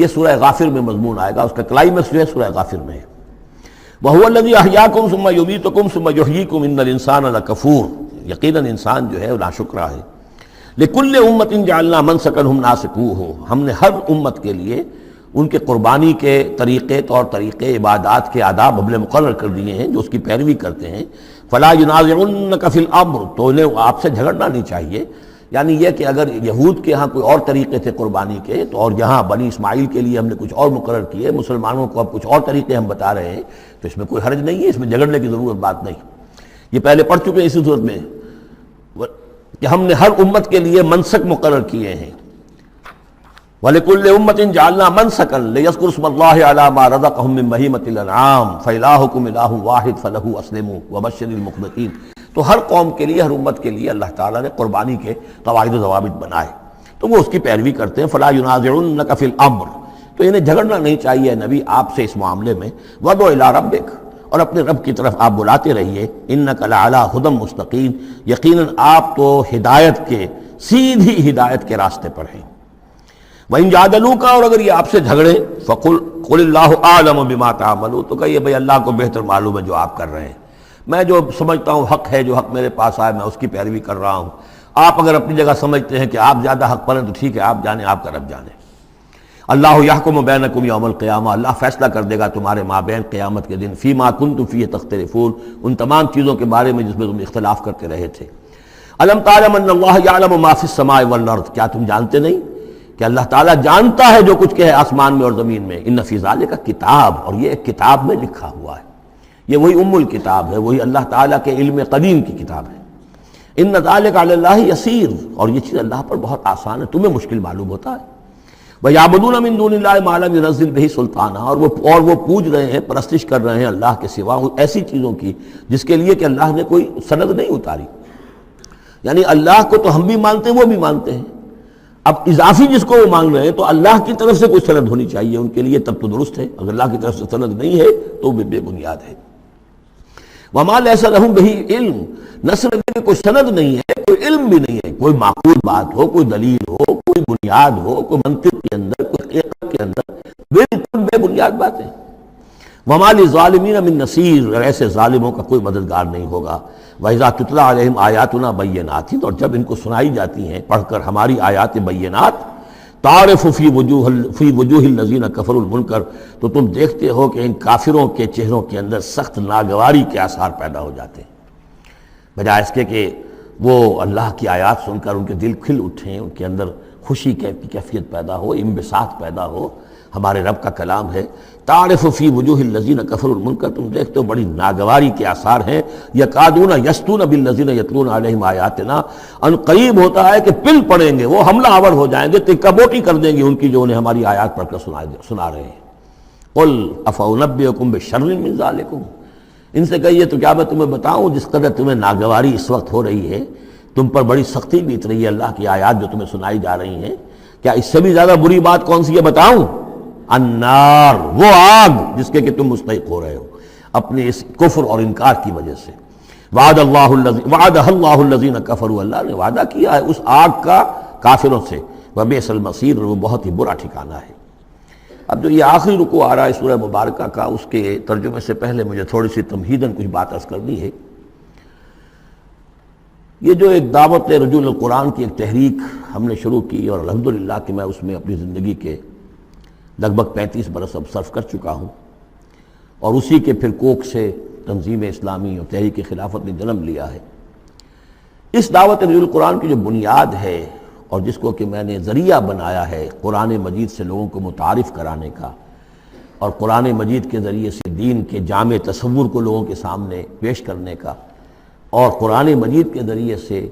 Speaker 1: یہ سورہ غافر میں مضمون آئے گا، اس کا کلائمیکس جو ہے سورہ غافر میں ہے۔ وَهُوَ الَّذِي أَحْيَاكُمْ ثُمَّ يُمِيتُكُمْ ثُمَّ يُحْيِيكُمْ إِنَّ الْإِنسَانَ لَكَفُورٌ، یقیناً انسان جو ہے وہ ناشکرا ہے۔ لِكُلِّ أُمَّةٍ جَعَلْنَا مَنْسَكًا هُمْ نَاسِكُوهُ، ہم نے ہر امت کے لیے ان کے قربانی کے طریقے، طور طریقے، عبادات کے آداب ہم نے مقرر کر دیے ہیں جو اس کی پیروی کرتے ہیں۔ فَلَا يُنَازِعُنَّكَ فِي الْأَمْرِ، تو انہیں آپ سے جھگڑنا نہیں چاہیے، یعنی یہ کہ اگر یہود کے ہاں کوئی اور طریقے تھے قربانی کے تو اور یہاں بنی اسماعیل کے لیے ہم نے کچھ اور مقرر کیے، مسلمانوں کو اب کچھ اور طریقے ہم بتا رہے ہیں، تو اس میں کوئی حرج نہیں ہے، اس میں جھگڑنے کی ضرورت بات نہیں۔ یہ پہلے پڑھ چکے ہیں اسی صورت میں کہ ہم نے ہر امت کے لیے منسک مقرر کیے ہیں۔ وَلِكُلِّ أُمَّةٍ جَعَلْنَا مَنْسَكًا لِيَذْكُرُوا اسْمَ اللَّهِ عَلَىٰ مَا رَزَقَهُم مِّن بَهِيمَةِ الْأَنْعَامِ فَإِلَٰهُكُمْ إِلَٰهٌ وَاحِدٌ فَلَهُ أَسْلِمُوا وَبَشِّرِ الْمُخْبِتِينَ۔ تو ہر قوم کے لیے، ہر امت کے لیے اللہ تعالیٰ نے قربانی کے قواعد و ضوابط بنائے، تو وہ اس کی پیروی کرتے ہیں۔ فَلَا يُنَازِعُنَّكَ فِي الْأَمْرِ، تو انہیں جھگڑنا نہیں چاہیے نبی آپ سے اس معاملے میں۔ وَادْعُ إِلَىٰ رَبِّكَ، اور اپنے رب کی طرف آپ بلاتے رہیے۔ إِنَّكَ لَعَلَىٰ هُدًى مُسْتَقِيمٍ، یقیناً آپ تو ہدایت کے، سیدھی ہدایت کے راستے پر ہیں۔ وَإِن جَادَلُوكَ، اور اگر یہ آپ سے جھگڑیں، فَقُلْ اللَّهُ أَعْلَمُ بِمَا تَعْمَلُونَ، تو کہیے بھئی اللہ کو بہتر معلوم ہے جو آپ کر رہے ہیں، میں جو سمجھتا ہوں حق ہے، جو حق میرے پاس آئے میں اس کی پیروی کر رہا ہوں۔ آپ اگر اپنی جگہ سمجھتے ہیں کہ آپ زیادہ حق پر ہیں تو ٹھیک ہے، آپ جانیں، آپ کا رب جانے۔ اللہ یحکم بینکم یوم القیامہ، اللہ فیصلہ کر دے گا تمہارے مابین قیامت کے دن، فیما کنتم فیہ تختلفون، ان تمام چیزوں کے بارے میں جس میں تم اختلاف کرتے رہے تھے۔ الم تعلم ان اللہ یعلم ما فی السماء والارض، کیا تم جانتے نہیں کہ اللہ تعالیٰ جانتا ہے جو کچھ کہ ہے آسمان میں اور زمین میں۔ ان فی ذالک کتاب، اور یہ ایک کتاب میں لکھا ہوا ہے، یہ وہی ام الکتاب ہے، وہی اللہ تعالیٰ کے علم قدیم کی کتاب ہے۔ ان ذالک علی اللہ یسیر، اور یہ چیز اللہ پر بہت آسان ہے، تمہیں مشکل معلوم ہوتا ہے۔ وَيَعْبُدُونَ مِن دُونِ اللَّهِ مَا لَمْ يُنَزِّلْ بِهِ سُلْطَانًا، اور وہ پوج رہے ہیں، پرستش کر رہے ہیں اللہ کے سوا ایسی چیزوں کی جس کے لیے کہ اللہ نے کوئی سند نہیں اتاری۔ یعنی اللہ کو تو ہم بھی مانتے ہیں، وہ بھی مانتے ہیں، اب اضافی جس کو وہ مانگ رہے ہیں تو اللہ کی طرف سے کوئی سند ہونی چاہیے ان کے لیے، تب تو درست ہے. اگر اللہ کی طرف سے سند نہیں ہے تو وہ بے بنیاد ہے. وما لیس لہم بہ علم، نہ صرف کہ کوئی سند نہیں ہے، کوئی علم بھی نہیں ہے، کوئی معقول بات ہو، کوئی دلیل ہو، کوئی بنیاد ہو، کوئی منطق کے اندر، کوئی حقیقت کے اندر، بالکل بے بنیاد باتیں. وما للظالمین من نصیر، اور ایسے ظالموں کا کوئی مددگار نہیں ہوگا. وَإِذَا تُتْلَىٰ عَلَيْهِمْ آيَاتُنَا بَيِّنَاتٍ، اور جب ان کو سنائی جاتی ہیں پڑھ کر ہماری آیات بینات، تعرف فی وجوہ الذین کفروا المنکر، تو تم دیکھتے ہو کہ ان کافروں کے چہروں کے اندر سخت ناگواری کے آثار پیدا ہو جاتے ہیں. بجائے اس کے کہ وہ اللہ کی آیات سن کر ان کے دل کھل اٹھیں، ان کے اندر خوشی کی کیفیت پیدا ہو، انبساط پیدا ہو. ہمارے رب کا کلام ہے. تعرف فی وجوہ الذین کفروا المنکر، تم دیکھتے ہو بڑی ناگواری کے آثار ہیں. یکادون یسطون بالذین یتلون علیہم آیاتنا، ان قریب ہوتا ہے کہ پل پڑیں گے، وہ حملہ آور ہو جائیں گے، تکہ بوٹی کر دیں گے ان کی جو انہیں ہماری آیات پڑھ کر سنا رہے ہیں. قل افانبئکم بشر من ذالکم، ان سے کہیے تو کیا میں تمہیں بتاؤں جس قدر تمہیں ناگواری اس وقت ہو رہی ہے، تم پر بڑی سختی بیت رہی ہے اللہ کی آیات جو تمہیں سنائی جا رہی ہیں، کیا اس سے بھی زیادہ بری بات کون سی ہے بتاؤں؟ النار، وہ آگ جس کے کہ تم مستحق ہو رہے ہو اپنے اس کفر اور انکار کی وجہ سے. وعدہ اللہ الذین کفروا، اللہ نے وعدہ کیا ہے اس آگ کا کافروں سے. وبئس المصیر، اور وہ بہت ہی برا ٹھکانہ ہے. اب جو یہ آخری رکوع آ رہا ہے سورہ مبارکہ کا، اس کے ترجمے سے پہلے مجھے تھوڑی سی تمہیداً کچھ بات عرض کرنی ہے. یہ جو ایک دعوت رجوع القرآن کی ایک تحریک ہم نے شروع کی، اور الحمدللہ کہ میں اس میں اپنی زندگی کے لگ بھگ 35 برس اب صرف کر چکا ہوں، اور اسی کے پھر کوکھ سے تنظیم اسلامی اور تحریک خلافت نے جنم لیا ہے. اس دعوت رجوع القرآن کی جو بنیاد ہے اور جس کو کہ میں نے ذریعہ بنایا ہے قرآن مجید سے لوگوں کو متعارف کرانے کا، اور قرآن مجید کے ذریعے سے دین کے جامع تصور کو لوگوں کے سامنے پیش کرنے کا، اور قرآن مجید کے ذریعے سے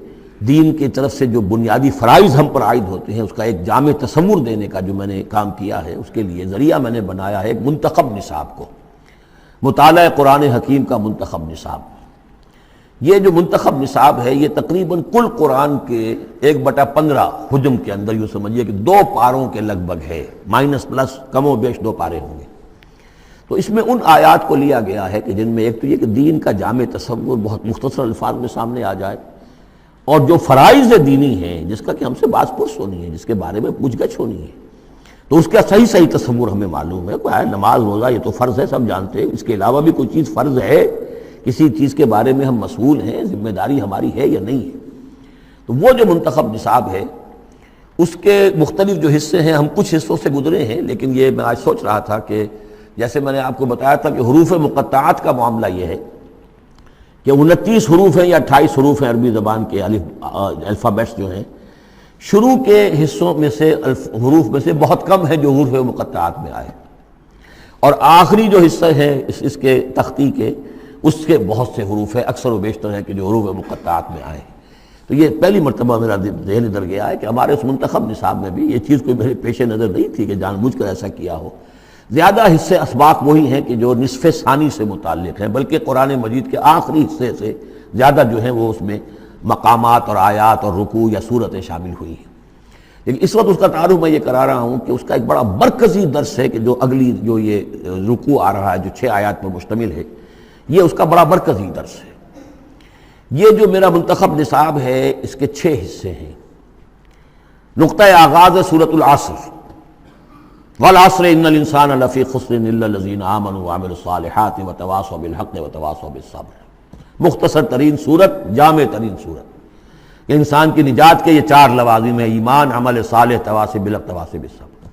Speaker 1: دین کی طرف سے جو بنیادی فرائض ہم پر عائد ہوتے ہیں اس کا ایک جامع تصور دینے کا جو میں نے کام کیا ہے، اس کے لیے ذریعہ میں نے بنایا ہے ایک منتخب نصاب کو، مطالعہ قرآن حکیم کا منتخب نصاب. یہ جو منتخب نصاب ہے یہ تقریباً کل قرآن کے 1/15 حجم کے اندر یوں سمجھیے کہ 2 پاروں کے لگ بھگ ہے، مائنس پلس کم و بیش 2 پارے ہوں گے. تو اس میں ان آیات کو لیا گیا ہے کہ جن میں ایک تو یہ کہ دین کا جامع تصور بہت مختصر الفاظ میں سامنے آ جائے، اور جو فرائض دینی ہیں جس کا کہ ہم سے باز پرس ہونی ہے، جس کے بارے میں پوچھ گچھ ہونی ہے، تو اس کا صحیح تصور ہمیں معلوم ہے. کوئی نماز روزہ یہ تو فرض ہے، سب جانتے ہیں. اس کے علاوہ بھی کوئی چیز فرض ہے، کسی چیز کے بارے میں ہم مسئول ہیں، ذمہ داری ہماری ہے یا نہیں ہے. تو وہ جو منتخب نصاب ہے اس کے مختلف جو حصے ہیں، ہم کچھ حصوں سے گزرے ہیں، لیکن یہ میں آج سوچ رہا تھا کہ جیسے میں نے آپ کو بتایا تھا کہ حروف مقطعات کا معاملہ یہ ہے کہ 29 حروف ہیں یا 28 حروف ہیں عربی زبان کے الفابیٹس جو ہیں، شروع کے حصوں میں سے حروف میں سے بہت کم ہیں جو حروف مقطعات میں آئے، اور آخری جو حصہ ہے اس کے تختی کے، اس کے بہت سے حروف ہیں، اکثر و بیشتر ہیں کہ جو حروف مقطعات میں آئے. تو یہ پہلی مرتبہ میرا ذہن ادھر گیا ہے کہ ہمارے اس منتخب نصاب میں بھی یہ چیز کوئی میرے پیش نظر نہیں تھی کہ جان بوجھ کر ایسا کیا ہو. زیادہ حصے اسباق وہی ہیں کہ جو نصف ثانی سے متعلق ہیں، بلکہ قرآن مجید کے آخری حصے سے زیادہ جو ہیں وہ اس میں مقامات اور آیات اور رکوع یا صورتیں شامل ہوئی ہیں. لیکن اس وقت اس کا تعارف میں یہ کرا رہا ہوں کہ اس کا ایک بڑا مرکزی درس ہے کہ جو اگلی جو یہ رکوع آ رہا ہے جو 6 آیات پر مشتمل ہے، یہ اس کا بڑا مرکزی درس ہے. یہ جو میرا منتخب نصاب ہے اس کے 6 حصے ہیں. نقطہ آغاز ہے سورۃ العصر، والعصر ان الانسان لفی خسر الا الذین آمنوا وعملوا الصالحات وتواصوا بالحق وتواصوا بالصبر. مختصر ترین صورت، جامع ترین صورت. انسان کی نجات کے یہ 4 لوازم ہیں: ایمان، عمل صالح، تواصی بالحق، تواصی بالصبر.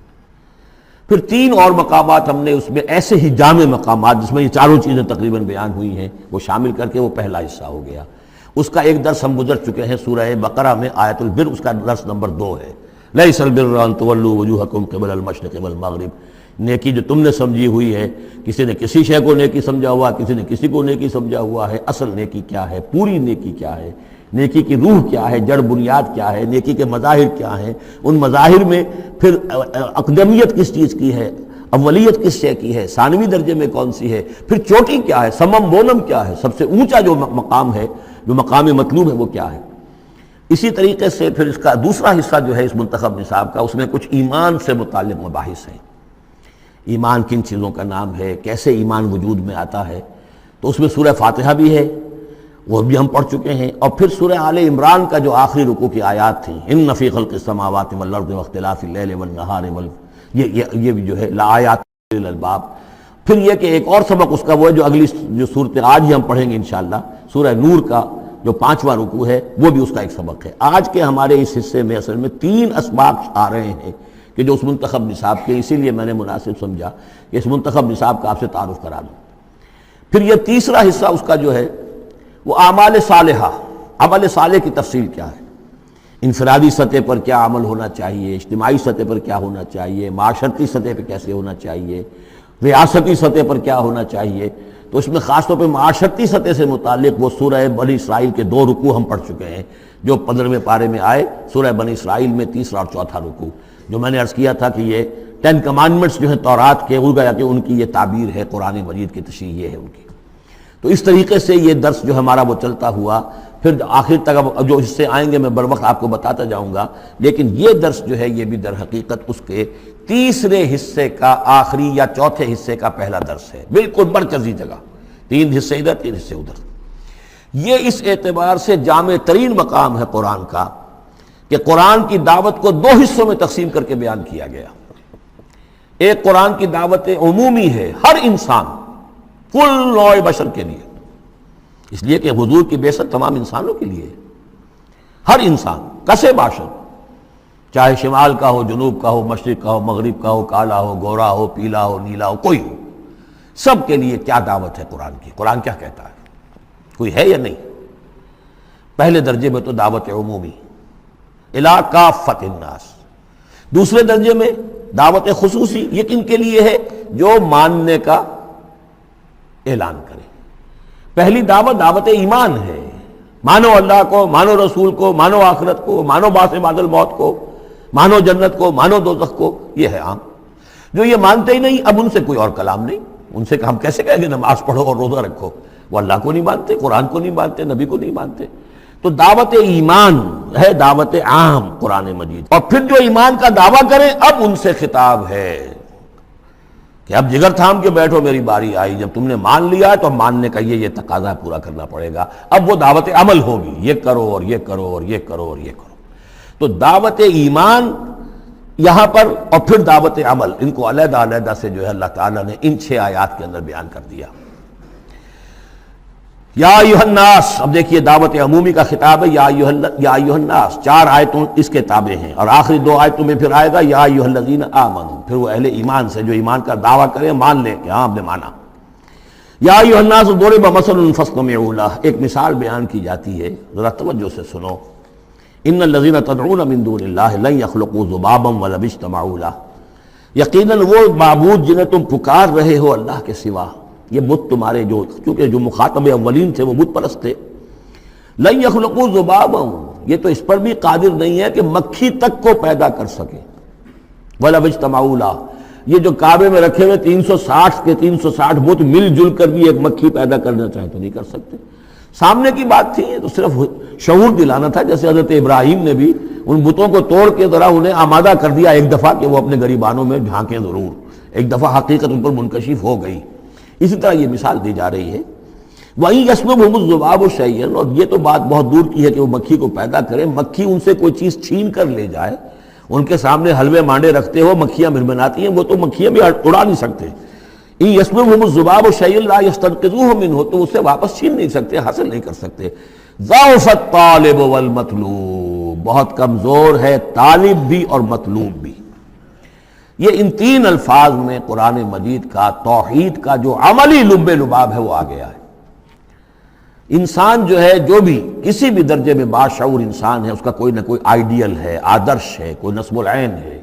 Speaker 1: پھر 3 اور مقامات ہم نے اس میں ایسے ہی جامع مقامات جس میں یہ چاروں چیزیں تقریباً بیان ہوئی ہیں وہ شامل کر کے وہ پہلا حصہ ہو گیا. اس کا ایک درس ہم گزر چکے ہیں سورہ بقرہ میں، آیت البر، اس کا درس نمبر 2 ہے. لیس البر ان تولوا وجوہکم قبل المشرق والمغرب. نیکی جو تم نے سمجھی ہوئی ہے، کسی نے کسی شے کو نیکی سمجھا ہوا، کسی نے کسی کو نیکی سمجھا ہوا ہے. اصل نیکی کیا ہے، پوری نیکی کیا ہے، نیکی کی روح کیا ہے، جڑ بنیاد کیا ہے، نیکی کے مظاہر کیا ہیں، ان مظاہر میں پھر اقدمیت کس چیز کی ہے، اولیت کس شے کی ہے، ثانوی درجے میں کون سی ہے، پھر چوٹی کیا ہے، سمم بونم کیا ہے، سب سے اونچا جو مقام ہے، جو مقام مطلوب ہے وہ کیا ہے. اسی طریقے سے پھر اس کا دوسرا حصہ جو ہے اس منتخب نصاب کا، اس میں کچھ ایمان سے متعلق مباحث ہیں۔ ایمان کن چیزوں کا نام ہے، کیسے ایمان وجود میں آتا ہے، تو اس میں سورہ فاتحہ بھی ہے، وہ بھی ہم پڑھ چکے ہیں، اور پھر سورہ آل عمران کا جو آخری رکوع کی آیات تھیں، ان فی خلق السماوات والارض واختلاف اللیل والنہار یہ بھی جو ہے لآیات للالباب۔ پھر یہ کہ ایک اور سبق اس کا وہ ہے جو اگلی جو صورت آج ہی ہم پڑھیں گے انشاءاللہ، سورہ نور کا جو 5واں رکوع ہے وہ بھی اس کا ایک سبق ہے۔ آج کے ہمارے اس حصے میں اصل میں 3 اسباق آ رہے ہیں کہ جو اس منتخب نصاب کے، اسی لیے میں نے مناسب سمجھا کہ اس منتخب نصاب کا آپ سے تعارف کرا دوں۔ پھر یہ تیسرا حصہ اس کا جو ہے وہ اعمال صالحہ، عمل صالح کی تفصیل کیا ہے، انفرادی سطح پر کیا عمل ہونا چاہیے، اجتماعی سطح پر کیا ہونا چاہیے، معاشرتی سطح پہ کیسے ہونا چاہیے، ریاستی سطح پر کیا ہونا چاہیے۔ تو اس میں خاص طور پہ معاشرتی سطح سے متعلق وہ سورہ بنی اسرائیل کے 2 رکوع ہم پڑھ چکے ہیں جو 15ویں پارے میں آئے، سورہ بنی اسرائیل میں 3 اور 4 رکوع، جو میں نے عرض کیا تھا کہ یہ 10 کمانڈمنٹس جو ہیں تورات کے، وہ گیا کہ ان کی یہ تعبیر ہے، قرآن مجید کی تشریح یہ ہے ان کی۔ تو اس طریقے سے یہ درس جو ہمارا وہ چلتا ہوا، پھر آخر تک اب جو حصے آئیں گے میں بر وقت آپ کو بتاتا جاؤں گا، لیکن یہ درس جو ہے یہ بھی در حقیقت اس کے تیسرے حصے کا آخری یا چوتھے حصے کا پہلا درس ہے، بالکل مرکزی جگہ، 3 حصے ادھر 3 حصے ادھر۔ یہ اس اعتبار سے جامع ترین مقام ہے قرآن کا کہ قرآن کی دعوت کو 2 حصوں میں تقسیم کر کے بیان کیا گیا۔ ایک قرآن کی دعوت عمومی ہے، ہر انسان، کل نوع بشر کے لیے، اس لیے کہ حضور کی بعثت تمام انسانوں کے لیے، ہر انسان کسے باشد، چاہے شمال کا ہو، جنوب کا ہو، مشرق کا ہو، مغرب کا ہو، کالا ہو، گورا ہو، پیلا ہو، نیلا ہو، کوئی ہو، سب کے لیے کیا دعوت ہے قرآن کی، قرآن کیا کہتا ہے، کوئی ہے یا نہیں؟ پہلے درجے میں تو دعوت عمومی، الی کافۃ الناس۔ دوسرے درجے میں دعوت خصوصی، یہ کن کے لیے ہے؟ جو ماننے کا اعلان کرے۔ پہلی دعوت دعوت ایمان ہے، مانو اللہ کو، مانو رسول کو، مانو آخرت کو، مانو بعث بعد الموت کو، مانو جنت کو، مانو دوزخ کو، یہ ہے عام۔ جو یہ مانتے ہی نہیں، اب ان سے کوئی اور کلام نہیں، ان سے ہم کیسے کہیں گے نماز پڑھو اور روزہ رکھو؟ وہ اللہ کو نہیں مانتے، قرآن کو نہیں مانتے، نبی کو نہیں مانتے۔ تو دعوت ایمان ہے، دعوت عام قرآن مجید۔ اور پھر جو ایمان کا دعویٰ کریں، اب ان سے خطاب ہے کہ اب جگر تھام کے بیٹھو، میری باری آئی، جب تم نے مان لیا تو ماننے کا یہ تقاضا پورا کرنا پڑے گا۔ اب وہ دعوت عمل ہوگی، یہ کرو اور یہ کرو اور یہ کرو اور یہ کرو۔ تو دعوت ایمان یہاں پر، اور پھر دعوت عمل، ان کو علیحدہ علیحدہ سے جو ہے اللہ تعالیٰ نے ان 6 آیات کے اندر بیان کر دیا۔ یا ایھا الناس، اب دیکھیے دعوت عمومی کا خطاب ہے، یا ایھا الناس، 4 آیتوں اس کے تابع ہیں، اور آخری 2 آیتوں میں پھر آئے گا یا ایھا الذین آمنوا، پھر وہ اہل ایمان سے جو ایمان کا دعویٰ کریں، مان لیں کہ ہاں ہم نے مانا۔ یا ایھا الناس ضرب مثل فاستمعوا لہ، ایک مثال بیان کی جاتی ہے، ذرا توجہ سے سنو۔ ان الذین تدعون من دون اللہ لن یخلقوا ذبابا ولو اجتمعوا لہ، یقیناً وہ معبود جنہیں تم پکار رہے ہو اللہ کے سوا، یہ بت تمہارے جو، چونکہ جو مخاطب اولین تھے وہ بت پرست تھے، لن یخلقوا ذبابا، یہ تو اس پر بھی قادر نہیں ہے کہ مکھی تک کو پیدا کر سکے، ولو اجتمعوا لہ، یہ جو کعبے میں رکھے ہوئے 360 کے 360 بت مل جل کر بھی ایک مکھی پیدا کرنا چاہے تو نہیں کر سکتے۔ سامنے کی بات تھی، تو صرف شعور دلانا تھا، جیسے حضرت ابراہیم نے بھی ان بتوں کو توڑ کے ذرا انہیں آمادہ کر دیا ایک دفعہ کہ وہ اپنے گریبانوں میں جھانکیں ضرور، ایک دفعہ حقیقت ان پر منکشف ہو گئی۔ اسی طرح یہ مثال دی جا رہی ہے، وَإِن يَسْلُبْهُمُ الذُّبَابُ شَيْئًا، اور یہ تو بات بہت دور کی ہے کہ وہ مکھی کو پیدا کرے، مکھی ان سے کوئی چیز چھین کر لے جائے، ان کے سامنے حلوے مانڈے رکھتے ہو، مکھیاں بھنبھناتی ہیں، وہ تو مکھیاں بھی اڑا نہیں سکتے۔ إِن يَسْلُبْهُمُ الذُّبَابُ شَيْئًا لَا يَسْتَنقِذُوهُ مِنْهُ، تو اسے واپس چھین نہیں سکتے، حاصل نہیں کر سکتے۔ ضعف الطالب والمطلوب، بہت کمزور ہے طالب بھی اور مطلوب بھی۔ یہ ان 3 الفاظ میں قرآن مجید کا توحید کا جو عملی لب لباب ہے وہ آ گیا ہے۔ انسان جو ہے، جو بھی کسی بھی درجے میں باشعور انسان ہے، اس کا کوئی نہ کوئی آئیڈیل ہے، آدرش ہے، کوئی نصب العین ہے،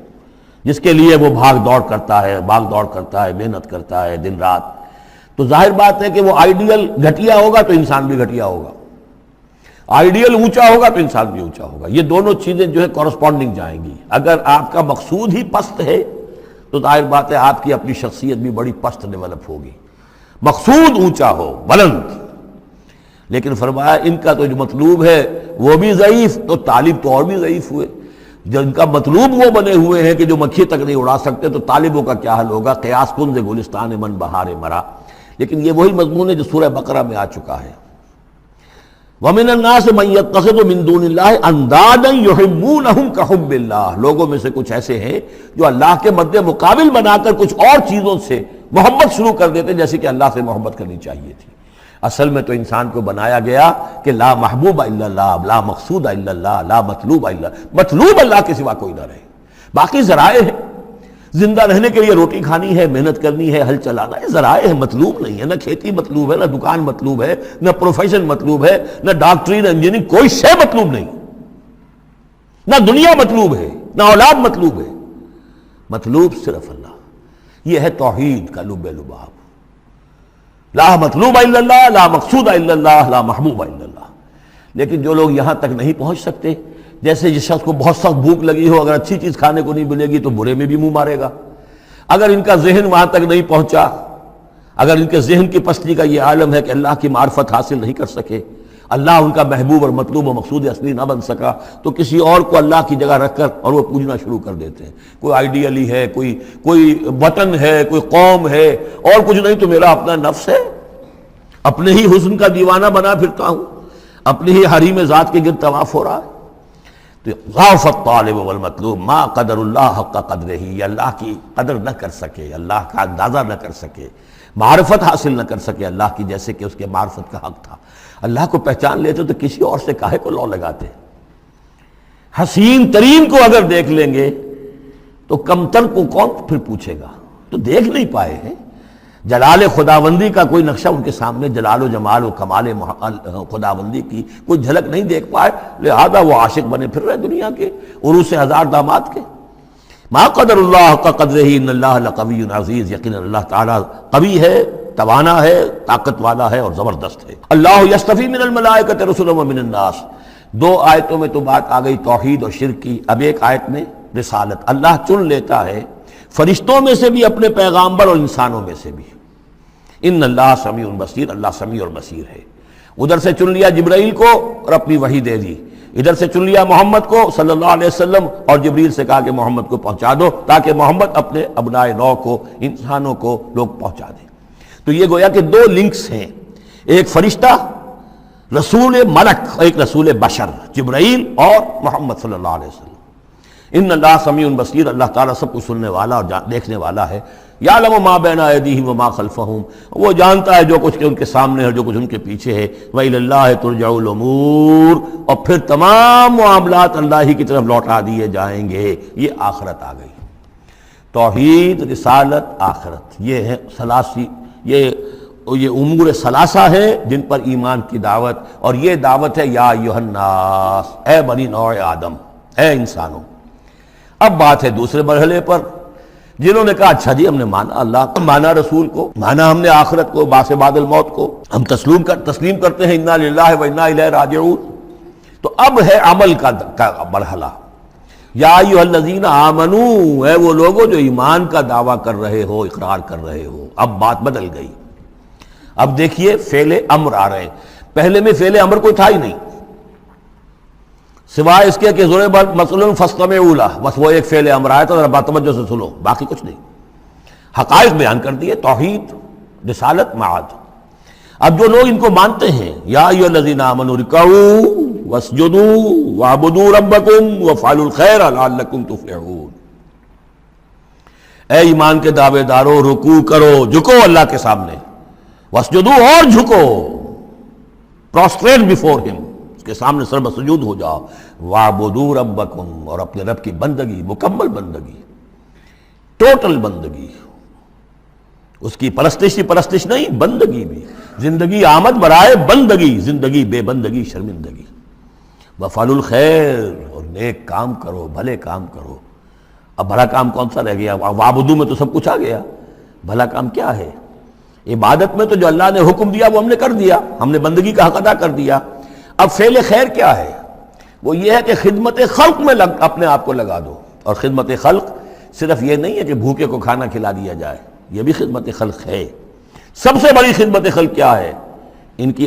Speaker 1: جس کے لیے وہ بھاگ دوڑ کرتا ہے، محنت کرتا ہے دن رات۔ تو ظاہر بات ہے کہ وہ آئیڈیل گھٹیا ہوگا تو انسان بھی گھٹیا ہوگا، آئیڈیل اونچا ہوگا تو انسان بھی اونچا ہوگا۔ یہ دونوں چیزیں جو ہے کورسپونڈنگ جائیں گی۔ اگر آپ کا مقصود ہی پست ہے تو ظاہر بات ہے آپ کی اپنی شخصیت بھی بڑی پست ڈیولپ ہوگی۔ مقصود اونچا ہو، بلند، لیکن فرمایا ان کا تو جو مطلوب ہے وہ بھی ضعیف، تو طالب تو اور بھی ضعیف ہوئے۔ جن کا مطلوب وہ بنے ہوئے ہیں کہ جو مکھی تک نہیں اڑا سکتے، تو طالبوں کا کیا حل ہوگا؟ قیاس کن سے گلستان من بہار مرا۔ لیکن یہ وہی مضمون ہے جو سورہ بقرہ میں آ چکا ہے۔ وَمِنَ النَّاسِ مَن يَتَّخِذُ مِن دُونِ اللَّهِ أَندَادًا يُحِبُّونَهُمْ كَحُبِّ اللَّهِ، لوگوں میں سے کچھ ایسے ہیں جو اللہ کے مد مقابل بنا کر کچھ اور چیزوں سے محبت شروع کر دیتے جیسے کہ اللہ سے محبت کرنی چاہیے تھی۔ اصل میں تو انسان کو بنایا گیا کہ لا محبوب الا اللہ، لا مقصود الا اللہ، لا مطلوب الا اللہ، مطلوب اللہ کے سوا کوئی نہ رہے، باقی ذرائع ہیں۔ زندہ رہنے کے لیے روٹی کھانی ہے، محنت کرنی ہے، ہل چلانا ہے، ذرائع ہے، مطلوب نہیں ہے۔ نہ کھیتی مطلوب ہے، نہ دکان مطلوب ہے، نہ پروفیشن مطلوب ہے، نہ ڈاکٹری، نہ انجینئرنگ، کوئی شے مطلوب نہیں۔ نہ دنیا مطلوب ہے، نہ اولاد مطلوب ہے، مطلوب صرف اللہ۔ یہ ہے توحید کا لب لباب۔ لا مطلوب الا اللہ، لا مقصود الا اللہ، لا محبوب الا اللہ۔ لیکن جو لوگ یہاں تک نہیں پہنچ سکتے، جیسے جس شخص کو بہت سخت بھوک لگی ہو، اگر اچھی چیز کھانے کو نہیں ملے گی تو برے میں بھی منہ مارے گا۔ اگر ان کا ذہن وہاں تک نہیں پہنچا، اگر ان کے ذہن کی پستی کا یہ عالم ہے کہ اللہ کی معرفت حاصل نہیں کر سکے، اللہ ان کا محبوب اور مطلوب و مقصود اصلی نہ بن سکا، تو کسی اور کو اللہ کی جگہ رکھ کر اور وہ پوجنا شروع کر دیتے ہیں۔ کوئی آئیڈیلی ہے، کوئی وطن ہے، کوئی قوم ہے، اور کچھ نہیں تو میرا اپنا نفس ہے، اپنے ہی حسن کا دیوانہ بنا پھرتا ہوں، اپنی ہی حریم ذات کے گرد طواف ہو رہا ہے۔ تو ضعف الطالب والمطلوب ما قدر اللہ حق قدرہ، یہ اللہ کی قدر نہ کر سکے، اللہ کا اندازہ نہ کر سکے، معرفت حاصل نہ کر سکے اللہ کی، جیسے کہ اس کے معرفت کا حق تھا۔ اللہ کو پہچان لیتے تو کسی اور سے کاہے کو لو لگاتے؟ حسین ترین کو اگر دیکھ لیں گے تو کمتر کو کون پھر پوچھے گا؟ تو دیکھ نہیں پائے ہیں جلال خداوندی کا کوئی نقشہ ان کے سامنے، جلال و جمال و کمال خداوندی کی کوئی جھلک نہیں دیکھ پائے، لہذا وہ عاشق بنے پھر رہے دنیا کے عروس ہزار داماد کے۔ ما قدر اللہ کا قدرہ ان اللہ لقوی عزیز، یقینا اللہ تعالیٰ قوی ہے، توانا ہے، طاقت والا ہے اور زبردست ہے۔ اللہ یصطفی من الملائکۃ رسلا ومن الناس، دو آیتوں میں تو بات آ گئی توحید اور شرک کی، اب ایک آیت میں رسالت۔ اللہ چن لیتا ہے فرشتوں میں سے بھی اپنے پیغامبر اور انسانوں میں سے بھی۔ ان اللہ سمیع بصیر، اللہ سمیع اور بصیر ہے۔ ادھر سے چن لیا جبرائیل کو اور اپنی وحی دے دی، ادھر سے چن لیا محمد کو صلی اللہ علیہ وسلم اور جبریل سے کہا کہ محمد کو پہنچا دو، تاکہ محمد اپنے ابنائے نو کو، انسانوں کو لوگ پہنچا دیں۔ تو یہ گویا کہ دو لنکس ہیں، ایک فرشتہ رسول ملک، ایک رسول بشر، جبرائیل اور محمد صلی اللہ علیہ وسلم۔ ان اللہ سمیع بصیر، اللہ تعالیٰ سب کچھ سننے والا اور دیکھنے والا ہے۔ یعلم ما بین ایدیہم وما خلفہم، وہ جانتا ہے جو کچھ ان کے سامنے ہے، جو کچھ ان کے پیچھے ہے۔ وإلی اللہ ترجع الامور، اور پھر تمام معاملات اللہ ہی کی طرف لوٹا دیے جائیں گے۔ یہ آخرت آ گئی، توحید، رسالت، آخرت، یہ ہے ثلاثی، یہ امور ثلاثہ ہیں جن پر ایمان کی دعوت، اور یہ دعوت ہے یا ایھا الناس، اے بنی نوع آدم، اے انسانوں۔ اب بات ہے دوسرے مرحلے پر، جنہوں نے کہا اچھا جی ہم نے مانا اللہ کو، مانا رسول کو، مانا ہم نے آخرت کو، بعث بعد الموت کو، ہم تسلیم کرتے ہیں انا للہ و انا الیہ راجعون۔ تو اب ہے عمل کا مرحلہ۔ یا ایھا الذین آمنوا، اے وہ لوگوں جو ایمان کا دعویٰ کر رہے ہو، اقرار کر رہے ہو۔ اب بات بدل گئی، اب دیکھیے فعل امر آ رہے ہیں، پہلے میں فعل امر کوئی تھا ہی نہیں، سوائے اس کے کہ ضرب مثلا فاستمعوا لہ، بس وہ ایک فعل امر آیا تھا، ذرا باتوجہ سے سنو، باقی کچھ نہیں، حقائق بیان کر دیے، توحید، رسالت، معاد۔ اب جو لوگ ان کو مانتے ہیں، یا ایھا الذین آمنوا ارکعوا واسجدوا واعبدوا ربکم وافعلوا الخیر لعلکم تفلحون، اے ایمان کے دعوے دارو رکوع کرو، جھکو اللہ کے سامنے، واسجدوا اور جھکو، پروسٹریٹ بیفور ہم، اس کے سامنے سر بسجود ہو جاؤ، وَاعْبُدُوا رَبَّكُمْ، اور اپنے رب کی بندگی، مکمل بندگی، ٹوٹل بندگی، اس کی پرستش نہیں، بندگی بھی، زندگی آمد برائے بندگی، زندگی بے بندگی شرمندگی، وَافْعَلُوا الْخَيْرَ، اور نیک کام کرو، بھلے کام کرو۔ اب بھلا کام کون سا رہ گیا؟ وَاعْبُدُوا میں تو سب کچھ آ گیا، بھلا کام کیا ہے؟ عبادت میں تو جو اللہ نے حکم دیا وہ ہم نے کر دیا، ہم نے بندگی کا حق ادا کر دیا۔ اب فعل خیر کیا ہے؟ وہ یہ ہے کہ خدمت خلق میں اپنے آپ کو لگا دو، اور خدمت خلق صرف یہ نہیں ہے کہ بھوکے کو کھانا کھلا دیا جائے، یہ بھی خدمت خلق ہے۔ سب سے بڑی خدمت خلق کیا ہے؟ ان کی